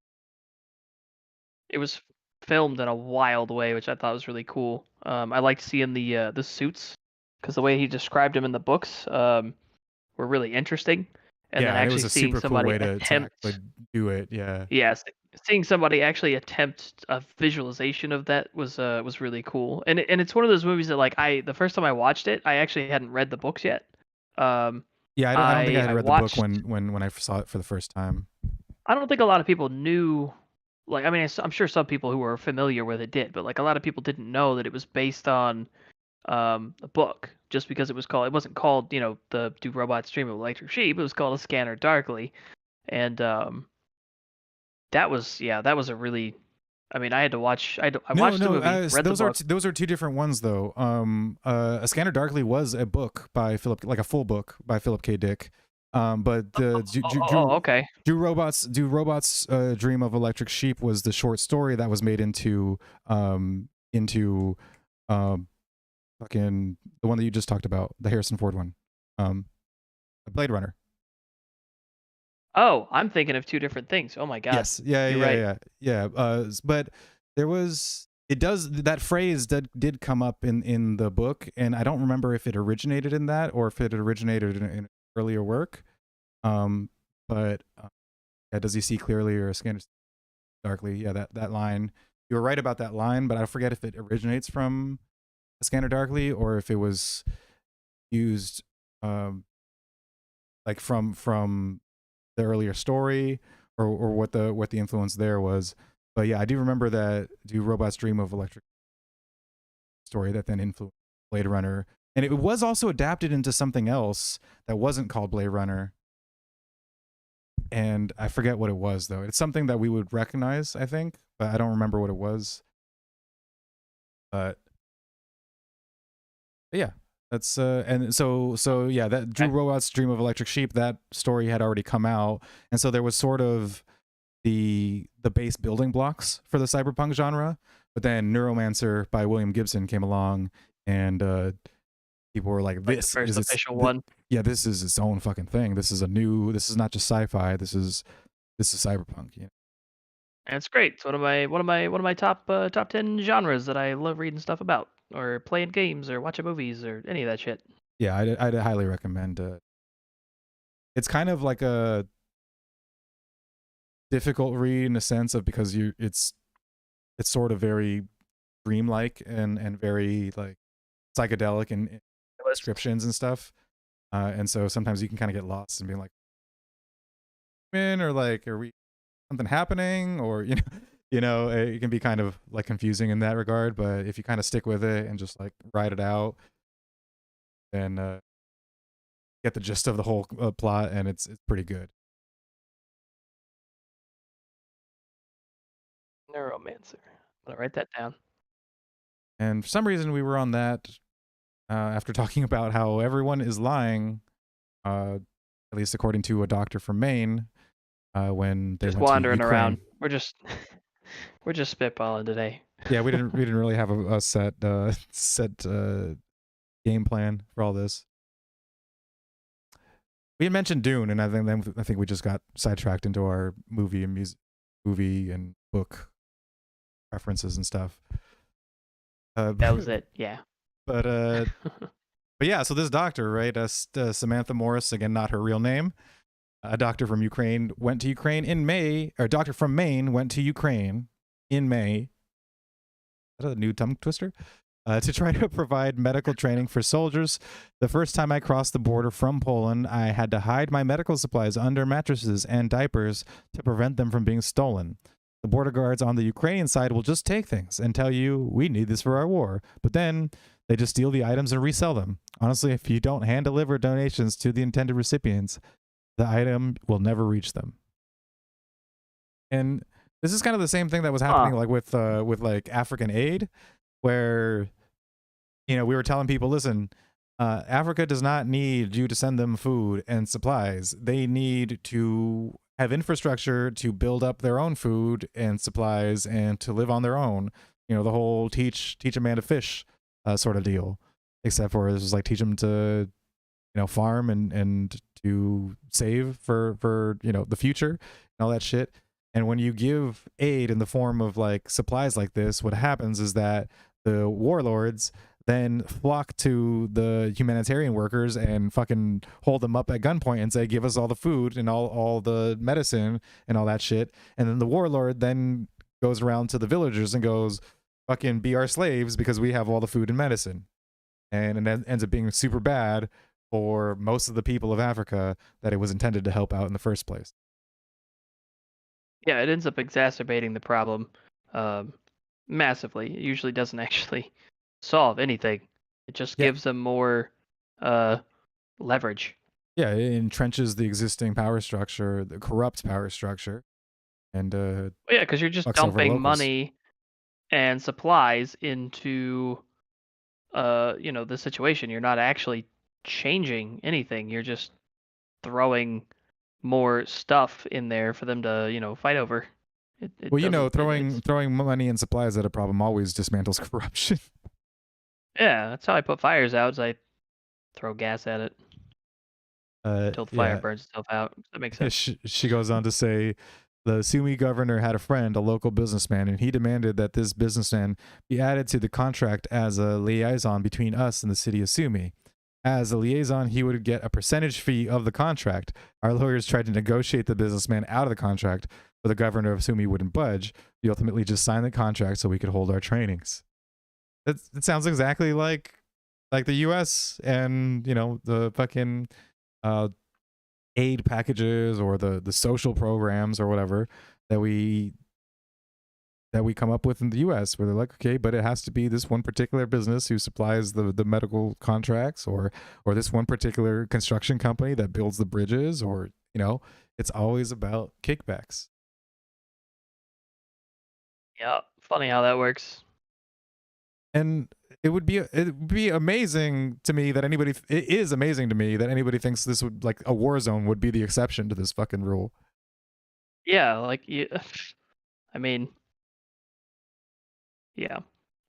It was filmed in a wild way, which I thought was really cool. I liked seeing the suits because the way he described them in the books were really interesting, and then Yeah, and it was actually a seeing super cool somebody way to actually attempt, do it. Yeah, yes, seeing somebody actually attempt a visualization of that was really cool. And it's one of those movies that like the first time I watched it, I actually hadn't read the books yet. Um, yeah. I don't think I I had I read the book watched. when I saw it for the first time. I don't think a lot of people knew. Like, I mean, I'm sure some people who were familiar with it did, but like a lot of people didn't know that it was based on a book just because it wasn't called, the Do Robots Dream of Electric Sheep. It was called A Scanner Darkly. And that was a really, I mean, I No, watched the no, movie, read the book. those are two different ones though. A Scanner Darkly was a book by Philip, like a full book by Philip K. Dick. But the Okay. Do Robots Dream of Electric Sheep was the short story that was made into um fucking the one that you just talked about, the Harrison Ford one, um, Blade Runner. Oh, I'm thinking of two different things. Oh my God. Yes. Yeah. You're Yeah. right. Yeah. Yeah. But there was it does that phrase that did come up in the book, and I don't remember if it originated in that or if it originated in earlier work. Um, but yeah, does he see clearly or scan darkly? Yeah, that line. You were right about that line, but I forget if it originates from a Scanner Darkly or if it was used um like from the earlier story, or what the influence there was. But yeah, I do remember that Do Robots Dream of Electric story that then influenced Blade Runner. And it was also adapted into something else that wasn't called Blade Runner. And I forget what it was though. It's something that we would recognize, I think, but I don't remember what it was. But yeah, that's and so yeah, that Drew Okay. Robots Dream of Electric Sheep, that story had already come out, and so there was sort of the base building blocks for the cyberpunk genre. But then Neuromancer by William Gibson came along, and people were like, Like the "This first is official one. yeah, this is its own fucking thing. This is a new. This is not just sci-fi. This is cyberpunk." And it's great. It's one of my top 10 genres that I love reading stuff about or playing games or watching movies or any of that shit. Yeah, I'd highly recommend. It's kind of like a difficult read in a sense of because it's sort of very dreamlike and very like psychedelic and descriptions and stuff. And so sometimes you can kind of get lost and be like, "Man," or like, "Are we something happening?" Or it can be kind of like confusing in that regard. But if you kind of stick with it and just like ride it out, then get the gist of the whole plot, and it's pretty good. Neuromancer. I'm gonna write that down. And for some reason, we were on that after talking about how everyone is lying, uh, at least according to a doctor from Maine, when they Just went to wandering around. Ukraine. We're just we're just spitballing today. Yeah, we didn't really have a set game plan for all this. We had mentioned Dune, and I think we just got sidetracked into our movie and book references and stuff. That was it. Yeah. but but yeah, so this doctor, right, Samantha Morris, again, not her real name, a doctor from Ukraine went to Ukraine in May, or a doctor from Maine went to Ukraine in May. Is that a new tongue twister? To try to provide medical training for soldiers. The first time I crossed the border from Poland, I had to hide my medical supplies under mattresses and diapers to prevent them from being stolen. The border guards on the Ukrainian side will just take things and tell you, we need this for our war. But then they just steal the items and resell them. Honestly, if you don't hand deliver donations to the intended recipients, the item will never reach them. And this is kind of the same thing that was happening Huh. like with like African aid, where we were telling people, listen, Africa does not need you to send them food and supplies. They need to have infrastructure to build up their own food and supplies and to live on their own. The whole teach a man to fish sort of deal. Except for it's just like teach them to farm and to save for the future and all that shit. And when you give aid in the form of like supplies like this, what happens is that the warlords then flock to the humanitarian workers and fucking hold them up at gunpoint and say, give us all the food and all the medicine and all that shit. And then the warlord then goes around to the villagers and goes, fucking be our slaves because we have all the food and medicine. And it ends up being super bad for most of the people of Africa that it was intended to help out in the first place. Yeah, it ends up exacerbating the problem um, massively. It usually doesn't actually solve anything. It just Yeah. gives them more uh, leverage. Yeah, it entrenches the existing power structure, the corrupt power structure, and Well, yeah, because you're just fucks over dumping locals. money and supplies into the situation. You're not actually changing anything. You're just throwing more stuff in there for them to, fight over. It Well, doesn't throwing it's throwing money and supplies at a problem always dismantles corruption. yeah, that's how I put fires out, is I throw gas at it until the fire Yeah. burns itself out. That makes sense. She goes on to say, the Sumi governor had a friend, a local businessman, and he demanded that this businessman be added to the contract as a liaison between us and the city of Sumi. As a liaison, he would get a percentage fee of the contract. Our lawyers tried to negotiate the businessman out of the contract, but the governor of Sumi wouldn't budge. We ultimately just signed the contract so we could hold our trainings. It sounds exactly like the U.S. and the fucking uh, aid packages or the social programs or whatever that we come up with in the US, where they're like, okay, but it has to be this one particular business who supplies the medical contracts, or this one particular construction company that builds the bridges, or it's always about kickbacks. Yeah, funny how that works. And it would be amazing to me that it is amazing to me that anybody thinks this would, like, a war zone would be the exception to this fucking rule. Yeah, like you I mean, yeah.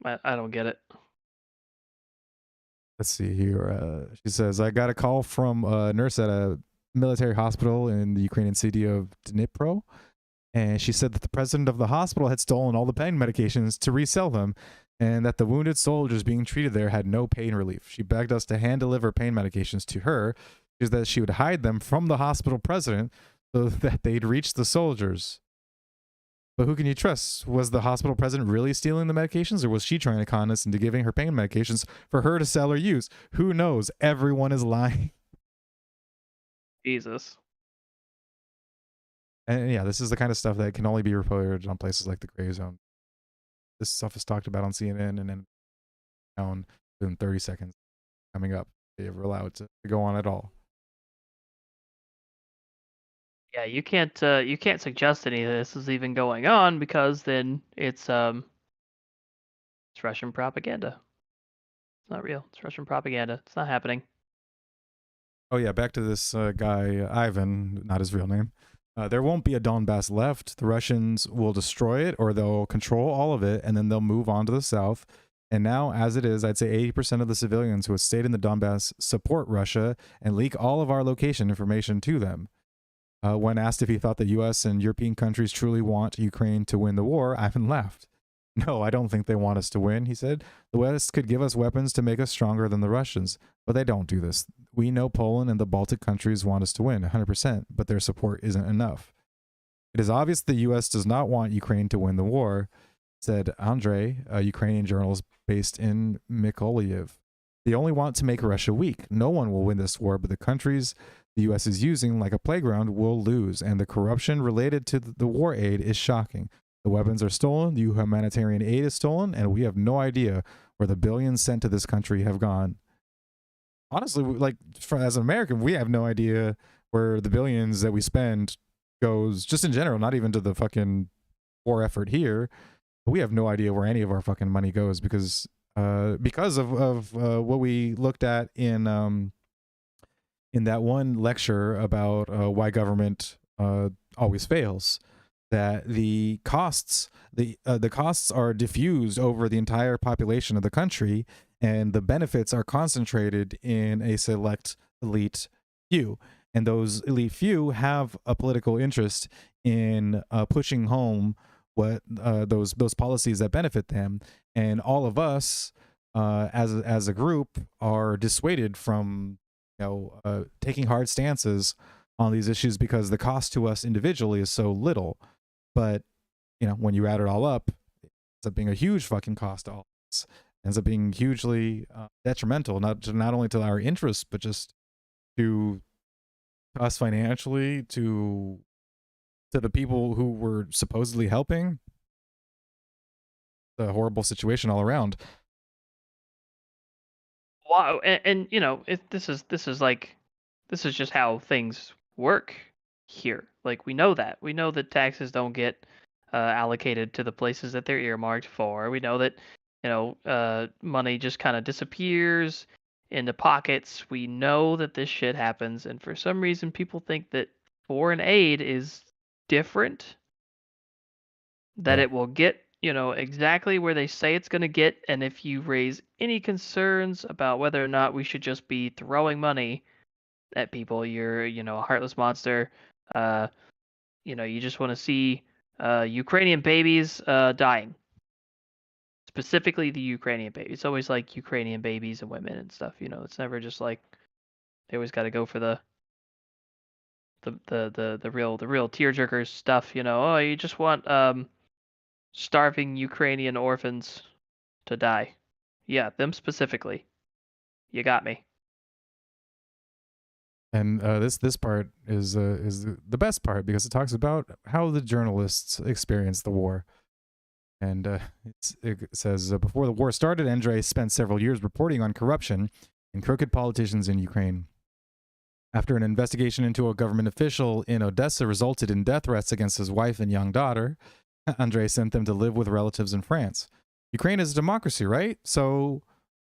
I don't get it. Let's see here. She says, I got a call from a nurse at a military hospital in the Ukrainian city of Dnipro. And she said that the president of the hospital had stolen all the pain medications to resell them, and that the wounded soldiers being treated there had no pain relief. She begged us to hand deliver pain medications to her, is that she would hide them from the hospital president so that they'd reach the soldiers. But who can you trust? Was the hospital president really stealing the medications, or was she trying to con us into giving her pain medications for her to sell or use? Who knows? Everyone is lying. Jesus. And yeah, this is the kind of stuff that can only be reported on places like the Gray Zone. This stuff is talked about on CNN and then down within 30 seconds coming up. They ever allow it to go on at all. Yeah, you can't suggest any of this is even going on because then it's Russian propaganda. It's not real. It's Russian propaganda. It's not happening. Oh yeah, back to this guy Ivan, not his real name. There won't be a Donbass left. The Russians will destroy it, or they'll control all of it, and then they'll move on to the south. And now, as it is, I'd say 80% of the civilians who have stayed in the Donbass support Russia and leak all of our location information to them. When asked if he thought the U.S. and European countries truly want Ukraine to win the war, Ivan laughed. No, I don't think they want us to win, he said. The West could give us weapons to make us stronger than the Russians, but they don't do this. We know Poland and the Baltic countries want us to win 100%, but their support isn't enough. It is obvious the U.S. does not want Ukraine to win the war, said Andrei, a Ukrainian journalist based in Mykolaiv. They only want to make Russia weak. No one will win this war, but the countries the U.S. is using like a playground will lose, and the corruption related to the war aid is shocking. The weapons are stolen, the humanitarian aid is stolen, and we have no idea where the billions sent to this country have gone. Honestly, like as an American, we have no idea where the billions that we spend goes, just in general, not even to the fucking war effort here. But we have no idea where any of our fucking money goes because of what we looked at in that one lecture about why government always fails. That the costs are diffused over the entire population of the country, and the benefits are concentrated in a select elite few. And those elite few have a political interest in pushing home what those policies that benefit them, and all of us as a group are dissuaded from taking hard stances on these issues because the cost to us individually is so little. But when you add it all up, it ends up being a huge fucking cost to all of us. It ends up being hugely detrimental, not only to our interests, but just to us financially, to the people who were supposedly helping. The horrible situation all around. Wow, and this is just how things work here. Like we know that taxes don't get allocated to the places that they're earmarked for. We know that money just kind of disappears into pockets. We know that this shit happens, and for some reason, people think that foreign aid is different, that Yeah. it will get exactly where they say it's going to get. And if you raise any concerns about whether or not we should just be throwing money at people, you're a heartless monster. You just want to see Ukrainian babies dying, specifically the Ukrainian babies. It's always like Ukrainian babies and women and stuff. It's never just like they always got to go for the real tearjerkers stuff. Oh, you just want starving Ukrainian orphans to die. Yeah, them specifically. You got me. And this part is the best part because it talks about how the journalists experienced the war. And it says before the war started, Andrei spent several years reporting on corruption and crooked politicians in Ukraine. After an investigation into a government official in Odessa resulted in death threats against his wife and young daughter, Andrei sent them to live with relatives in France. Ukraine is a democracy, right? So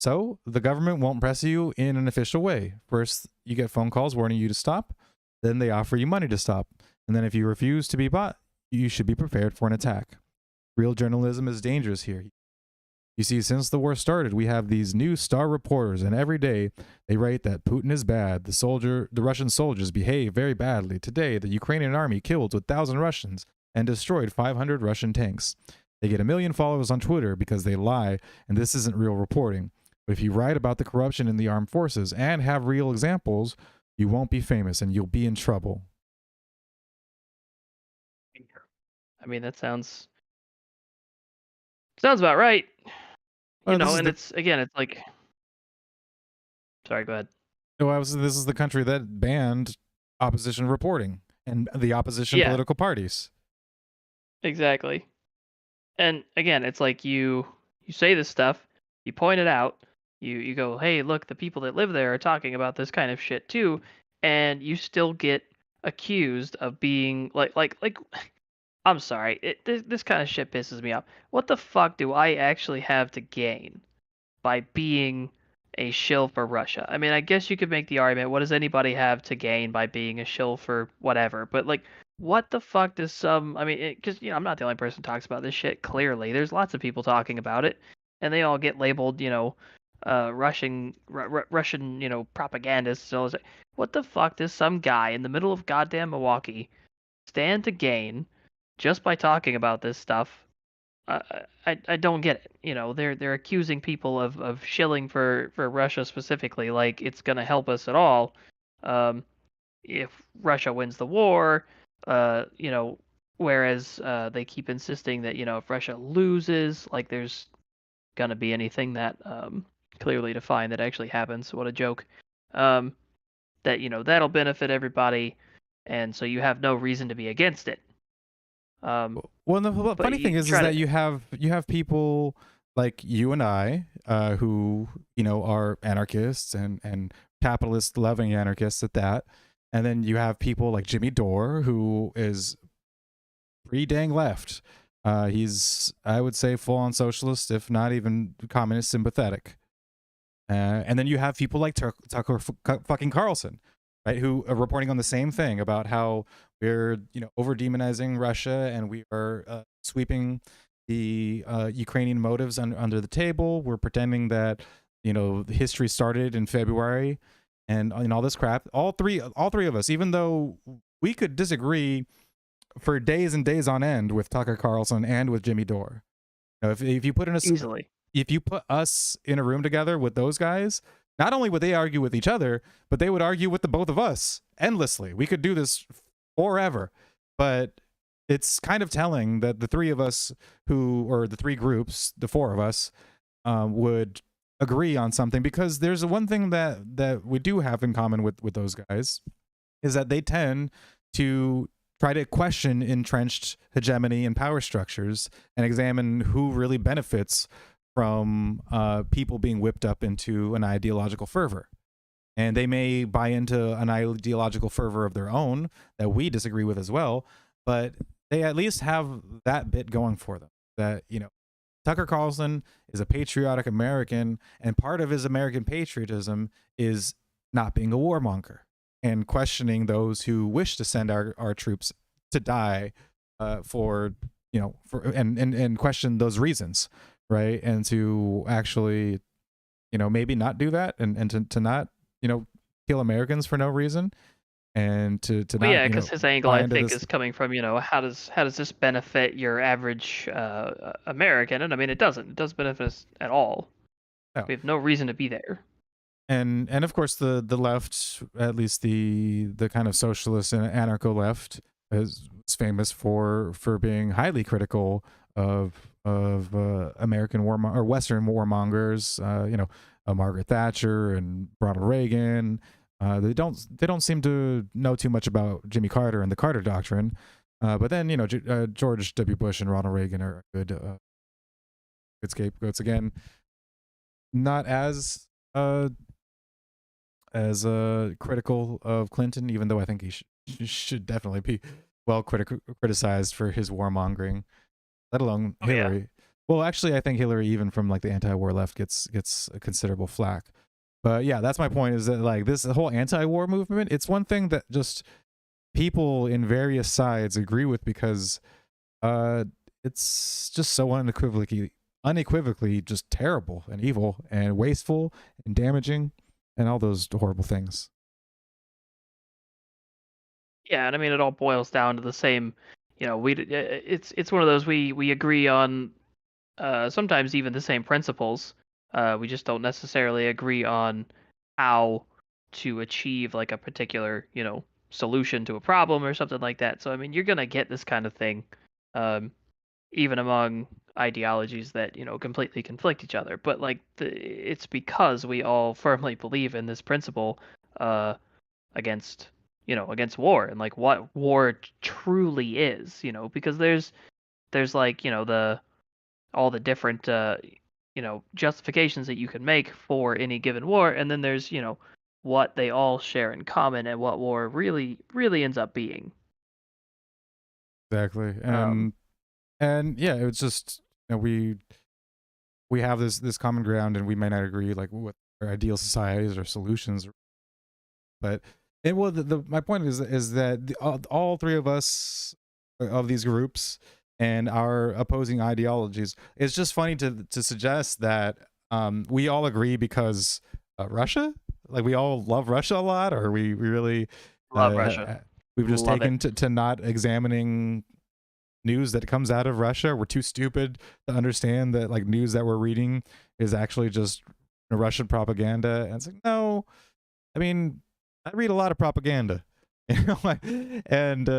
the government won't press you in an official way. First, you get phone calls warning you to stop. Then they offer you money to stop. And then if you refuse to be bought, you should be prepared for an attack. Real journalism is dangerous here. You see, since the war started, we have these new star reporters, and every day they write that Putin is bad. The Russian soldiers behave very badly. Today, the Ukrainian army killed 1,000 Russians and destroyed 500 Russian tanks. They get 1 million followers on Twitter because they lie, and this isn't real reporting. But if you write about the corruption in the armed forces and have real examples, you won't be famous and you'll be in trouble. I mean, that sounds about right. This is And the it's like, sorry, go ahead. this is the country that banned opposition reporting and the opposition Yeah, political parties. exactly. And again, it's like you say this stuff, you point it out, you go, hey, look, the people that live there are talking about this kind of shit too, and you still get accused of being like I'm sorry, this kind of shit pisses me off. What the fuck do I actually have to gain by being a shill for Russia. I mean, I guess you could make the argument, what does anybody have to gain by being a shill for whatever? But like, what the fuck does some? I mean, because I'm not the only person who talks about this shit. Clearly, there's lots of people talking about it, and they all get labeled, Russian, propagandists. So it's like, what the fuck does some guy in the middle of goddamn Milwaukee stand to gain just by talking about this stuff? I don't get it. They're accusing people of shilling for Russia specifically, like it's gonna help us at all. Um, if Russia wins the war, uh, you know, whereas they keep insisting that if Russia loses, like there's gonna be anything that clearly defined that actually happens. What a joke. Um, that that'll benefit everybody, and so you have no reason to be against it. Um, Well, the but funny thing you is try that to you have people like you and I, who are anarchists and capitalist loving anarchists at that, and then you have people like Jimmy Dore, who is pretty dang left. He's, I would say, full on socialist, if not even communist sympathetic. And then you have people like Tucker fucking Carlson, right, who are reporting on the same thing about how we're over demonizing Russia and we are sweeping the Ukrainian motives under the table. We're pretending that the history started in February, and all this crap. All three of us, even though we could disagree for days and days on end with Tucker Carlson and with Jimmy Dore. If you put in a easily. if you put us in a room together with those guys, not only would they argue with each other, but they would argue with the both of us endlessly. We could do this forever. But it's kind of telling that the three of us or the three groups, the four of us, would agree on something, because there's one thing that we do have in common with those guys, is that they tend to try to question entrenched hegemony and power structures and examine who really benefits from people being whipped up into an ideological fervor. And they may buy into an ideological fervor of their own that we disagree with as well, but they at least have that bit going for them. That, Tucker Carlson is a patriotic American, and part of his American patriotism is not being a warmonger and questioning those who wish to send our troops to die for and question those reasons, right? And to actually maybe not do that, and to not kill Americans for no reason, and to Well, not yeah, because his angle, buy I into think, this. is coming from, how does this benefit your average American? And I mean, it doesn't. It doesn't benefit us at all. No. We have no reason to be there. And of course the left, at least the kind of socialist and anarcho left, is famous for being highly critical of American or Western warmongers. Margaret Thatcher and Ronald Reagan. They don't seem to know too much about Jimmy Carter and the Carter Doctrine. But then George W. Bush and Ronald Reagan are good scapegoats again. Not as critical of Clinton, even though I think he should definitely be criticized for his warmongering, let alone Oh yeah. Hillary. Well, actually, I think Hillary, even from like the anti-war left, gets a considerable flack. But yeah, that's my point. Is that like this whole anti-war movement? It's one thing that just people in various sides agree with, because uh, it's just so unequivocally just terrible and evil and wasteful and damaging and all those horrible things. Yeah, and I mean, it all boils down to the same. It's one of those we agree on. Sometimes even the same principles. We just don't necessarily agree on how to achieve like a particular, solution to a problem or something like that. So I mean, you're gonna get this kind of thing, um, even among ideologies that completely conflict each other. But like, it's because we all firmly believe in this principle uh, against against war and like what war truly is. Because there's like the all the different justifications that you can make for any given war, and then there's what they all share in common and what war really ends up being. Exactly. um And yeah, it's just we have this common ground, and we may not agree like with or ideal societies or solutions. But it well, my point is that all three of us of these groups and our opposing ideologies. It's just funny to suggest that we all agree because Russia, like we all love Russia a lot, or we really Love Russia. we've just Love it. taken to not examining news that comes out of Russia. We're too stupid to understand that like news that we're reading is actually just Russian propaganda. And it's like, no, I mean, I read a lot of propaganda, you know, and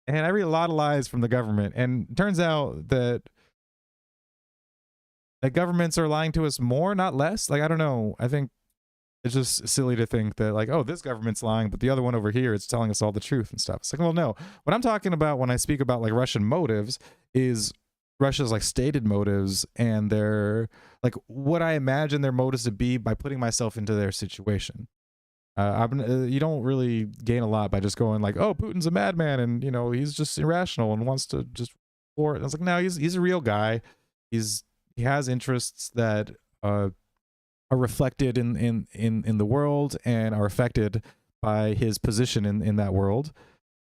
I read a lot of lies from the government. And it turns out that governments are lying to us more, not less. Like I don't know. I think it's just silly to think that like, oh, this government's lying, but the other one over here is telling us all the truth and stuff. It's like, well, no. What I'm talking about when I speak about like Russian motives is Russia's like stated motives and their like what I imagine their motives to be by putting myself into their situation. You don't really gain a lot by just going like, oh, Putin's a madman and you know he's just irrational and wants to just war. I was like, no, he's a real guy. He has interests that are reflected in the world and are affected by his position in that world.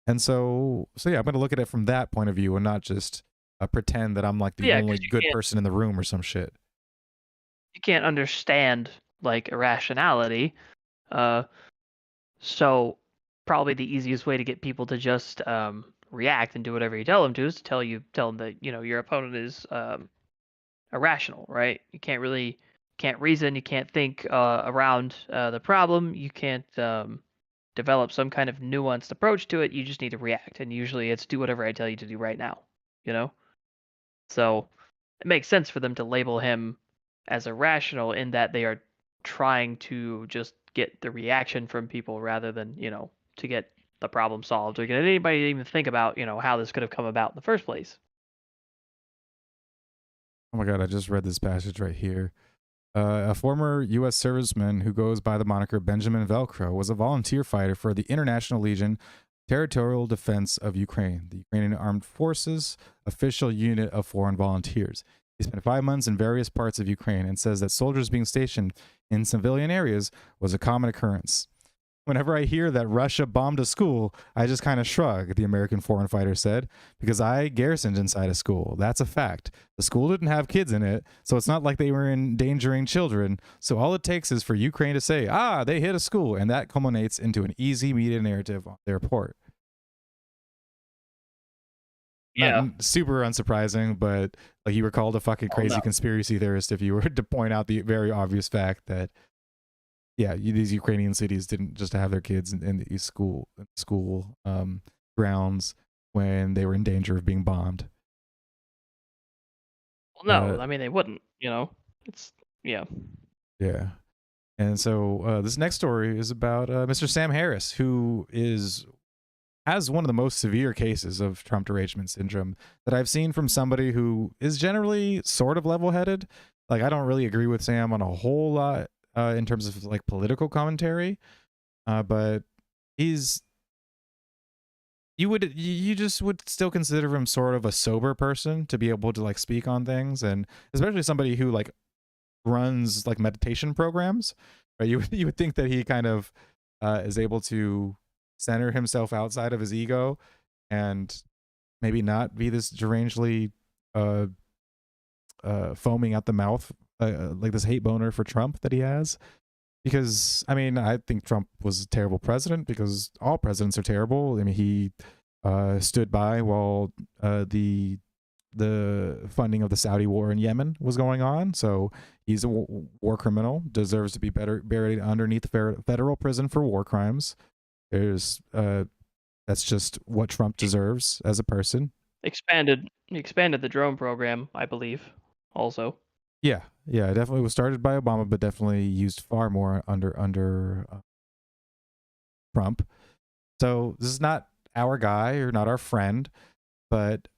And so yeah, I'm going to look at it from that point of view and not just pretend that I'm like the Yeah, only because good person in the room or some shit. you can't understand like irrationality. Uh, so probably the easiest way to get people to just react and do whatever you tell them to is to tell them that your opponent is irrational, right? You can't reason, you can't think around the problem, you can't develop some kind of nuanced approach to it. You just need to react, and usually it's do whatever I tell you to do right now. You know, so it makes sense for them to label him as irrational in that they are trying to just get the reaction from people rather than to get the problem solved or get anybody to even think about how this could have come about in the first place. Oh my god, I just read this passage right here. A former U.S. serviceman who goes by the moniker Benjamin Velcro was a volunteer fighter for the International Legion Territorial Defense of Ukraine, the Ukrainian Armed Forces official unit of foreign volunteers. He spent 5 months in various parts of Ukraine and says that soldiers being stationed in civilian areas was a common occurrence. Whenever I hear that Russia bombed a school, I just kind of shrug, the American foreign fighter said, because I garrisoned inside a school. That's a fact. The school didn't have kids in it, so it's not like they were endangering children. So all it takes is for Ukraine to say, they hit a school, and that culminates into an easy media narrative on their report. Not Yeah. super unsurprising, but like you were called a fucking crazy conspiracy theorist if you were to point out the very obvious fact that yeah, these Ukrainian cities didn't just have their kids in these school grounds when they were in danger of being bombed. Well, no, I mean they wouldn't. It's yeah. Yeah. And so this next story is about Mr. Sam Harris, who has one of the most severe cases of Trump derangement syndrome that I've seen from somebody who is generally sort of level-headed. Like I don't really agree with Sam on a whole lot in terms of like political commentary, but you just would still consider him sort of a sober person to be able to like speak on things, and especially somebody who like runs like meditation programs, right? You would think that he kind of is able to center himself outside of his ego and maybe not be this derangedly foaming at the mouth like this hate boner for Trump that he has. Because I mean, I think Trump was a terrible president because all presidents are terrible. I mean, he stood by while the funding of the Saudi war in Yemen was going on. So he's a war criminal, deserves to be buried underneath the federal prison for war crimes. That's just what Trump deserves as a person. Expanded the drone program, I believe, also. Yeah, it definitely was started by Obama, but definitely used far more under Trump. So this is not our guy or not our friend, but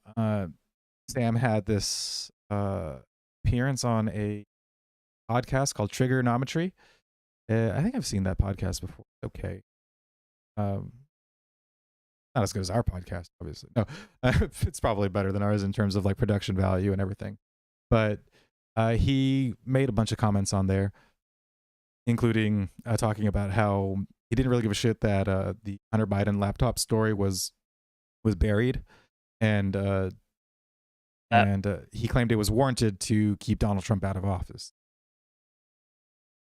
Sam had this appearance on a podcast called Trigonometry. I think I've seen that podcast before. Okay. Not as good as our podcast, obviously. No, it's probably better than ours in terms of like production value and everything. But he made a bunch of comments on there including talking about how he didn't really give a shit that the Hunter Biden laptop story was buried, and That he claimed it was warranted to keep Donald Trump out of office.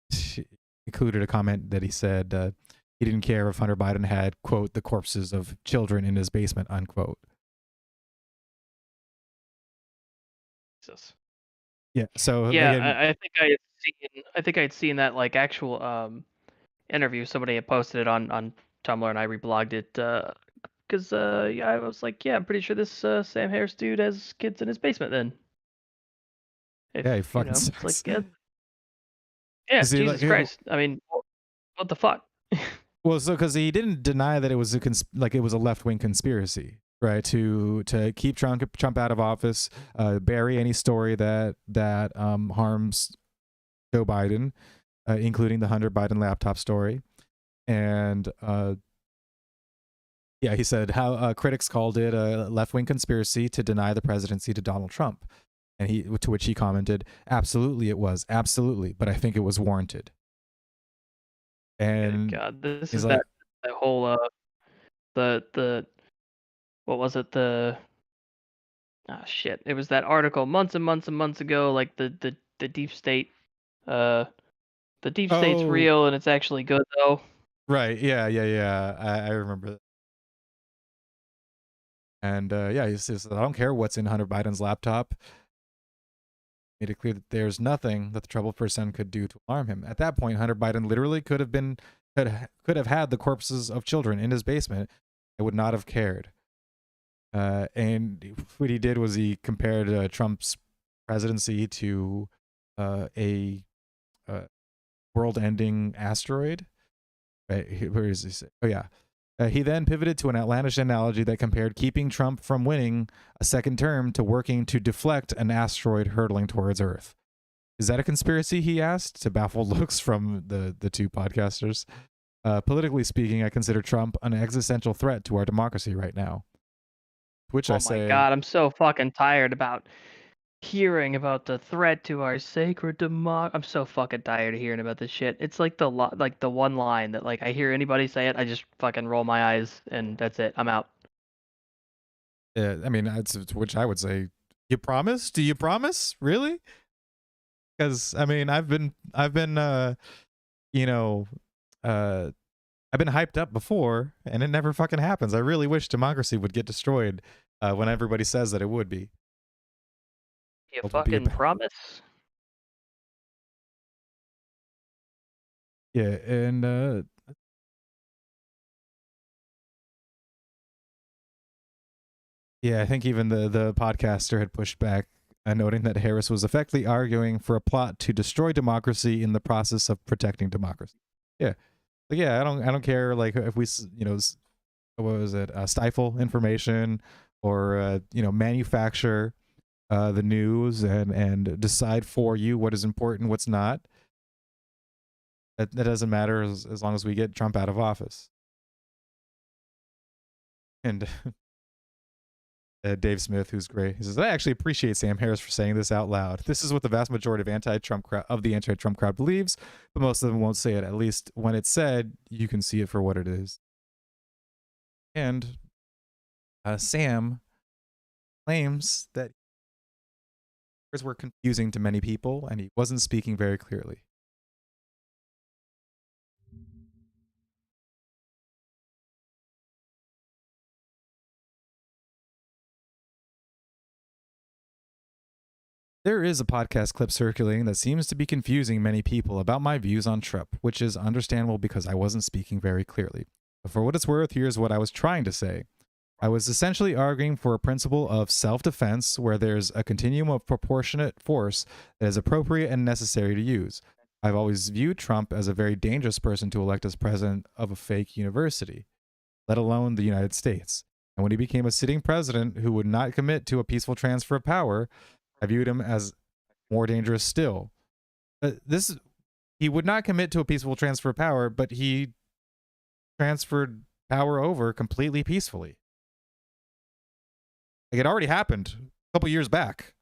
He included a comment that he said he didn't care if Hunter Biden had, quote, the corpses of children in his basement, unquote. Jesus. Yeah. So Yeah, again, I think I had seen that like actual interview. Somebody had posted it on Tumblr, and I reblogged it because yeah, I was like, yeah, I'm pretty sure this Sam Harris dude has kids in his basement. Then, yeah, he if you fucking know, it's like, sucks. yeah, yeah, See, like, Jesus Christ. I mean, what the fuck? well, so because he didn't deny that it was like it was a left wing conspiracy, right? To keep Trump out of office, bury any story that harms Joe Biden, including the Hunter Biden laptop story, and yeah, he said how critics called it a left wing conspiracy to deny the presidency to Donald Trump, and to which he commented, "Absolutely, it was absolutely, but I think it was warranted." Good And God, this he's is like, that whole the what was it, the ah shit, it was that article months and months and months ago, like the deep state, uh the deep state's "Oh, real and it's actually good though. right, yeah, yeah, yeah, I remember that." And yeah, he says, "I don't care what's in Hunter Biden's laptop." Made it clear that there's nothing that the troubled person could do to harm him. At that point, Hunter Biden literally could have had the corpses of children in his basement. I would not have cared. And what he did was he compared Trump's presidency to a world-ending asteroid. Right? Where is he? Oh yeah. He then pivoted to an outlandish analogy that compared keeping Trump from winning a second term to working to deflect an asteroid hurtling towards Earth. Is that a conspiracy? He asked, to baffled looks from the two podcasters. Politically speaking, I consider Trump an existential threat to our democracy right now. Which I Oh my say, God, I'm so fucking tired about hearing about the threat to our sacred I'm so fucking tired of hearing about this shit. It's like like the one line that like I hear anybody say it, I just fucking roll my eyes and that's it. I'm out. I mean, it's which I would say, you promise? Do you promise? Really? Because I mean, you know, uh, I've been hyped up before, and it never fucking happens. I really wish democracy would get destroyed when everybody says that it would be. You World would be a fucking promise? yeah, and yeah, I think even the podcaster had pushed back, noting that Harris was effectively arguing for a plot to destroy democracy in the process of protecting democracy. Yeah, but yeah, I don't care like if we what was it, stifle information or manufacture the news and decide for you what is important, what's not. That doesn't matter as long as we get Trump out of office. And Dave Smith, who's great, he says, "I actually appreciate Sam Harris for saying this out loud. This is what the vast majority of the anti-Trump crowd believes, but most of them won't say it. At least when it's said, you can see it for what it is." And Sam claims that words were confusing to many people, and he wasn't speaking very clearly. There is a podcast clip circulating that seems to be confusing many people about my views on Trump, which is understandable because I wasn't speaking very clearly. But for what it's worth, here's what I was trying to say. I was essentially arguing for a principle of self defense where there's a continuum of proportionate force that is appropriate and necessary to use. I've always viewed Trump as a very dangerous person to elect as president of a fake university, let alone the United States. And when he became a sitting president who would not commit to a peaceful transfer of power, I viewed him as more dangerous still. This He would not commit to a peaceful transfer of power, but he transferred power over completely peacefully. Like it already happened a couple years back.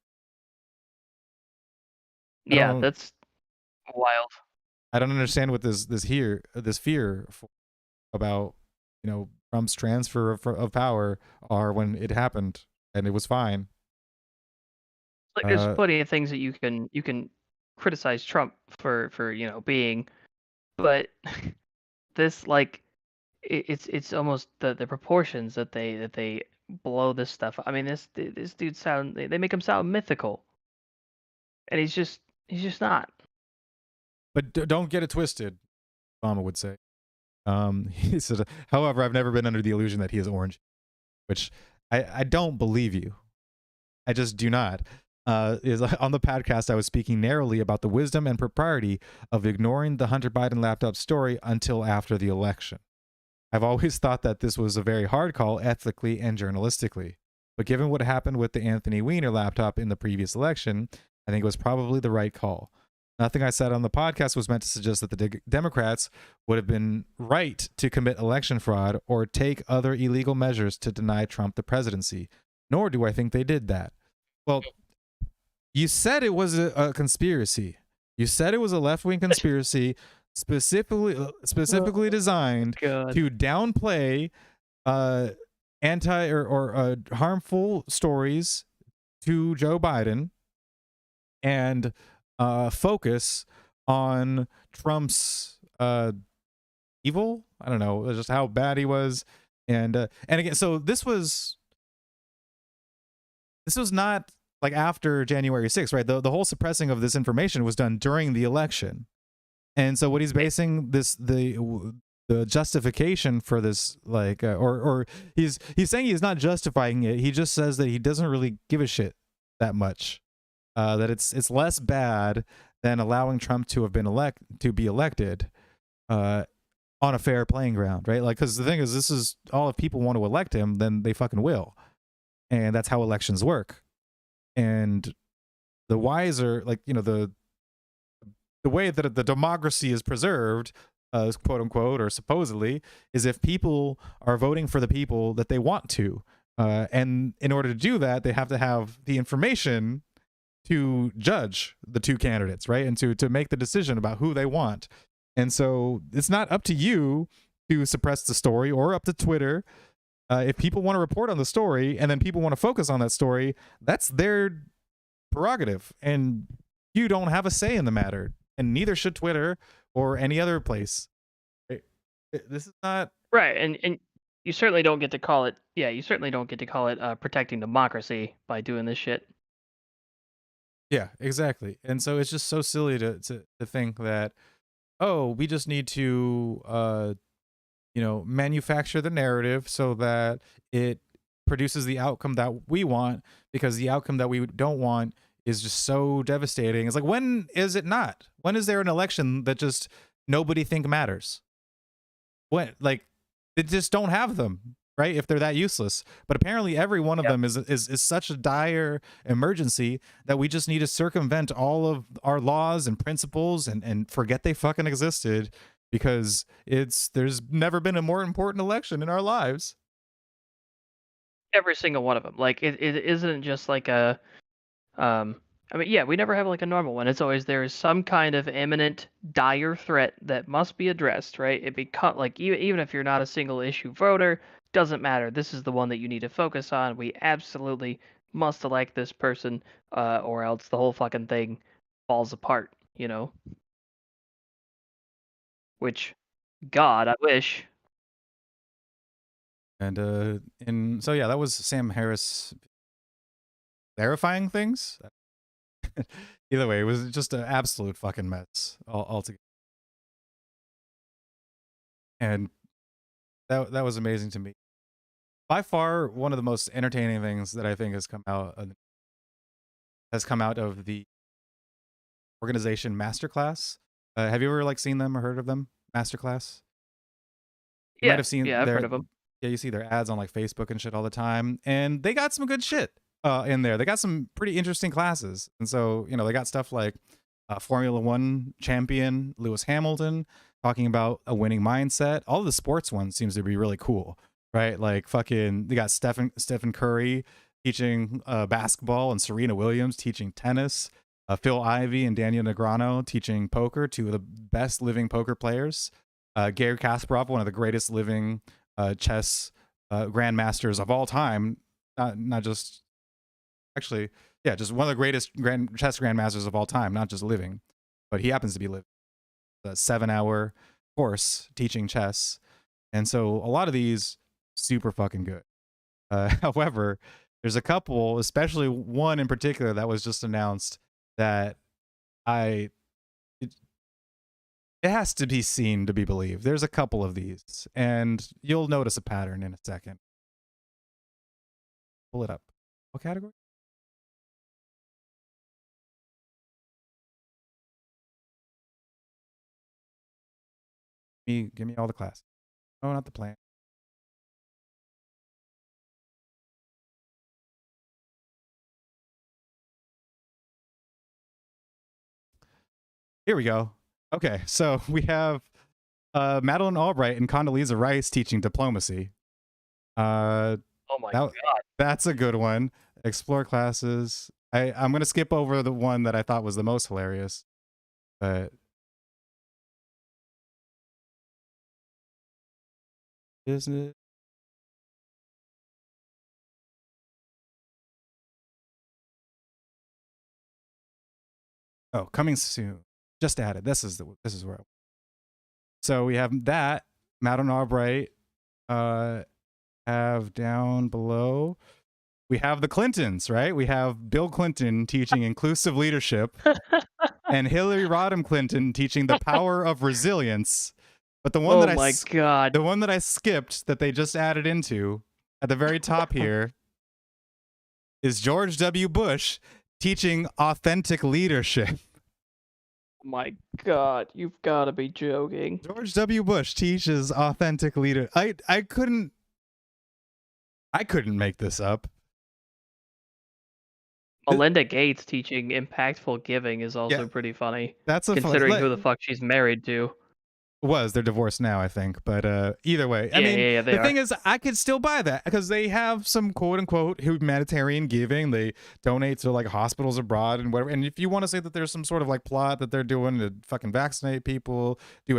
I Yeah, don't. that's wild. I don't understand what this fear about Trump's transfer of power are when it happened and it was fine. Like, there's Uh, plenty of things that you can criticize Trump for being, but this like it's almost the proportions that they blow this stuff. I mean, this dude they make him sound mythical, and he's just not. but don't get it twisted, Obama would say. He said, however, I've never been under the illusion that he is orange, which I don't believe you. I just do not. Is on the podcast, I was speaking narrowly about the wisdom and propriety of ignoring the Hunter Biden laptop story until after the election. I've always thought that this was a very hard call ethically and journalistically. But given what happened with the Anthony Weiner laptop in the previous election, I think it was probably the right call. Nothing I said on the podcast was meant to suggest that the Democrats would have been right to commit election fraud or take other illegal measures to deny Trump the presidency, nor do I think they did that. Well, you said it was a conspiracy. You said it was a left-wing conspiracy specifically designed God. to downplay anti or harmful stories to Joe Biden and focus on Trump's evil. I don't know, just how bad he was, and again, so this was not like after January 6th, right? The whole suppressing of this information was done during the election. And so what he's basing the justification for this, like, or he's saying he's not justifying it. He just says that he doesn't really give a shit that much. That it's less bad than allowing Trump to have been be elected on a fair playing ground, right? Like, because the thing is, this is all, if people want to elect him, then they fucking will, and that's how elections work. And the wiser, like, the way that the democracy is preserved, quote unquote, or supposedly, is if people are voting for the people that they want to. And in order to do that, they have to have the information to judge the two candidates, right? And to make the decision about who they want. And so it's not up to you to suppress the story, or up to Twitter. If people want to report on the story and then people want to focus on that story, that's their prerogative. And you don't have a say in the matter. And neither should Twitter or any other place. This is not Right, and you certainly don't get to call it. Yeah, you certainly don't get to call it protecting democracy by doing this shit. Yeah, exactly. And so it's just so silly to think that, oh, we just need to manufacture the narrative so that it produces the outcome that we want, because the outcome that we don't want is just so devastating. It's like, when is it not? When is there an election that just nobody think matters? When, like, they just don't have them, right? If they're that useless. But apparently every one of them is such a dire emergency that we just need to circumvent all of our laws and principles and forget they fucking existed, because there's never been a more important election in our lives. Every single one of them. Like, it isn't just like a I mean, yeah, we never have like a normal one. It's always there is some kind of imminent, dire threat that must be addressed, right? It become like, even if you're not a single issue voter, doesn't matter. This is the one that you need to focus on. We absolutely must elect this person, or else the whole fucking thing falls apart. Which, God, I wish. And so yeah, that was Sam Harris verifying things. Either way, it was just an absolute fucking mess altogether. And that was amazing to me. By far, one of the most entertaining things that I think has come out of the organization Masterclass. Have you ever like seen them or heard of them? Masterclass. You might Yeah, have seen yeah, I've heard of them. Yeah, you see their ads on like Facebook and shit all the time, and they got some good shit in there. They got some pretty interesting classes, and so they got stuff like Formula One champion Lewis Hamilton talking about a winning mindset. All of the sports ones seems to be really cool, right? Like fucking, they got Stephen Curry teaching basketball, and Serena Williams teaching tennis. Phil Ivey and Daniel Negreanu teaching poker, two of the best living poker players. Gary Kasparov, one of the greatest living chess grandmasters of all time. Not just actually, yeah, just one of the greatest chess grandmasters of all time, not just living, but he happens to be living. A 7-hour course teaching chess, and so a lot of these super fucking good. However, there's a couple, especially one in particular that was just announced that I it, it has to be seen to be believed. There's a couple of these, and you'll notice a pattern in a second. Pull it up. What category? Give me all the classes. Oh, not the plan. Here we go. Okay, so we have Madeline Albright and Condoleezza Rice teaching diplomacy. Oh my That, god. that's a good one. Explore classes. I'm gonna skip over the one that I thought was the most hilarious, but business. Oh, coming soon. Just added. This is where. So we have that Madeline Albright. Have down below. We have the Clintons, right? We have Bill Clinton teaching inclusive leadership, and Hillary Rodham Clinton teaching the power of resilience. But the one Oh that my god. the one that I skipped that they just added into at the very top here is George W. Bush teaching authentic leadership. Oh my god. You've got to be joking. George W. Bush teaches authentic leader. I couldn't make this up. Melinda Gates teaching impactful giving is also pretty funny, That's a considering who the fuck she's married to. they're divorced now, I think, but either way, I Yeah, mean, yeah, they the are. thing is, I could still buy that because they have some quote unquote humanitarian giving. They donate to like hospitals abroad and whatever. And if you want to say that there's some sort of like plot that they're doing to fucking vaccinate people, do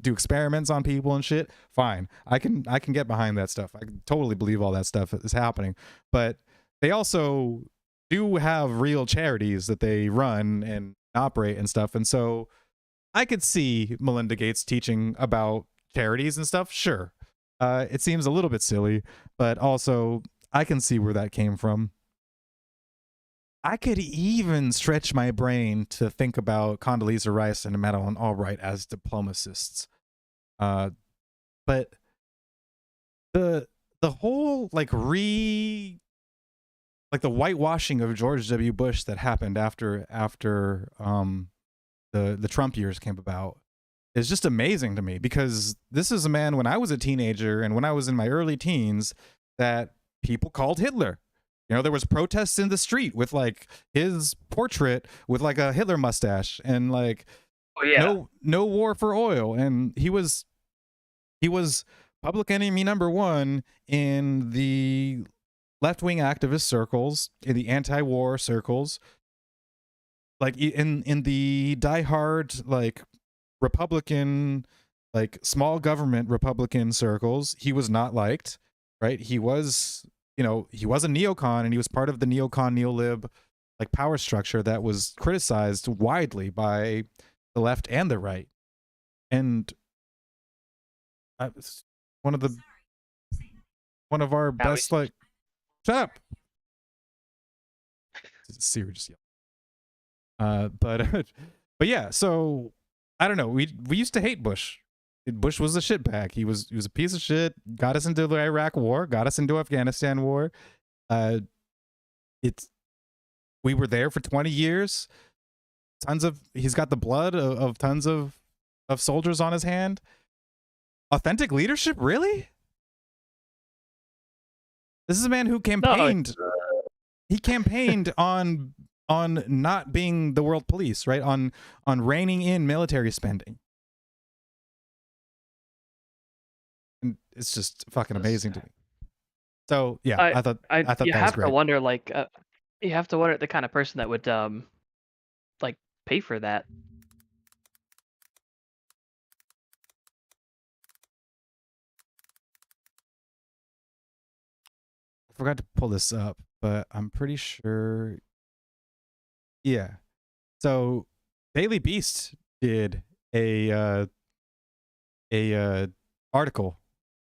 experiments on people and shit, fine, I can get behind that stuff. I can totally believe all that stuff is happening, but they also do have real charities that they run and operate and stuff, and so I could see Melinda Gates teaching about charities and stuff. Sure. It seems a little bit silly, but also I can see where that came from. I could even stretch my brain to think about Condoleezza Rice and Madeleine Albright as diplomacists. But the whole like the whitewashing of George W. Bush that happened after the Trump years came about is just amazing to me, because this is a man when I was a teenager and when I was in my early teens that people called Hitler. You know, there was protests in the street with like his portrait with like a Hitler mustache and like Oh yeah. no war for oil, and he was public enemy number one in the left-wing activist circles, in the anti-war circles, like in the diehard like Republican, like small government Republican circles, he was not liked, right? He was, he was a neocon, and he was part of the neocon neolib like power structure that was criticized widely by the left and the right. And one of our Now best, like, shut up. Siri just yelled. But yeah, so I don't know. We used to hate Bush. Bush was a shitbag. He was a piece of shit. Got us into the Iraq War. Got us into Afghanistan War. We were there for 20 years. He's got the blood of tons of soldiers on his hand. Authentic leadership, really? This is a man who campaigned. He campaigned on not being the world police, right? On reining in military spending. And it's just fucking amazing to me. So yeah, I thought you that was have great. to wonder, like, You have to wonder the kind of person that would like pay for that. I forgot to pull this up, but I'm pretty sure. Yeah. So Daily Beast did a article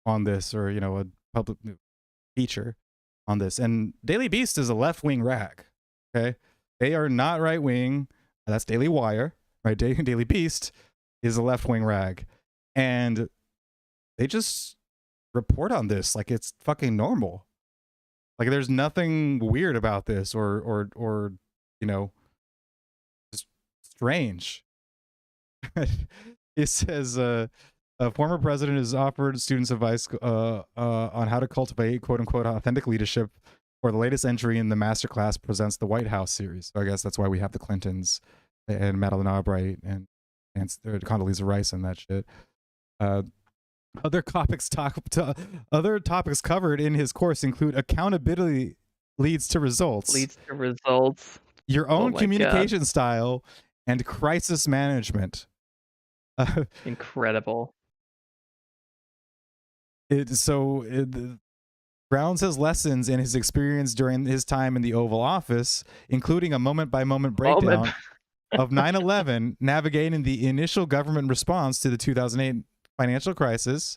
on this, or a public feature on this, and Daily Beast is a left wing rag. Okay, they are not right wing. That's Daily Wire, right? Daily Beast is a left wing rag, and they just report on this like it's fucking normal. Like there's nothing weird about this, or you know just strange. It says a former president has offered students advice on how to cultivate quote unquote authentic leadership for the latest entry in the Masterclass Presents the White House series. So I guess that's why we have the Clintons and Madeleine Albright and Condoleezza Rice and that shit. Uh, other topics covered in his course include accountability leads to results, Leads to results. your Oh own my god. communication style, and crisis management. Uh, Incredible. Brown says lessons in his experience during his time in the Oval Office, including a moment by moment Moment. breakdown of 9/11, navigating the initial government response to the 2008 financial crisis,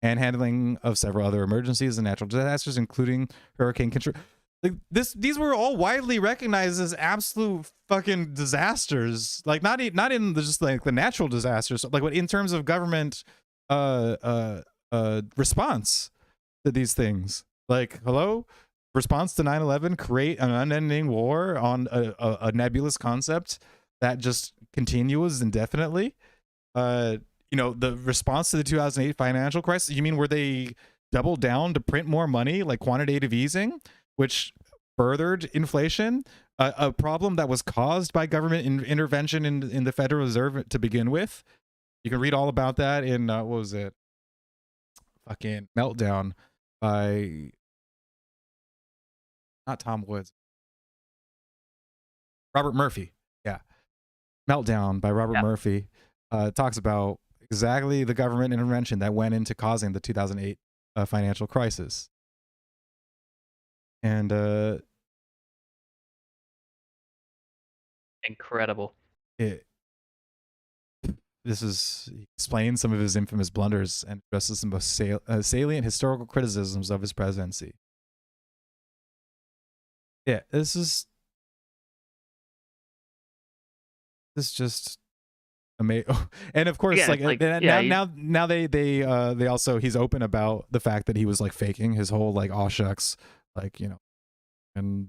and handling of several other emergencies and natural disasters, including Hurricane Katrina. Like these were all widely recognized as absolute fucking disasters. Like not in just like the natural disasters, like what in terms of government uh uh response to these things. Like, hello, response to 9/11, create an unending war on a nebulous concept that just continues indefinitely. Uh, the response to the 2008 financial crisis. You mean where they doubled down to print more money, like quantitative easing, which furthered inflation, a problem that was caused by government intervention in the Federal Reserve to begin with. You can read all about that in what was it? Fucking Meltdown by not Tom Woods, Robert Murphy. Yeah, Meltdown by Robert Yeah. Murphy talks about exactly the government intervention that went into causing the 2008 financial crisis. And Incredible. it this is he explains some of his infamous blunders and addresses the most salient historical criticisms of his presidency. Yeah, this just amazing. And of course, Again, like it's like, yeah, now they also he's open about the fact that he was like faking his whole like aw shucks, like and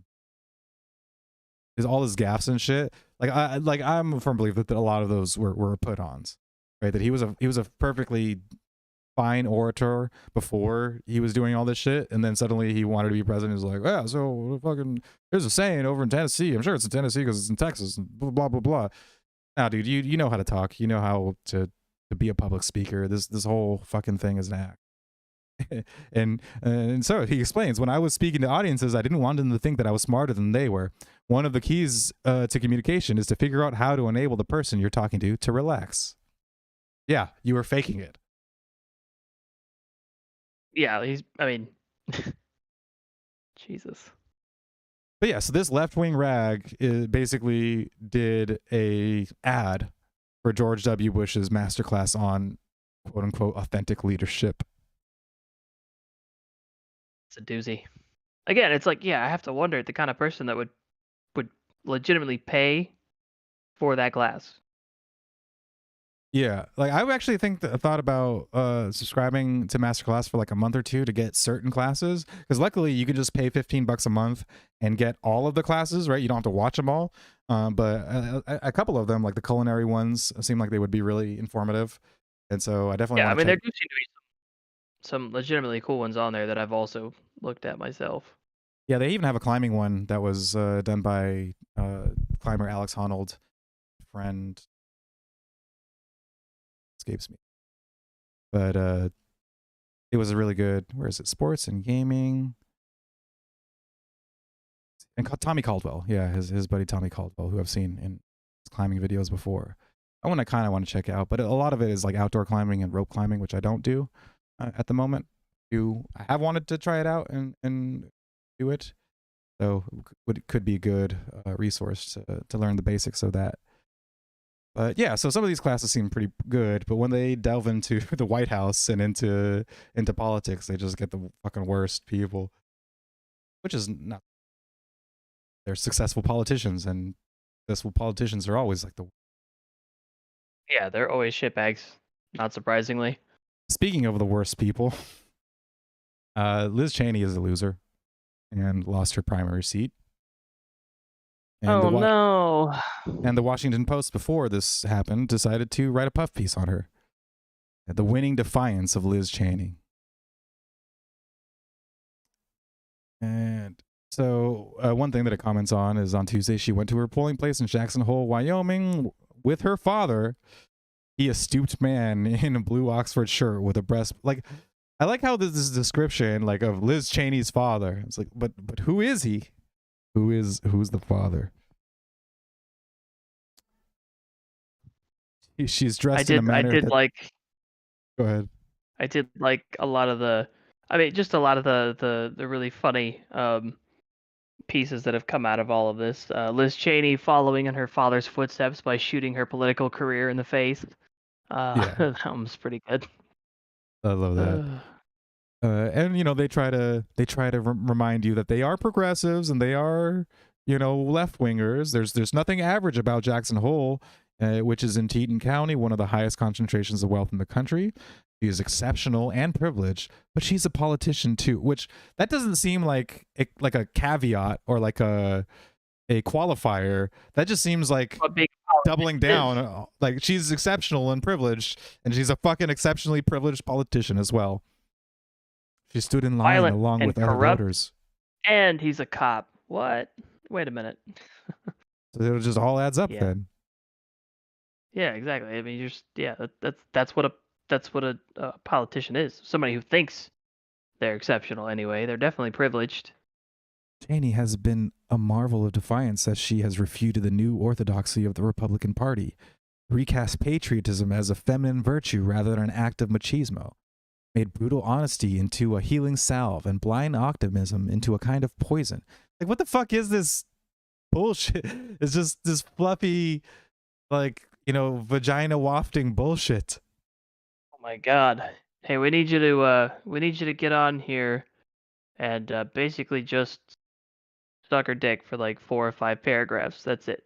is all his gaffes and shit. I'm a firm believer that a lot of those were put ons, right? That he was a perfectly fine orator before he was doing all this shit, and then suddenly he wanted to be president. He's like, yeah, so fucking there's a saying over in Tennessee. I'm sure it's in Tennessee because it's in Texas. And blah blah blah blah. Now, dude, you know how to talk. You know how to be a public speaker. This whole fucking thing is an act. And so he explains, when I was speaking to audiences, I didn't want them to think that I was smarter than they were. One of the keys to communication is to figure out how to enable the person you're talking to relax. Yeah, you were faking it. yeah, I mean, Jesus. But yeah, so this left-wing rag basically did a ad for George W. Bush's masterclass on quote unquote authentic leadership. It's a doozy. Again, it's like, yeah, I have to wonder the kind of person that would legitimately pay for that class. Yeah, like I actually thought about subscribing to Masterclass for like a month or two to get certain classes, because luckily you can just pay $15 a month and get all of the classes, right? You don't have to watch them all, but a couple of them, like the culinary ones, seem like they would be really informative, and so I definitely Yeah, I want to mean, there check. do seem to be some legitimately cool ones on there that I've also looked at myself. Yeah, they even have a climbing one that was done by climber Alex Honnold, friend escapes me, but it was a really good. Where is it? Sports and gaming. and Tommy Caldwell, yeah, his buddy Tommy Caldwell, who I've seen in climbing videos before. I want to kind of want to check out, but a lot of it is like outdoor climbing and rope climbing, which I don't do at the moment. I have wanted to try it out and do it, so it could be a good resource to learn the basics of that. But yeah, so some of these classes seem pretty good, but when they delve into the White House and into politics, they just get the fucking worst people, which is not. They're successful politicians, and successful politicians are always like the. Yeah, they're always shitbags. Not surprisingly. Speaking of the worst people, Liz Cheney is a loser and lost her primary seat. And Oh no. the Washington Post, before this happened, decided to write a puff piece on her. The winning defiance of Liz Cheney. And so one thing that it comments on is on Tuesday, she went to her polling place in Jackson Hole, Wyoming with her father. He, a stooped man in a blue Oxford shirt with a breast. Like, I like how this is a description like of Liz Cheney's father. It's like, but who is he? Who's the father? She's dressed in a manner. I did that, like. Go ahead. I did like a lot of the. I mean, just a lot of the really funny pieces that have come out of all of this. Liz Cheney following in her father's footsteps by shooting her political career in the face. Yeah. That was pretty good. I love that. And you know, they try to remind you that they are progressives and they are, you know, left wingers. There's nothing average about Jackson Hole, which is in Teton County, one of the highest concentrations of wealth in the country. She is exceptional and privileged, but she's a politician too. Which that doesn't seem like a caveat or like a qualifier. That just seems like doubling down. Like, she's exceptional and privileged, and she's a fucking exceptionally privileged politician as well. She stood in line Violent along and with other corrupt, voters. and he's a cop. What? Wait a minute. So it just all adds up Yeah. then. Yeah, exactly. I mean, that's what a politician is. Somebody who thinks they're exceptional anyway. They're definitely privileged. Cheney has been a marvel of defiance as she has refuted the new orthodoxy of the Republican Party, recast patriotism as a feminine virtue rather than an act of machismo, made brutal honesty into a healing salve and blind optimism into a kind of poison. Like, what the fuck is this bullshit? It's just this fluffy, like, you know, vagina wafting bullshit. Oh my god. Hey, we need you to get on here and basically just suck her dick for like 4 or 5 paragraphs. That's it.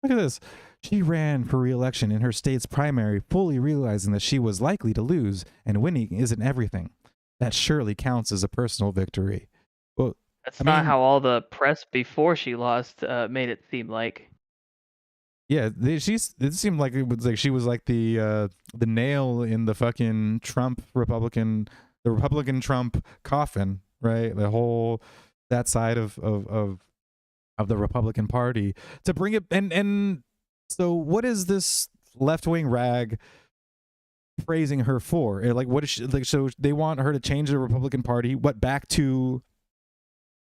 Look at this. She ran for re-election in her state's primary, fully realizing that she was likely to lose, and winning isn't everything. That surely counts as a personal victory. Well, That's not how all the press before she lost made it seem like. Yeah, it seemed like it was like she was like the nail in the fucking the Republican Trump coffin, right? The whole that side of the Republican Party to bring it and so what is this left-wing rag praising her for? Like, what is she like? So they want her to change the Republican Party, what, back to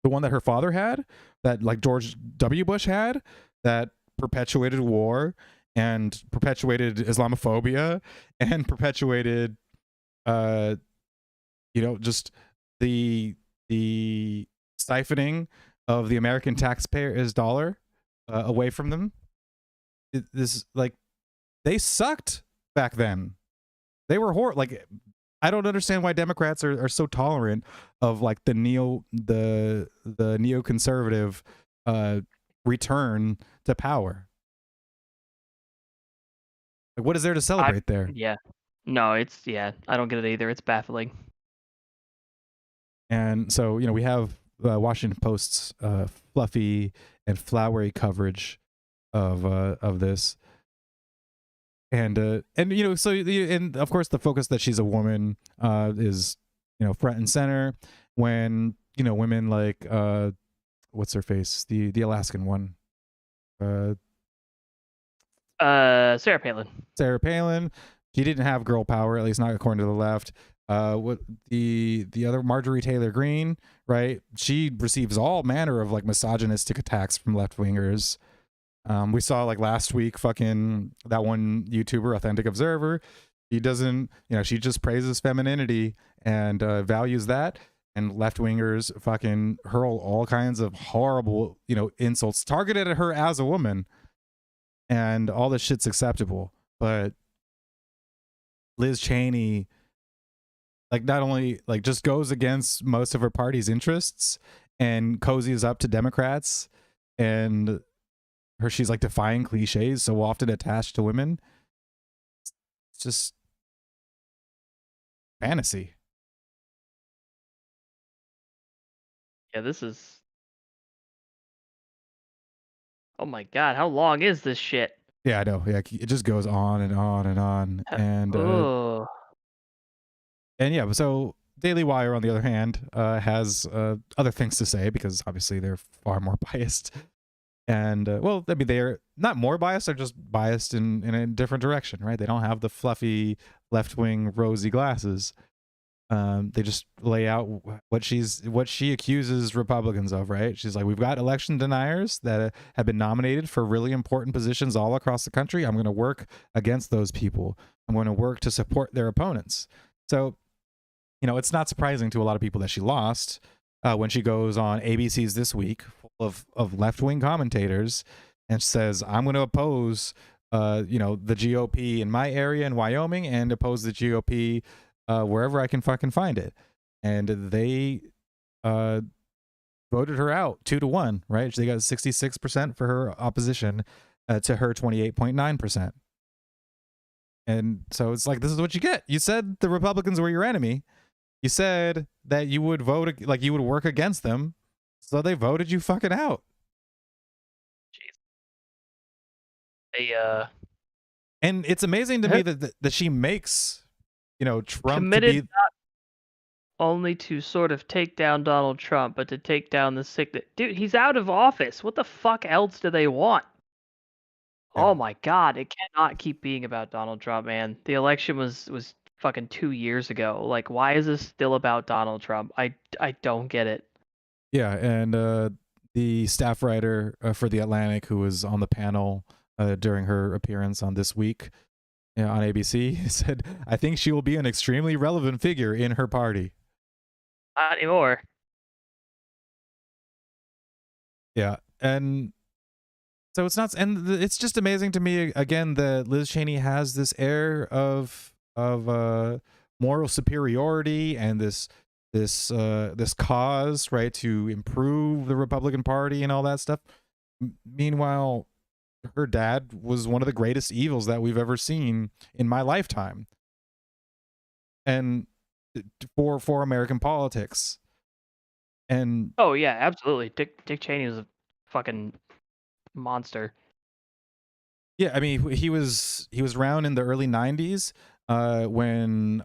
the one that her father had, that like George W. Bush had, that perpetuated war and perpetuated Islamophobia and perpetuated you know, just the siphoning of the American taxpayer's dollar away from them. This, like, they sucked back then. They were like, I don't understand why Democrats are so tolerant of like the neoconservative return to power. Like, what is there to celebrate there? Yeah. No, I don't get it either. It's baffling. And so, you know, we have Washington Post's fluffy and flowery coverage of this. And you know, so and of course the focus that she's a woman is, you know, front and center when, you know, women like what's her face, the Alaskan one, Sarah Palin. Sarah Palin, she didn't have girl power, at least not according to the left. What the other Marjorie Taylor Greene, right? She receives all manner of like misogynistic attacks from left wingers. We saw like last week, fucking that one YouTuber, Authentic Observer. He doesn't, she just praises femininity and values that. And left wingers fucking hurl all kinds of horrible, insults targeted at her as a woman. And all this shit's acceptable. But Liz Cheney, like, not only like just goes against most of her party's interests and cozies up to Democrats, and she's like defying cliches so often attached to women. It's just fantasy. Yeah, this is. Oh my god, how long is this shit? Yeah, I know. Yeah, it just goes on and on and on. Oh, And yeah, so Daily Wire, on the other hand, has other things to say because obviously they're far more biased. And well, I mean, they're not more biased; they're just biased in a different direction, right? They don't have the fluffy left wing rosy glasses. They just lay out what she accuses Republicans of, right? She's like, we've got election deniers that have been nominated for really important positions all across the country. I'm going to work against those people. I'm going to work to support their opponents. So, it's not surprising to a lot of people that she lost when she goes on ABC's This Week, full of left wing commentators, and says, I'm going to oppose the GOP in my area in Wyoming and oppose the GOP wherever I can fucking find it. And they voted her out 2-1, right? They got 66% for her opposition to her 28.9%. And so it's like, this is what you get. You said the Republicans were your enemy. You said that you would vote, like you would work against them. So they voted you fucking out. jeez. They And it's amazing to me that she makes, Trump to committed be. not only to sort of take down Donald Trump, but to take down the sick. Dude, he's out of office. What the fuck else do they want? Yeah. Oh my god, it cannot keep being about Donald Trump, man. The election was fucking 2 years ago. Like, why is this still about Donald Trump? I don't get it. Yeah, and the staff writer for The Atlantic, who was on the panel during her appearance on This Week on ABC, said, I think she will be an extremely relevant figure in her party. Not anymore. Yeah, and so it's not, and it's just amazing to me again that Liz Cheney has this air of moral superiority and this cause, right, to improve the Republican Party and all that stuff. Meanwhile, her dad was one of the greatest evils that we've ever seen in my lifetime, and for American politics. And Oh yeah, absolutely. Dick Cheney was a fucking monster. yeah, I mean, he was around in the early '90s when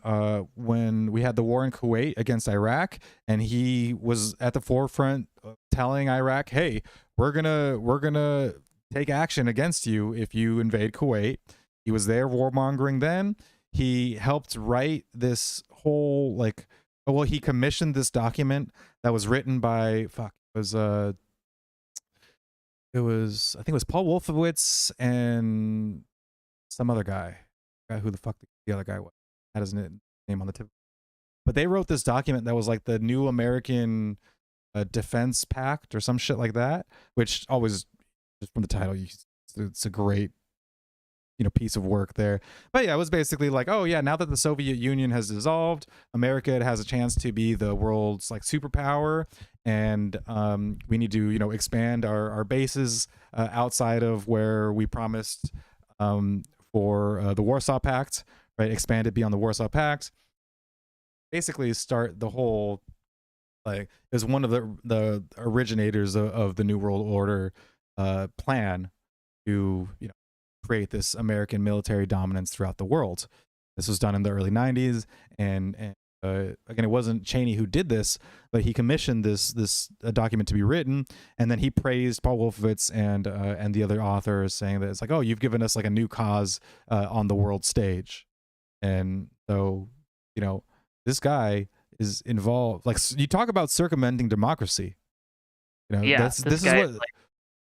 we had the war in Kuwait against Iraq, and he was at the forefront of telling Iraq, "Hey, we're gonna take action against you if you invade Kuwait." He was there warmongering then. He helped write this whole well, he commissioned this document that was written by it was I think it was Paul Wolfowitz and some other guy. Who the fuck the other guy was. Had his name on the tip. But they wrote this document that was like the new American Defense Pact or some shit like that, which always, just from the title, it's a great piece of work there. But yeah, it was basically like, oh yeah, now that the Soviet Union has dissolved, America has a chance to be the world's like superpower, and we need to expand our bases outside of where we promised for the Warsaw Pact, right? Expand it beyond the Warsaw Pact. Basically, start the whole it was one of the originators of the New World Order plan to create this American military dominance throughout the world. This was done in the early '90s, and again, it wasn't Cheney who did this, but he commissioned this document to be written, and then he praised Paul Wolfowitz and the other authors, saying that it's like, oh, you've given us like a new cause on the world stage. And so this guy is involved. Like you talk about circumventing democracy. You know, Yeah, this this is guy is what like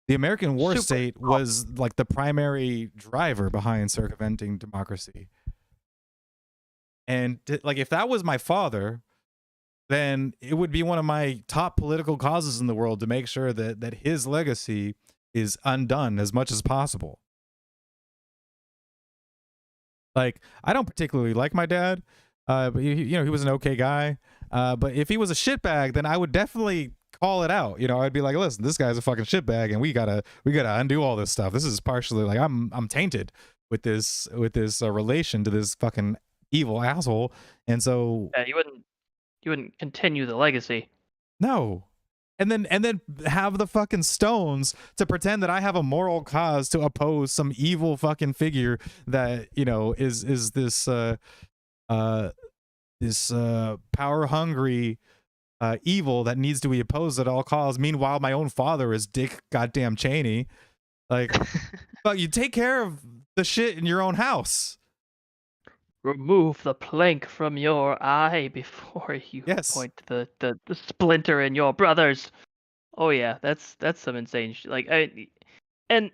the American war super state involved. was like the primary driver behind circumventing democracy. And like if that was my father, then it would be one of my top political causes in the world to make sure that his legacy is undone as much as possible. Like I don't particularly like my dad, but you know he was an okay guy. But if he was a shitbag, then I would definitely call it out. You know, I'd be like, listen, this guy's a fucking shitbag, and we gotta undo all this stuff. This is partially like I'm tainted with this relation to this fucking evil asshole, and so Yeah, you wouldn't continue the legacy. no. And then have the fucking stones to pretend that I have a moral cause to oppose some evil fucking figure that, you know, is uh this power hungry evil that needs to be opposed at all costs. Meanwhile, my own father is Dick goddamn Cheney. Like, fuck, you take care of the shit in your own house. Remove the plank from your eye before you Yes. point the splinter in your brother's. Oh yeah, that's some insane shit. Like and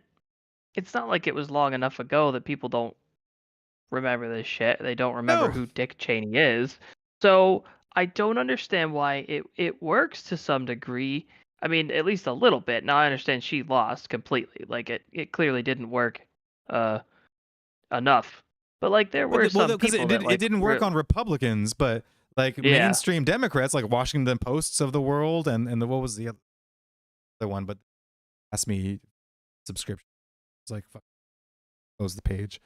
it's not like it was long enough ago that people don't remember this shit. They don't remember No. who Dick Cheney is. So I don't understand why it works to some degree. I mean, at least a little bit. Now I understand she lost completely. Like it clearly didn't work uh enough. But like there were Well, some because people that it like didn't work on Republicans, but like yeah. mainstream Democrats, like Washington Posts of the world, and the, what was the other one? But ask me subscription. It's like fuck, close the page.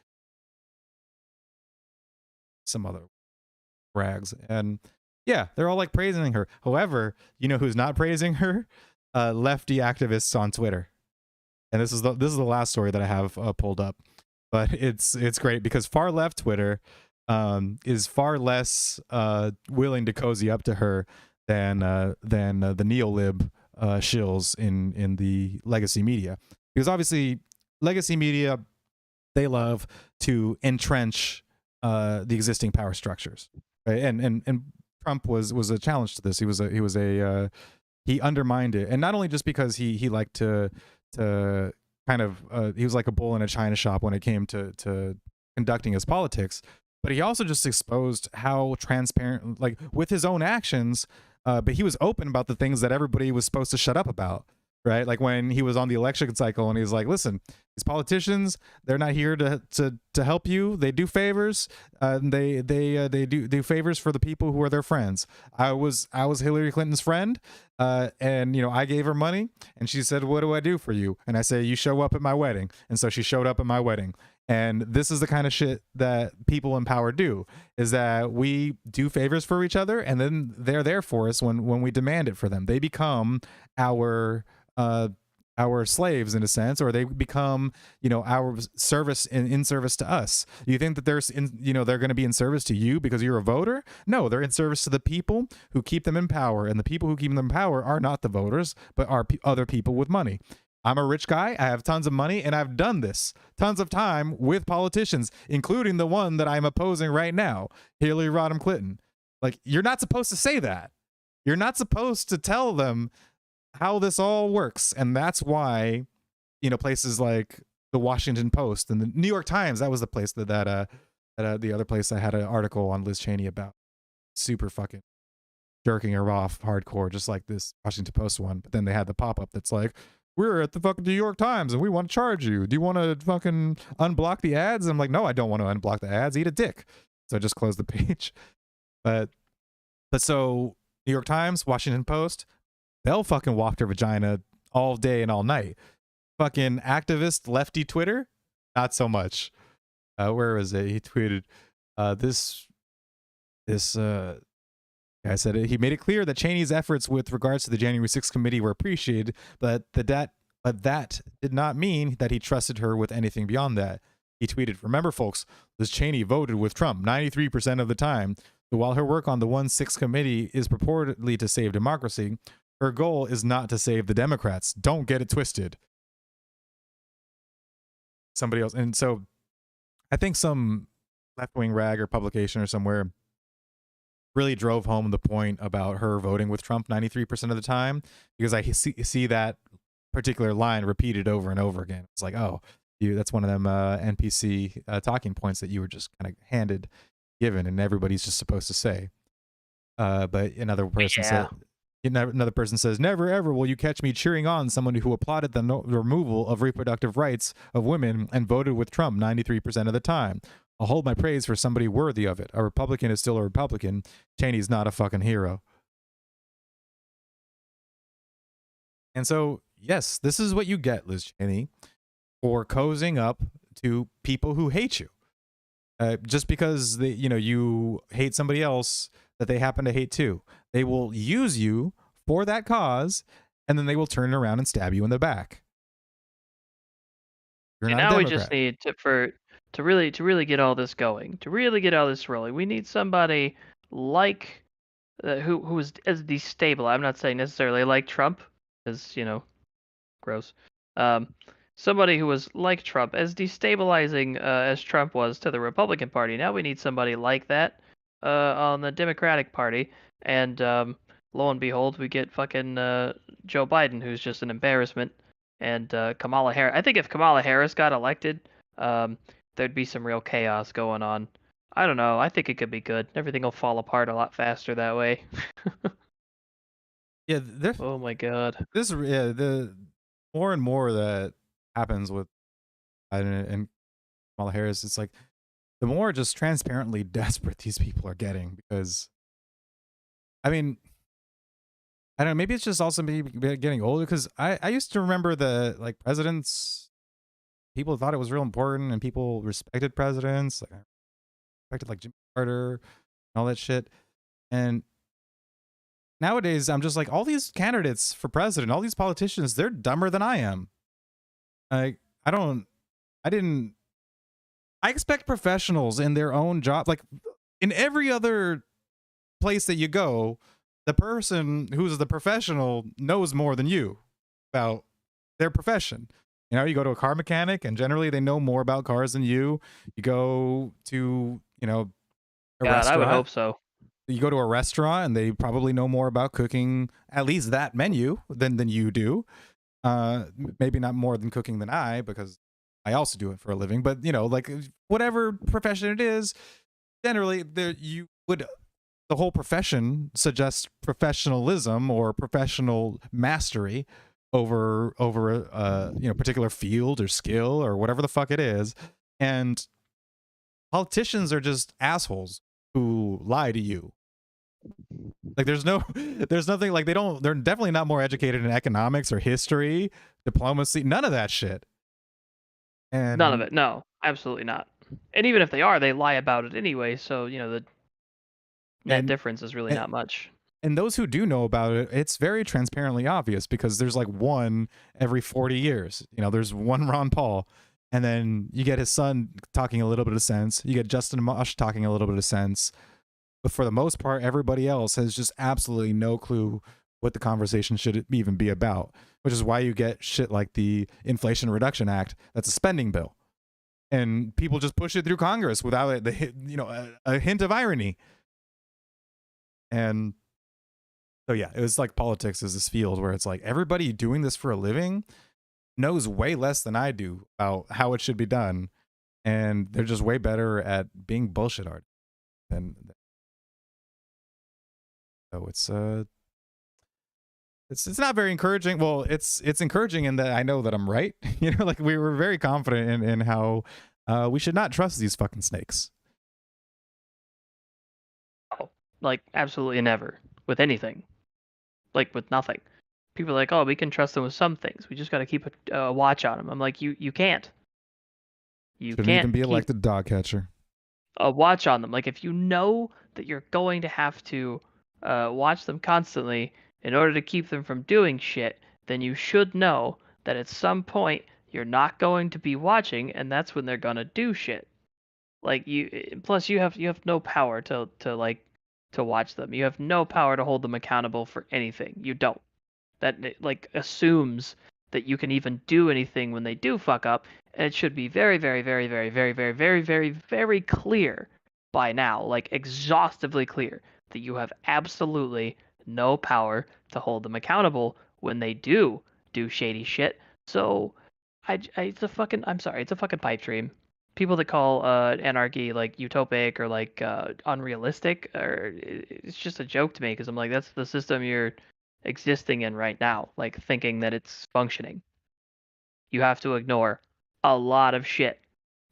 Some other rags, and yeah, they're all like praising her. However, you know who's not praising her? Lefty activists on Twitter. And this is the last story that I have pulled up, but it's great because far left Twitter is far less willing to cozy up to her than the neolib shills in the legacy media, because obviously legacy media, they love to entrench the existing power structures, right? And Trump was a challenge to this. He undermined it, and not only just because he liked to kind of he was like a bull in a china shop when it came to conducting his politics, but he also just exposed how transparent, like with his own actions, but he was open about the things that everybody was supposed to shut up about, right? Like when he was on the election cycle and he was like, listen, these politicians, they're not here to help you. They do favors. They do favors for the people who are their friends. I was Hillary Clinton's friend, and you know I gave her money, and she said, "What do I do for you?" And I say, "You show up at my wedding." And so she showed up at my wedding. And this is the kind of shit that people in power do: is that we do favors for each other, and then they're there for us when we demand it for them. They become our uh our slaves in a sense, or they become, you know, our service in service to us. You think that they're going to be in service to you because you're a voter? No, they're in service to the people who keep them in power, and the people who keep them in power are not the voters, but are other people with money. I'm a rich guy, I have tons of money, and I've done this tons of time with politicians, including the one that I'm opposing right now, Hillary Rodham Clinton. Like, you're not supposed to say that. You're not supposed to tell them how this all works. And that's why, you know, places like the Washington Post and the New York Times, that was the place the other place I had an article on Liz Cheney about, super fucking jerking her off hardcore, just like this Washington Post one. But then they had the pop-up that's like, we're at the fucking New York Times and we want to charge you. Do you want to fucking unblock the ads? And I'm like, no, I don't want to unblock the ads. Eat a dick. So I just closed the page. But so New York Times, Washington Post, they'll fucking waft her vagina all day and all night. Fucking activist lefty Twitter, not so much. Where was it? He tweeted this guy said he made it clear that Cheney's efforts with regards to the January 6th committee were appreciated, but that did not mean that he trusted her with anything beyond that. He tweeted, "Remember, folks, Liz Cheney voted with Trump 93% of the time. So while her work on the 1-6 committee is purportedly to save democracy, her goal is not to save the Democrats. Don't get it twisted." Somebody else. And so I think some left-wing rag or publication or somewhere really drove home the point about her voting with Trump 93% of the time, because I see that particular line repeated over and over again. It's like, oh, that's one of them NPC talking points that you were just kind of given, and everybody's just supposed to say. But Yeah. another person says, never ever will you catch me cheering on someone who applauded the removal of reproductive rights of women and voted with Trump 93% of the time. I'll hold my praise for somebody worthy of it. A Republican is still a Republican. Cheney's not a fucking hero. And so, yes, this is what you get, Liz Cheney, for cozying up to people who hate you. Just because you hate somebody else that they happen to hate too. They will use you for that cause, and then they will turn around and stab you in the back. You're And not a now we just Democrat. need to really get all this going, to really get all this rolling. We need somebody like who is as destabilized. I'm not saying necessarily like Trump, as gross. Um, Somebody who was like Trump, as destabilizing as Trump was to the Republican Party. Now we need somebody like that on the Democratic Party, and lo and behold, we get fucking Joe Biden, who's just an embarrassment, and Kamala Harris. I think if Kamala Harris got elected, um, there'd be some real chaos going on. I don't know. I think it could be good. Everything will fall apart a lot faster that way. Yeah, Oh my god. the more and more that happens with Biden and Kamala Harris, it's like the more just transparently desperate these people are getting. Because, I mean, I don't know, maybe it's just also me getting older, because I used to remember the like presidents, people thought it was real important and people respected presidents. Like I respected like Jimmy Carter and all that shit. And nowadays I'm just like, all these candidates for president, all these politicians, they're dumber than I am. Like I don't I didn't I expect professionals in their own job, like in every other place that you go, the person who's the professional knows more than you about their profession. You go to a car mechanic, and generally they know more about cars than you. You go to, a God, I would restaurant. hope so. You go to a restaurant, and they probably know more about cooking at least that menu than you do. Maybe not more than cooking than I, because I also do it for a living. But like whatever profession it is, generally there you would the whole profession suggests professionalism or professional mastery over a particular field or skill or whatever the fuck it is. And politicians are just assholes who lie to you. Like there's nothing, like they're definitely not more educated in economics or history, diplomacy, none of that shit. None of And it. No, absolutely not. And even if they are, they lie about it anyway. So the net and difference is really and not much. and those who do know about it, it's very transparently obvious, because there's like one every 40 years. There's one Ron Paul, and then you get his son talking a little bit of sense. You get Justin Amash talking a little bit of sense. But for the most part, everybody else has just absolutely no clue what the conversation should even be about, which is why you get shit like the Inflation Reduction Act. That's a spending bill. And people just push it through Congress without a hint of irony. And so yeah, it was like politics is this field where it's like everybody doing this for a living knows way less than I do about how it should be done, and they're just way better at being bullshit art. And so it's not very encouraging. Well, it's encouraging in that I know that I'm right. Like we were very confident in how we should not trust these fucking snakes. Oh, like absolutely never with anything. Like with nothing. People are like, oh, we can trust them with some things. We just got to keep a watch on them. I'm like, you can't. You Shouldn't can't even be keep elected dog catcher. a watch on them. Like if you know that you're going to have to watch them constantly in order to keep them from doing shit, then you should know that at some point you're not going to be watching, and that's when they're gonna do shit. Like plus you have no power to watch them. You have no power to hold them accountable for anything. You don't. That like assumes that you can even do anything when they do fuck up, and it should be very, very, very, very, very, very, very, very, very clear by now, like exhaustively clear that you have absolutely no power to hold them accountable when they do shady shit. So it's a fucking, I'm sorry, it's a fucking pipe dream. People that call anarchy like utopic or like unrealistic, or it's just a joke to me because I'm like, that's the system you're existing in right now. Like thinking that it's functioning. You have to ignore a lot of shit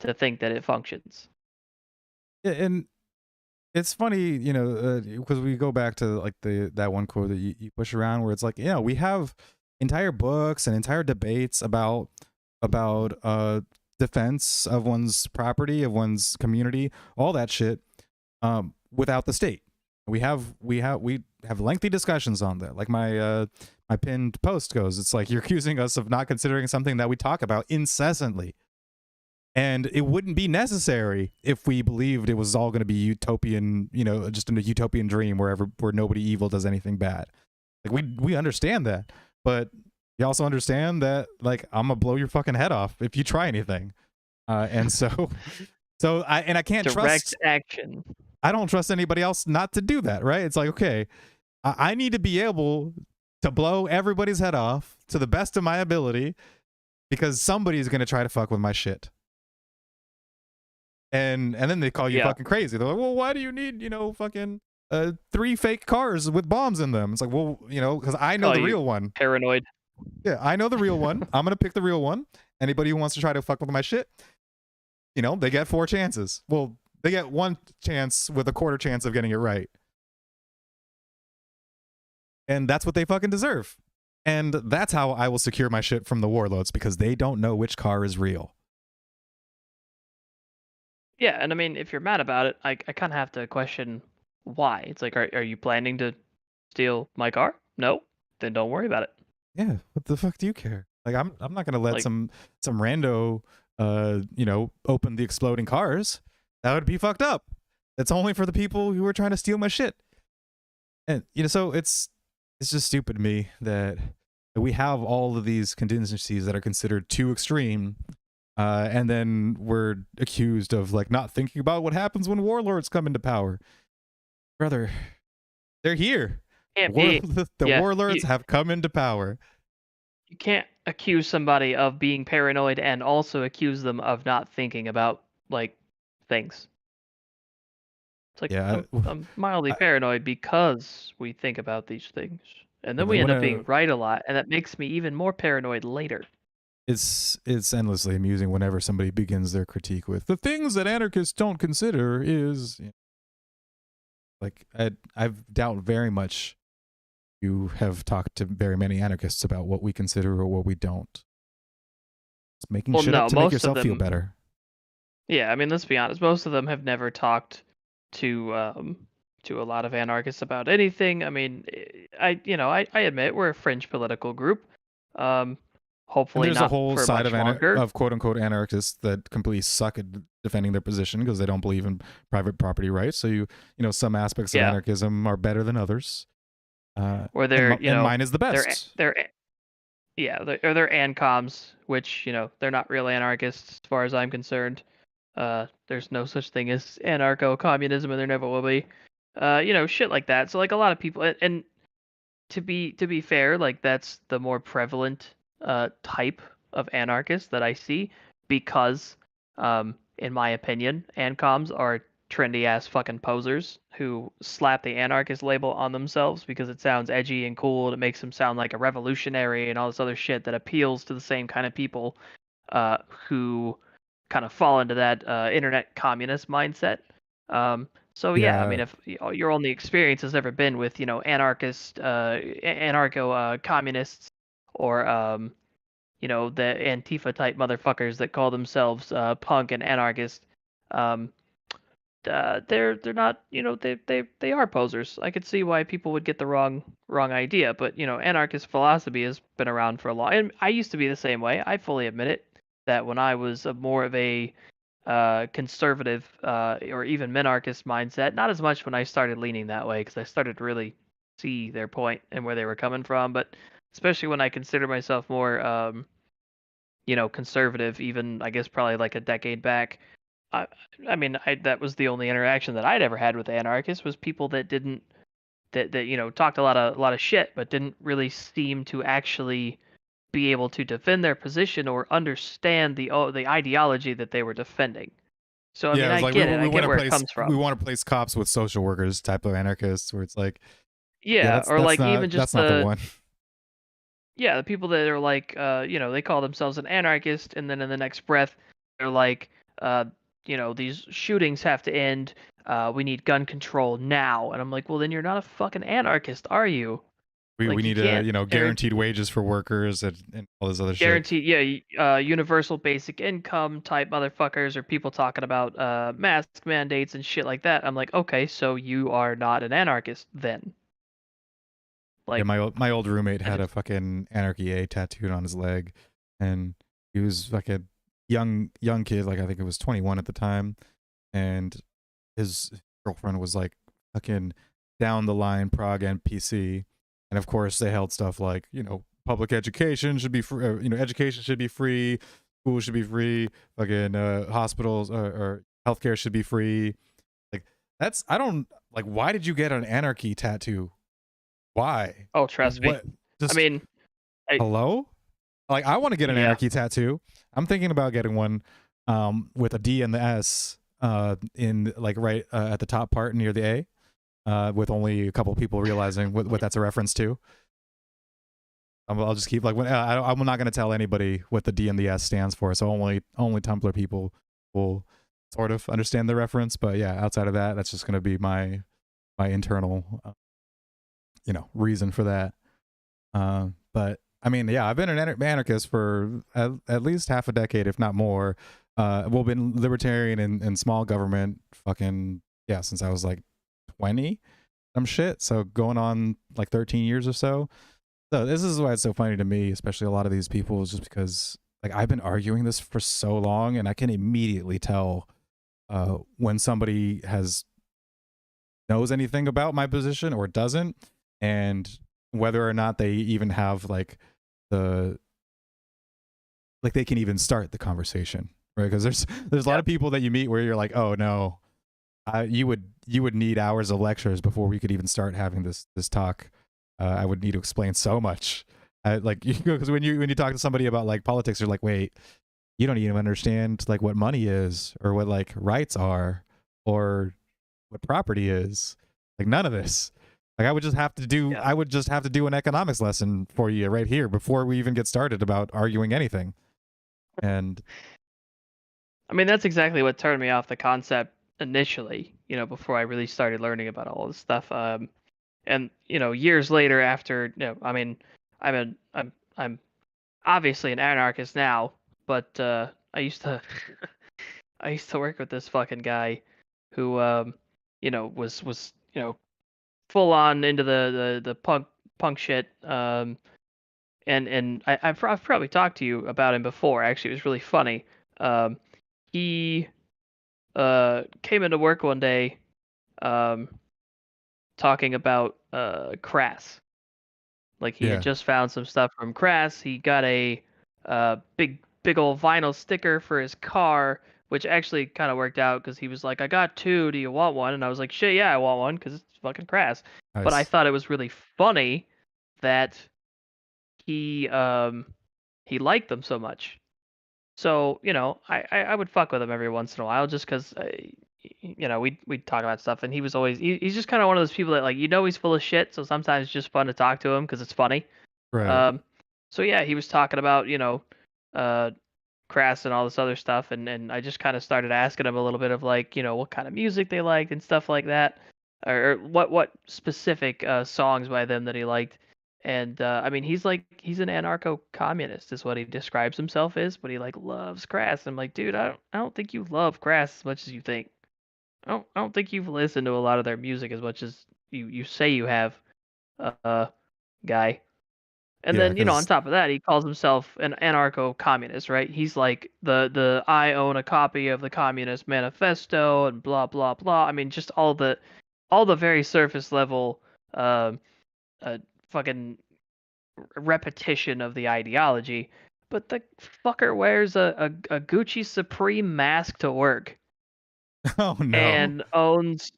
to think that it functions. Yeah, and it's funny, you know, because we go back to like that one quote that you push around where it's like, yeah, we have entire books and entire debates about defense of one's property, of one's community, all that shit, without the state. We have lengthy discussions on that. Like my pinned post goes, it's like you're accusing us of not considering something that we talk about incessantly. And it wouldn't be necessary if we believed it was all going to be utopian, you know, just in a utopian dream where nobody evil does anything bad. Like we understand that, but you also understand that like I'm gonna blow your fucking head off if you try anything. And so I can't Direct trust. action. I don't trust anybody else not to do that. Right? It's like, okay, I need to be able to blow everybody's head off to the best of my ability because somebody's gonna try to fuck with my shit. And then they call you Yeah. fucking crazy. They're like, well, why do you need, you know, fucking 3 fake cars with bombs in them? It's like, well, you know, because I know Call the you real one. paranoid. Yeah, I know the real one. I'm gonna pick the real one. Anybody who wants to try to fuck with my shit, you know, they get 4 chances. Well, they get 1 chance with a quarter chance of getting it right. And that's what they fucking deserve. And that's how I will secure my shit from the warlords because they don't know which car is real. Yeah, and I mean, if you're mad about it, I kind of have to question why. It's like, are you planning to steal my car? No, then don't worry about it. Yeah, what the fuck do you care? Like I'm not gonna let Like, some rando you know, open the exploding cars. That would be fucked up. It's only for the people who are trying to steal my shit. And you know, so it's just stupid to me that we have all of these contingencies that are considered too extreme, and then we're accused of like not thinking about what happens when warlords come into power. Brother, they're here. can't be. The Yeah, warlords have come into power. you can't accuse somebody of being paranoid and also accuse them of not thinking about like things. It's like Yeah, I'm mildly I, paranoid because we think about these things. And then like we when end up a being right a lot, and that makes me even more paranoid later. it's endlessly amusing whenever somebody begins their critique with the things that anarchists don't consider is, you know, like I've doubt very much you have talked to very many anarchists about what we consider or what we don't. It's making Well, shit up no, to make most of yourself feel them. better. Yeah, I mean, let's be honest. Most of them have never talked to a lot of anarchists about anything. I mean, I admit we're a fringe political group. Um, And hopefully there's a not whole for side much longer. of quote unquote anarchists that completely suck at defending their position because they don't believe in private property rights. So you know some aspects of Yeah, anarchism are better than others. where And they're and mine is the they're best. they're yeah they're ancoms, which they're not real anarchists as far as I'm concerned. There's no such thing as anarcho-communism, and there never will be. Shit like that. So like a lot of people, and to be fair, like that's the more prevalent type of anarchist that I see because, in my opinion, ancoms are trendy ass fucking posers who slap the anarchist label on themselves because it sounds edgy and cool and it makes them sound like a revolutionary and all this other shit that appeals to the same kind of people who kind of fall into that internet communist mindset. So yeah, I mean, Yeah, if your only experience has ever been with anarcho communists, or the Antifa type motherfuckers that call themselves punk and anarchist, um, they're not they are posers. I could see why people would get the wrong idea, but anarchist philosophy has been around for a long. And I used to be the same way. I fully admit it. That when I was more of a conservative or even minarchist mindset. Not as much when I started leaning that way because I started to really see their point and where they were coming from. But especially when I consider myself more, conservative, even I guess probably like a decade back. I, I mean, that was the only interaction that I'd ever had with anarchists was people that didn't that talked a lot of shit, but didn't really seem to actually be able to defend their position or understand the ideology that they were defending. So I Yeah, mean, it was I like get it. I get where it comes we from. want to place cops with social workers type of anarchists, where it's like, yeah, Yeah, or like even just that's not the one. the people that are like they call themselves an anarchist, and then in the next breath they're like uh these shootings have to end. We need gun control now. And I'm like, well, then you're not a fucking anarchist, are you? We Like you need a, can't you know, guaranteed wages for workers and all this other shit. guarantee, universal basic income type motherfuckers, or people talking about mask mandates and shit like that. I'm like, okay, so you are not an anarchist then. Yeah, Like, my old roommate I had a just fucking Anarchy A tattooed on his leg, and he was like a young kid, like I think it was 21 at the time, and his girlfriend was like fucking down the line prog NPC, and of course they held stuff like, public education should be free, education should be free, schools should be free, fucking hospitals or healthcare should be free. Like that's I don't like. Why did you get an anarchy tattoo? Why? oh, trust me. What? I Just mean, I hello? Like I want to get an yeah. anarchy tattoo. I'm thinking about getting one with a D and the S in like right at the top part near the A, with only a couple people realizing what that's a reference to. I'll just keep like I'm not going to tell anybody what the D and the S stands for, so only Tumblr people will sort of understand the reference. But yeah, outside of that, that's just going to be my internal reason for that. But I mean, yeah, I've been an anarchist for at least half a decade, if not more. Well, been libertarian and small government, fucking yeah, since I was like 20, some shit. So going on like 13 years or so. So this is why it's so funny to me, especially a lot of these people, is just because like I've been arguing this for so long, and I can immediately tell when somebody has knows anything about my position or doesn't, and whether or not they even have like the like they can even start the conversation, right? Because there's a lot Yeah. of people that you meet where you're like, oh no, you would need hours of lectures before we could even start having this talk. I would need to explain so much. Like because when you talk to somebody about like politics, you're like, wait, you don't even understand like what money is or what like rights are or what property is. Like none of this. Like Yeah. I would just have to do an economics lesson for you right here before we even get started about arguing anything. And I mean, that's exactly what turned me off the concept initially, before I really started learning about all this stuff. And years later after, I mean, I'm obviously an anarchist now, but I used to I used to work with this fucking guy who was full on into the punk shit. And I've probably talked to you about him before. Actually, it was really funny. Um, he came into work one day, um, talking about Crass. Like he had yeah, just found some stuff from Crass. He got a big old vinyl sticker for his car, which actually kind of worked out because he was like, "I got two. Do you want one?" And I was like, "Shit, yeah, I want one," because it's fucking Crass. But I nice. thought it was really funny that he um he liked them so much. So, I would fuck with him every once in a while just because, we'd talk about stuff. And he was always, he's just kind of one of those people that, like, he's full of shit. So sometimes it's just fun to talk to him because it's funny. Right. Um, so yeah, he was talking about, uh, Crass and all this other stuff. And I just kind of started asking him a little bit of like, what kind of music they liked and stuff like that. Or what specific songs by them that he liked. And I mean, he's an anarcho-communist, is what he describes himself as, but he like loves Crass. I'm like, dude, I don't think you love Crass as much as you think. I don't think you've listened to a lot of their music as much as you say you have, uh, guy. And Yeah, then, on because top of that, he calls himself an anarcho-communist, right? He's like the I own a copy of the Communist Manifesto and blah blah blah. I mean, just all the very surface level, um, fucking repetition of the ideology. But the fucker wears a Gucci Supreme mask to work. Oh no. and owns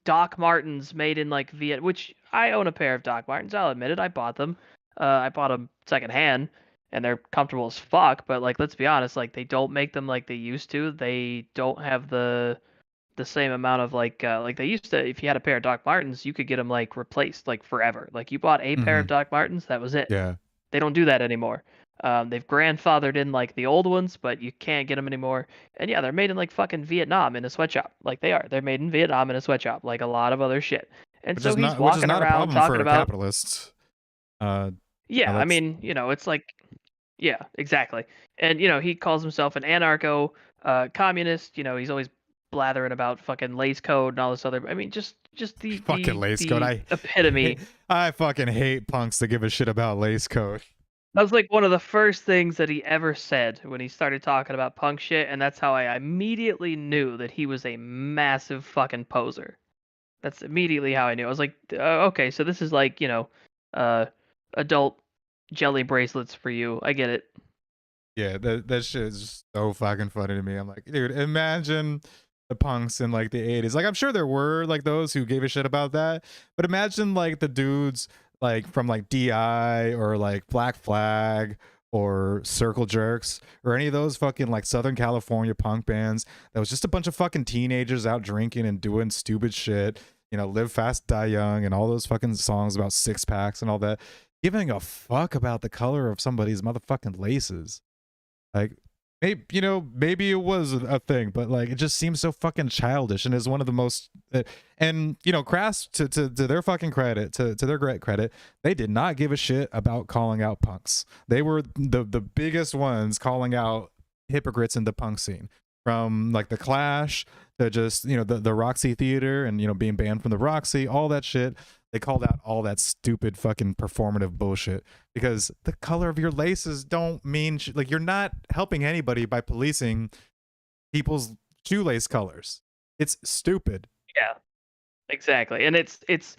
Doc Martens made in like Viet, which I own a pair of Doc Martens. I'll admit it. I bought them. I bought them secondhand, and they're comfortable as fuck. But like, let's be honest, like they don't make them like they used to. They don't have the same amount of like they used to. If you had a pair of Doc Martens, you could get them like replaced like forever. Like you bought a pair of Hmm. Doc Martens, that was it. Yeah. They don't do that anymore. They've grandfathered in like the old ones, but you can't get them anymore. And yeah, they're made in like fucking Vietnam in a sweatshop. Like they are. They're made in Vietnam in a sweatshop, like a lot of other shit. And so he's Which is walking not a around problem talking for a about, capitalist. Uh, yeah, I that's mean, it's like, yeah, exactly. And he calls himself an anarcho communist. He's always blathering about fucking lace code and all this other. I mean, just the fucking the lace code. the epitome. I fucking hate punks that give a shit about lace code. That was like one of the first things that he ever said when he started talking about punk shit, and that's how I immediately knew that he was a massive fucking poser. That's immediately how I knew. I was like, okay, so this is like, uh, adult jelly bracelets for you. I get it. Yeah, that shit is just so fucking funny to me. I'm like, dude, imagine the punks in like the 80s. Like I'm sure there were like those who gave a shit about that, but imagine like the dudes like from like DI or like Black Flag or Circle Jerks or any of those fucking like Southern California punk bands that was just a bunch of fucking teenagers out drinking and doing stupid shit, Live Fast Die Young and all those fucking songs about six packs and all that. Giving a fuck about the color of somebody's motherfucking laces. Like, maybe maybe it was a thing, but like it just seems so fucking childish, and is one of the most. And Crass, to their fucking credit, to their great credit, they did not give a shit about calling out punks. They were the biggest ones calling out hypocrites in the punk scene, from like the Clash to just the Roxy Theater and being banned from the Roxy, all that shit. They called out all that stupid fucking performative bullshit because the color of your laces don't mean like you're not helping anybody by policing people's shoelace colors. It's stupid. Yeah, exactly. And it's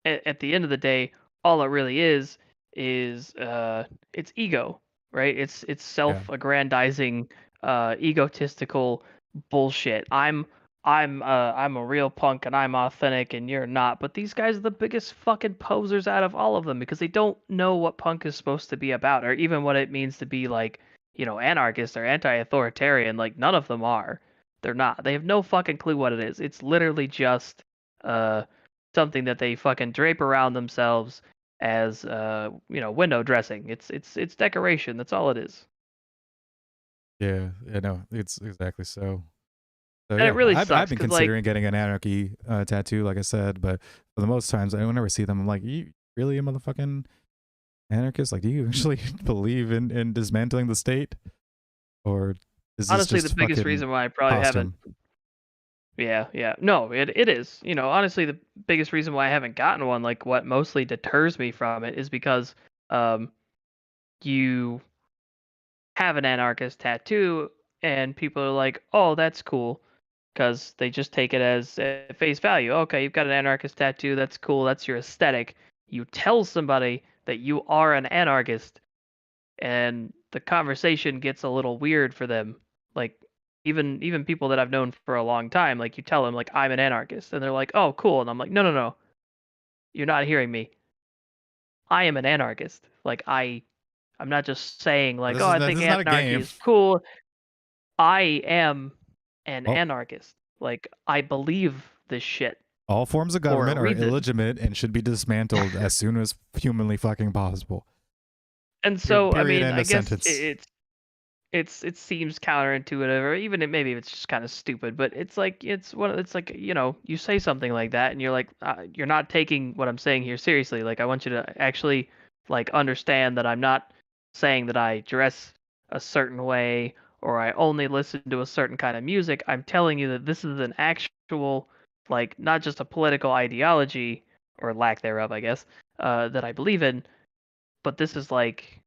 at the end of the day, all it really is it's ego, right? It's Yeah. self-aggrandizing, egotistical bullshit. I'm a real punk and I'm authentic and you're not. But these guys are the biggest fucking posers out of all of them because they don't know what punk is supposed to be about or even what it means to be like, anarchist or anti-authoritarian. Like none of them are. They're not. They have no fucking clue what it is. It's literally just uh something that they fucking drape around themselves as window dressing. It's decoration. That's all it is. Yeah, no, it's exactly so. So And it yeah, really I've sucks been because like considering getting an anarchy tattoo, like I said, but for the most times, whenever I see them, I'm like, you really a motherfucking anarchist? Like, do you actually believe in dismantling the state, or is this honestly the just biggest fucking reason why I probably haven't. costume? Yeah. No, it is. Honestly the biggest reason why I haven't gotten one, like what mostly deters me from it is because um you have an anarchist tattoo and people are like, "Oh, that's cool." Because they just take it as face value. Okay, you've got an anarchist tattoo. That's cool. That's your aesthetic. You tell somebody that you are an anarchist, and the conversation gets a little weird for them. Like even people that I've known for a long time, like you tell them like I'm an anarchist, and they're like, "Oh, cool," and I'm like, "No, you're not hearing me. I am an anarchist. Like I'm not just saying like, oh, I This think is not a anarchy game. is cool. I am an Well, anarchist. Like I believe this shit all forms of for a government are reason." illegitimate and should be dismantled as soon as humanly fucking possible. And so, I Period. mean, End I of guess sentence. it seems counterintuitive, or even maybe it's just kind of stupid. But it's like it's like you say something like that, and you're like you're not taking what I'm saying here seriously. Like I want you to actually like understand that I'm not saying that I dress a certain way or I only listen to a certain kind of music. I'm telling you that this is an actual like not just a political ideology or lack thereof, I guess, that I believe in, but this is like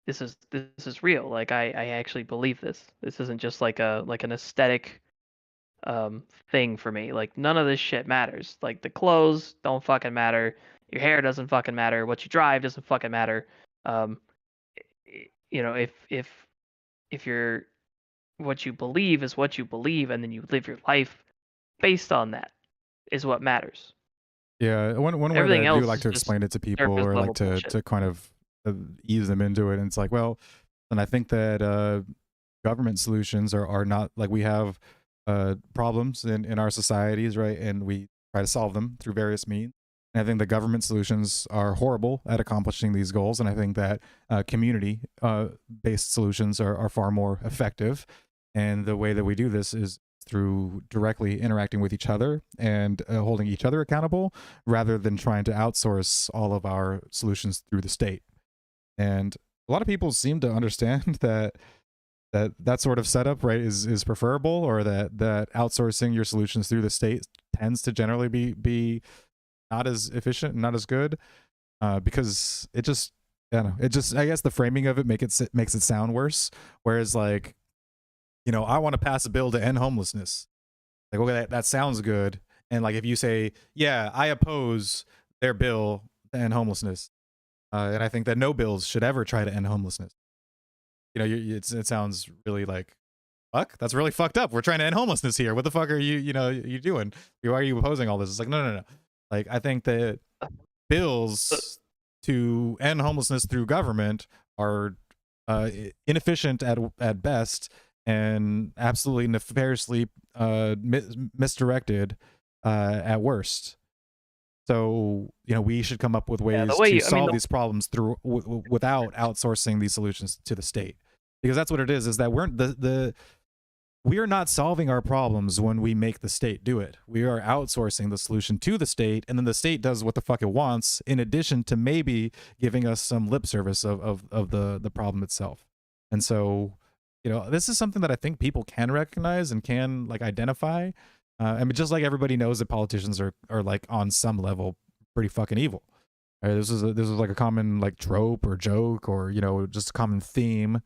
this is real. Like I actually believe this. This isn't just like an aesthetic thing for me. Like none of this shit matters. Like the clothes don't fucking matter. Your hair doesn't fucking matter. What you drive doesn't fucking matter. Um if you're what you believe is what you believe, and then you live your life based on that is what matters. Yeah, one way that Everything I do else like is to just explain it to people, surface or like level bullshit. to kind of ease them into it, and it's like, well, and I think that government solutions are not like, we have problems in our societies, right? And we try to solve them through various means. And I think the government solutions are horrible at accomplishing these goals, and I think that community based solutions are far more effective. And the way that we do this is through directly interacting with each other and holding each other accountable, rather than trying to outsource all of our solutions through the state. And a lot of people seem to understand that sort of setup, right, is preferable, or that outsourcing your solutions through the state tends to generally be not as efficient and not as good, because it just, I don't know, it just, I guess the framing of it makes it sound worse. Whereas, like, I want to pass a bill to end homelessness. Like, okay, that sounds good. And like, if you say, yeah, I oppose their bill to end homelessness, and I think that no bills should ever try to end homelessness. It sounds really like, fuck, that's really fucked up. We're trying to end homelessness here. What the fuck are you doing? Why are you opposing all this? It's like, no, no, no. Like, I think that Uh, bills to end homelessness through government are inefficient at best, and absolutely nefariously misdirected at worst. So, we should come up with yeah, the ways way to you, I mean, solve these problems through without outsourcing these solutions to the state, because that's what it is that we are not solving our problems when we make the state do it. We are outsourcing the solution to the state, and then the state does what the fuck it wants, in addition to maybe giving us some lip service of the problem itself. And so, this is something that I think people can recognize and can, like, identify. I mean, just like everybody knows that politicians are like, on some level, pretty fucking evil. Right? This is like a common, like, trope or joke, or just a common theme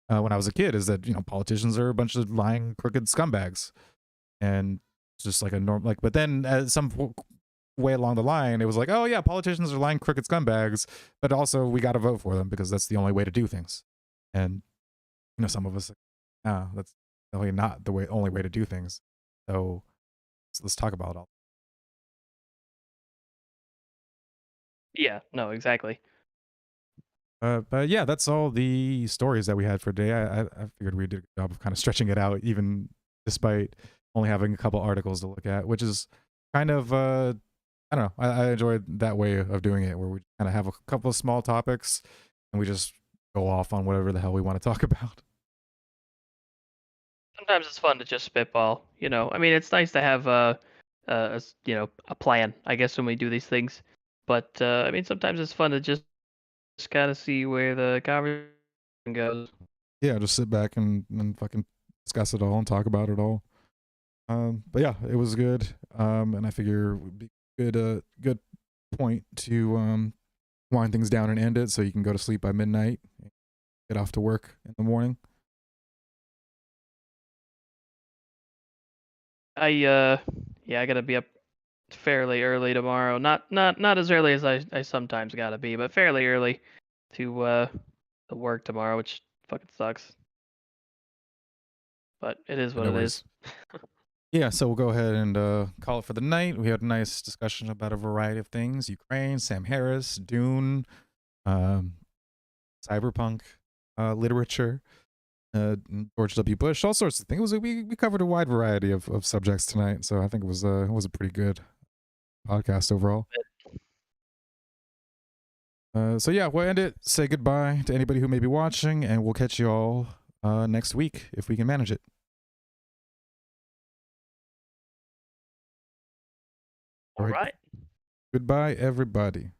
when I was a kid, is that politicians are a bunch of lying, crooked scumbags, and it's just like a norm. Like, but then at some way along the line, it was like, oh yeah, politicians are lying, crooked scumbags, but also we got to vote for them because that's the only way to do things. And some of us, that's definitely not the only way to do things. So let's talk about it all. yeah, no, exactly. But yeah, that's all the stories that we had for today. I figured we did a good job of kind of stretching it out, even despite only having a couple articles to look at, which is kind of, I don't know. I enjoyed that way of doing it, where we kind of have a couple of small topics and we just go off on whatever the hell we want to talk about. Sometimes it's fun to just spitball. I mean, it's nice to have a plan, I guess, when we do these things. But I mean, sometimes it's fun to just kind of see where the conversation goes. Yeah, just sit back and fucking discuss it all and talk about it all. But yeah, it was good. And I figure it would be good point to wind things down and end it, so you can go to sleep by midnight, get off to work in the morning. Yeah, I gotta be up fairly early tomorrow. Not as early as I sometimes gotta be, but fairly early to work tomorrow, which fucking sucks. But it is what No it is. worries. Yeah, so we'll go ahead and call it for the night. We had a nice discussion about a variety of things: Ukraine, Sam Harris, Dune, um, cyberpunk, literature, George W. Bush, all sorts of things. We covered a wide variety of subjects tonight, so I think it was a pretty good podcast overall. So yeah, we'll end it. Say goodbye to anybody who may be watching, and we'll catch you all next week if we can manage it. All All right. right. Goodbye, everybody.